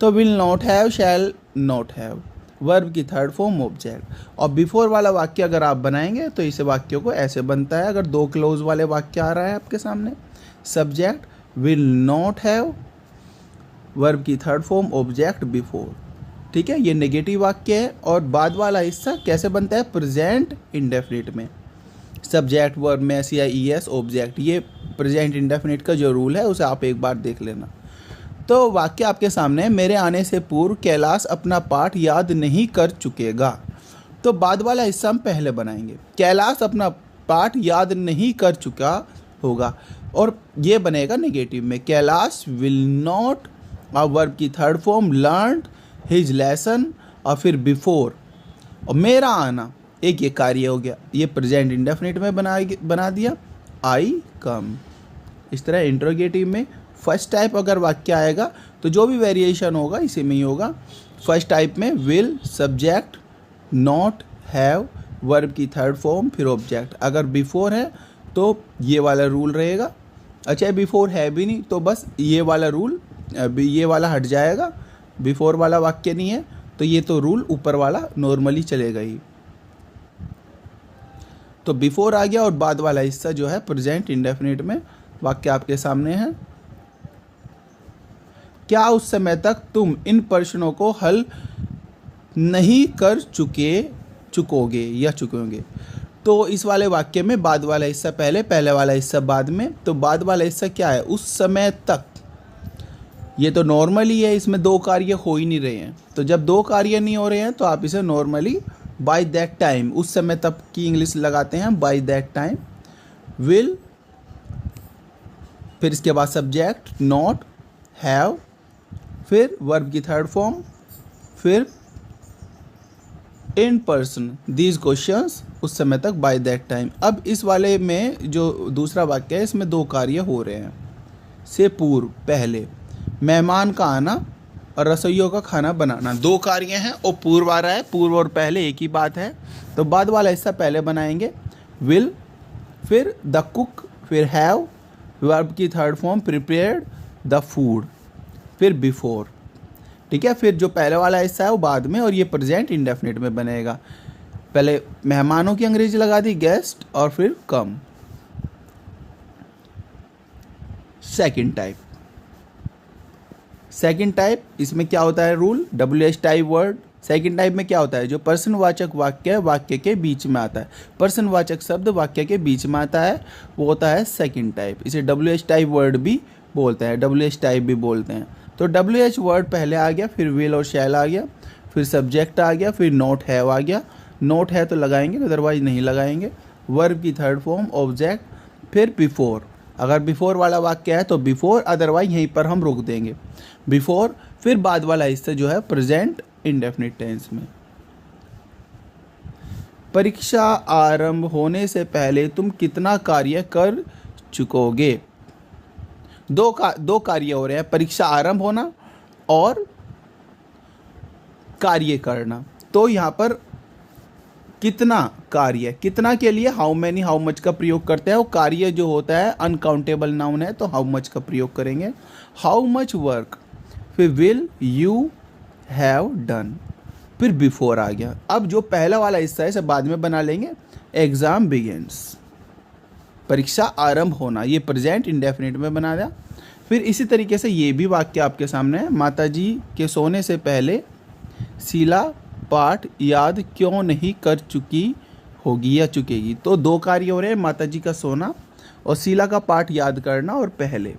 तो will not have, shell not have, verb की थर्ड फॉर्म ऑब्जेक्ट। और बिफोर वाला वाक्य अगर आप बनाएंगे तो इस वाक्यों को ऐसे बनता है। अगर 2 क्लोज वाले वाक्य आ रहा है आपके सामने, subject will not have, verb की थर्ड फॉर्म ऑब्जेक्ट बिफोर। ठीक है, ये नेगेटिव वाक्य है। और बाद वाला हिस्सा कैसे बनता है? प्रेजेंट इंडेफिनिट में सब्जेक्ट वर्ब में एस या ई एस ऑब्जेक्ट। ये प्रेजेंट इंडेफिनिट का जो रूल है उसे आप एक बार देख लेना। तो वाक्य आपके सामने है, मेरे आने से पूर्व कैलाश अपना पाठ याद नहीं कर चुकेगा। तो बाद वाला हिस्सा हम पहले बनाएंगे। कैलाश अपना पाठ याद नहीं कर चुका होगा, और ये बनेगा नेगेटिव में। कैलाश विल नॉट, और वर्ब की third form learn his lesson, और फिर बिफोर। और मेरा आना एक ये कार्य हो गया, ये प्रेजेंट इंडेफिनिट में बना दिया, आई कम। इस तरह इंट्रोगेटिव में फर्स्ट टाइप अगर वाक्य आएगा तो जो भी वेरिएशन होगा इसी में ही होगा। फर्स्ट टाइप में will, subject, not, have, verb की थर्ड फॉर्म, फिर ऑब्जेक्ट। अगर बिफोर है तो ये वाला रूल रहेगा। अच्छा, बिफोर है भी नहीं तो बस ये वाला रूल, ये वाला हट जाएगा। बिफोर वाला वाक्य नहीं है तो ये तो रूल ऊपर वाला नॉर्मली चलेगा ही। तो बिफोर आ गया, और बाद वाला हिस्सा जो है प्रेजेंट इंडेफिनिट में वाक्य आपके सामने है। क्या उस समय तक तुम इन प्रश्नों को हल नहीं कर चुकोगे या चुकोगे? तो इस वाले वाक्य में बाद वाला हिस्सा पहले, पहले वाला हिस्सा बाद में। तो बाद वाला हिस्सा क्या है? उस समय तक। ये तो नॉर्मली है, इसमें 2 कार्य हो ही नहीं रहे हैं। तो जब 2 कार्य नहीं हो रहे हैं तो आप इसे नॉर्मली बाय दैट टाइम, उस समय तक की इंग्लिश लगाते हैं, बाय दैट टाइम। विल, फिर इसके बाद सब्जेक्ट, नॉट, हैव, फिर वर्ब की थर्ड फॉर्म, फिर इन पर्सन दीज क्वेश्चंस, उस समय तक बाय दैट टाइम। अब इस वाले में जो दूसरा वाक्य है इसमें 2 कार्य हो रहे हैं। से पूर्व, पहले, मेहमान का आना और रसोइयों का खाना बनाना, 2 कार्य हैं। और पूर्व आ रहा है, पूर्व और पहले एक ही बात है। तो बाद वाला हिस्सा पहले बनाएंगे, विल, फिर द कुक, फिर हैव, वर्ब की third form prepared the food, फिर बिफोर। ठीक है, फिर जो पहले वाला हिस्सा है वो बाद में, और ये प्रेजेंट इंडेफिनिट में बनेगा। पहले मेहमानों की अंग्रेजी लगा दी गेस्ट, और फिर कम। सेकंड टाइप, इसमें क्या होता है rule? WH type word. Second type में क्या होता है? जो पर्सनवाचक वाक्य वाक्य के बीच में आता है, पर्सनवाचक शब्द वाक्य के बीच में आता है, वो होता है सेकंड टाइप। इसे WH टाइप वर्ड भी बोलते हैं, WH टाइप भी बोलते हैं। तो WH वर्ड पहले आ गया, फिर विल और शैल आ गया, फिर सब्जेक्ट आ गया, फिर नॉट हैव आ गया। नॉट है तो लगाएंगे, अदरवाइज नहीं लगाएंगे। वर्ब की थर्ड फॉर्म ऑब्जेक्ट, फिर बिफोर। अगर बिफोर वाला वाक्य है तो बिफोर, अदरवाइज यहीं पर हम रोक देंगे। बिफोर, फिर बाद वाला हिस्सा जो है प्रेजेंट इंडेफिनिट टेंस में। परीक्षा आरंभ होने से पहले तुम कितना कार्य कर चुकोगे? 2 कार्य हो रहे हैं, परीक्षा आरंभ होना और कार्य करना। तो यहाँ पर कितना कार्य, कितना के लिए हाउ मैनी, हाउ मच का प्रयोग करते हैं। वो कार्य जो होता है अनकाउंटेबल नाउन है तो हाउ मच का प्रयोग करेंगे। हाउ मच वर्क, फिर विल यू हैव डन, फिर बिफोर आ गया। अब जो पहला वाला हिस्सा है इसे बाद में बना लेंगे। एग्जाम बिगिंस, परीक्षा आरंभ होना, ये प्रेजेंट इंडेफिनिट में बना दिया। फिर इसी तरीके से ये भी वाक्य आपके सामने है, माता जी के सोने से पहले शीला पाठ याद क्यों नहीं कर चुकी होगी या चुकेगी। तो दो कार्य हो रहे हैं, माता जी का सोना और शीला का पाठ याद करना और पहले।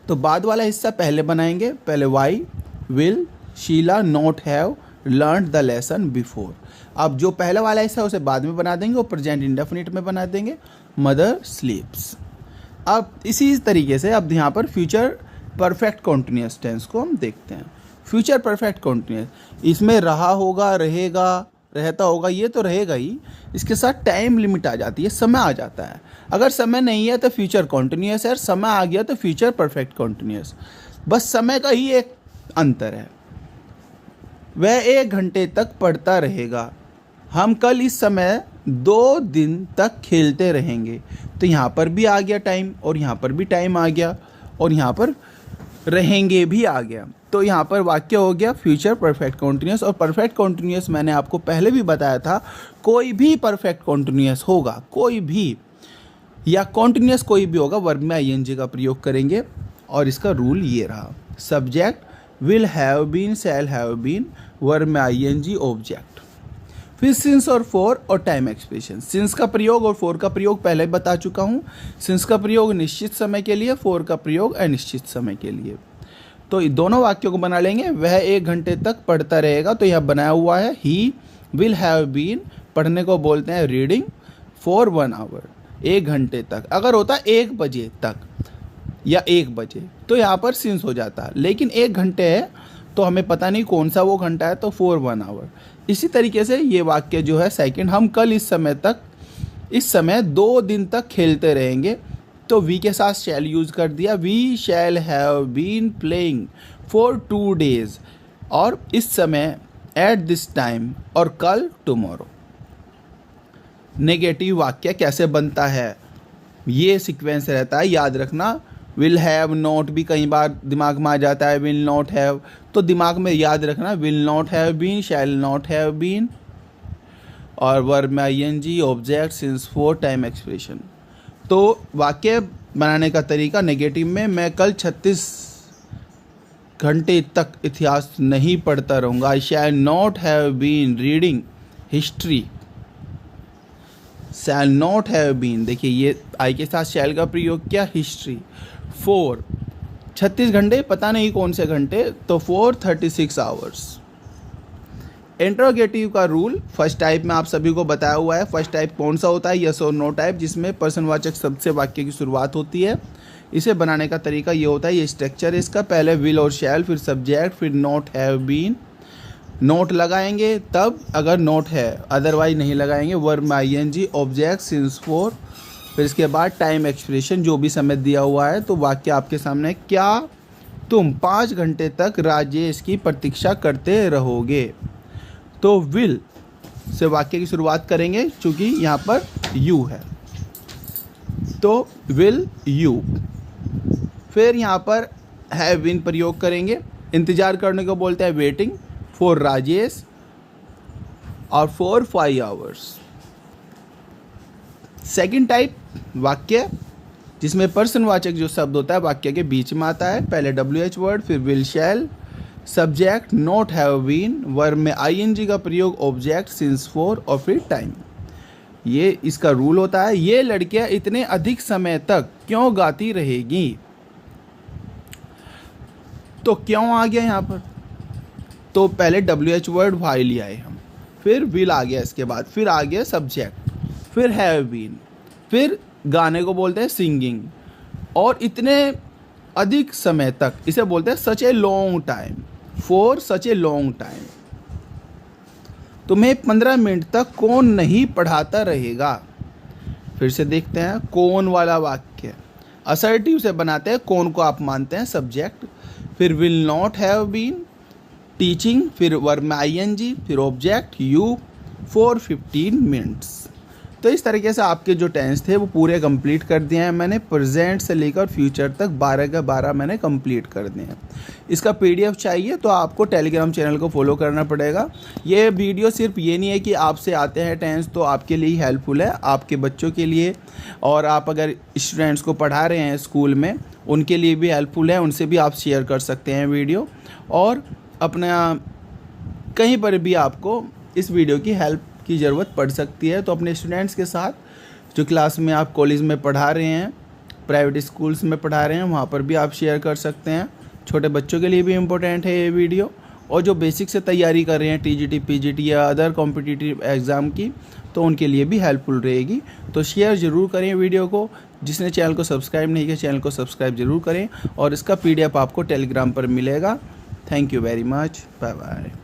तो बाद वाला हिस्सा पहले बनाएंगे। पहले why will Sheila not have learn the lesson before. अब जो पहले वाला हिस्सा उसे बाद में बना देंगे और प्रेजेंट इंडेफिनिट में बना देंगे, मदर स्लीप्स। अब इसी तरीके से अब यहाँ पर फ्यूचर परफेक्ट कॉन्टिन्यूस टेंस को हम देखते हैं। फ्यूचर परफेक्ट कॉन्टिन्यूस, इसमें रहा होगा, रहेगा, रहता होगा, ये तो रहेगा ही, इसके साथ टाइम लिमिट आ जाती है, समय आ जाता है। अगर समय नहीं है तो फ्यूचर कॉन्टिन्यूस है, और समय आ गया तो फ्यूचर परफेक्ट कॉन्टिन्यूस। बस समय का ही एक अंतर है। वह 1 घंटे तक पढ़ता रहेगा। हम कल इस समय 2 दिन तक खेलते रहेंगे। तो यहाँ पर भी आ गया टाइम, और यहाँ पर भी टाइम आ गया, और यहाँ पर रहेंगे भी आ गया। तो यहाँ पर वाक्य हो गया फ्यूचर परफेक्ट कॉन्टिन्यूस। और परफेक्ट कॉन्टिन्यूस मैंने आपको पहले भी बताया था, कोई भी परफेक्ट कॉन्टिन्यूस होगा, कोई भी, या कॉन्टिन्यूस कोई भी होगा, वर्ब में आईएनजी का प्रयोग करेंगे। और इसका रूल ये रहा, subject will have been, shall have been, verb में आईएनजी, ऑब्जेक्ट। फिर सिंस और फॉर और टाइम एक्सप्रेशन। सिंस का प्रयोग और फॉर का प्रयोग पहले बता चुका हूँ। सिंस का प्रयोग निश्चित समय के लिए, फॉर का प्रयोग अनिश्चित समय के लिए। तो दोनों वाक्यों को बना लेंगे। वह 1 घंटे तक पढ़ता रहेगा, तो यह बनाया हुआ है ही विल हैव बीन, पढ़ने को बोलते हैं रीडिंग, फॉर 1 आवर, 1 घंटे तक। अगर होता 1 बजे तक या 1 बजे तो यहाँ पर सिंस हो जाता है, लेकिन 1 घंटे है तो हमें पता नहीं कौन सा वो घंटा है, तो फॉर 1 आवर। इसी तरीके से ये वाक्य जो है सेकंड, हम कल इस समय 2 दिन तक खेलते रहेंगे, तो वी के साथ शैल यूज कर दिया, we shall have been playing for 2 days, और इस समय एट दिस टाइम, और कल टुमारो। नेगेटिव वाक्य कैसे बनता है, ये सीक्वेंस रहता है, याद रखना। विल हैव नॉट भी कई बार दिमाग में आ जाता है, विल नॉट हैव, तो दिमाग में याद रखना will not have been, shall not have been, और वर्ब में ING, object, since, for, time expression. तो वाक्य बनाने का तरीका नेगेटिव में, मैं कल 36 घंटे तक इतिहास नहीं पढ़ता रहूँगा, I shall not have been reading history, shall not have been, देखिए ये आई के साथ शैल का प्रयोग किया, हिस्ट्री। 4 36 घंटे, पता नहीं कौन से घंटे, तो 4 36 आवर्स। इंट्रोगेटिव का रूल फर्स्ट टाइप में आप सभी को बताया हुआ है। फर्स्ट टाइप कौन सा होता है, यस और नो टाइप, जिसमें पर्सनवाचक शब्द से वाक्य की शुरुआत होती है। इसे बनाने का तरीका ये होता है, ये स्ट्रक्चर है इसका, पहले विल और शैल, फिर सब्जेक्ट, फिर नॉट हैव बीन, नोट लगाएंगे तब अगर नोट है, अदरवाइज नहीं लगाएंगे, वर्ब में आईएनजी, ऑब्जेक्ट, सिंस, फॉर, फिर इसके बाद टाइम एक्सप्रेशन, जो भी समय दिया हुआ है। तो वाक्य आपके सामने, क्या तुम 5 घंटे तक राजेश की प्रतीक्षा करते रहोगे। तो विल से वाक्य की शुरुआत करेंगे, चूंकि यहाँ पर यू है, तो विल यू। फिर यहाँ पर हैव बीन प्रयोग करेंगे, इंतजार करने को बोलते हैं वेटिंग, फॉर राजेश, और फॉर 5 आवर्स। सेकेंड टाइप वाक्य जिसमें पर्सनवाचक जो शब्द होता है वाक्य के बीच में आता है, पहले WH वर्ड, फिर will, shall, subject, not have been, verb में आईएनजी का प्रयोग, ऑब्जेक्ट, सिंस, फॉर, और फिर टाइम। ये इसका रूल होता है, ये लड़कियां इतने अधिक समय तक क्यों गाती रहेगी। तो क्यों आ गया यहाँ पर, तो पहले WH वर्ड वाई लिया है हम, फिर विल आ गया इसके बाद, फिर आ गया सब्जेक्ट, फिर हैव बीन, फिर गाने को बोलते हैं सिंगिंग, और इतने अधिक समय तक इसे बोलते हैं such a long time, for such a long time. तुम्हें 15 मिनट तक कौन नहीं पढ़ाता रहेगा। फिर से देखते हैं, कौन वाला वाक्य असर्टिव से बनाते हैं, कौन को आप मानते हैं सब्जेक्ट, फिर will not have been teaching, फिर वर्ब में आईएनजी, फिर ऑब्जेक्ट यू, फॉर 15 मिनट्स। तो इस तरीके से आपके जो टेंस थे वो पूरे कंप्लीट कर दिए हैं मैंने, प्रेजेंट से लेकर फ्यूचर तक 12 का 12 मैंने कंप्लीट कर दिए हैं। इसका PDF चाहिए तो आपको टेलीग्राम चैनल को फॉलो करना पड़ेगा। ये वीडियो सिर्फ ये नहीं है कि आपसे आते हैं टेंस तो आपके लिए ही हेल्पफुल है, आपके बच्चों के लिए, और आप अगर स्टूडेंट्स को पढ़ा रहे हैं स्कूल में उनके लिए भी हेल्पफुल है, उनसे भी आप शेयर कर सकते हैं वीडियो। और अपना कहीं पर भी आपको इस वीडियो की हेल्प की ज़रूरत पड़ सकती है तो अपने स्टूडेंट्स के साथ, जो क्लास में आप कॉलेज में पढ़ा रहे हैं, प्राइवेट स्कूल्स में पढ़ा रहे हैं, वहाँ पर भी आप शेयर कर सकते हैं। छोटे बच्चों के लिए भी इम्पोर्टेंट है ये वीडियो, और जो बेसिक से तैयारी कर रहे हैं TGT PGT या अदर कॉम्पिटिटिव एग्ज़ाम की, तो उनके लिए भी हेल्पफुल रहेगी। तो शेयर ज़रूर करें वीडियो को। जिसने चैनल को सब्सक्राइब नहीं किया चैनल को सब्सक्राइब ज़रूर करें, और इसका PDF आपको टेलीग्राम पर मिलेगा। Thank you very much, bye bye.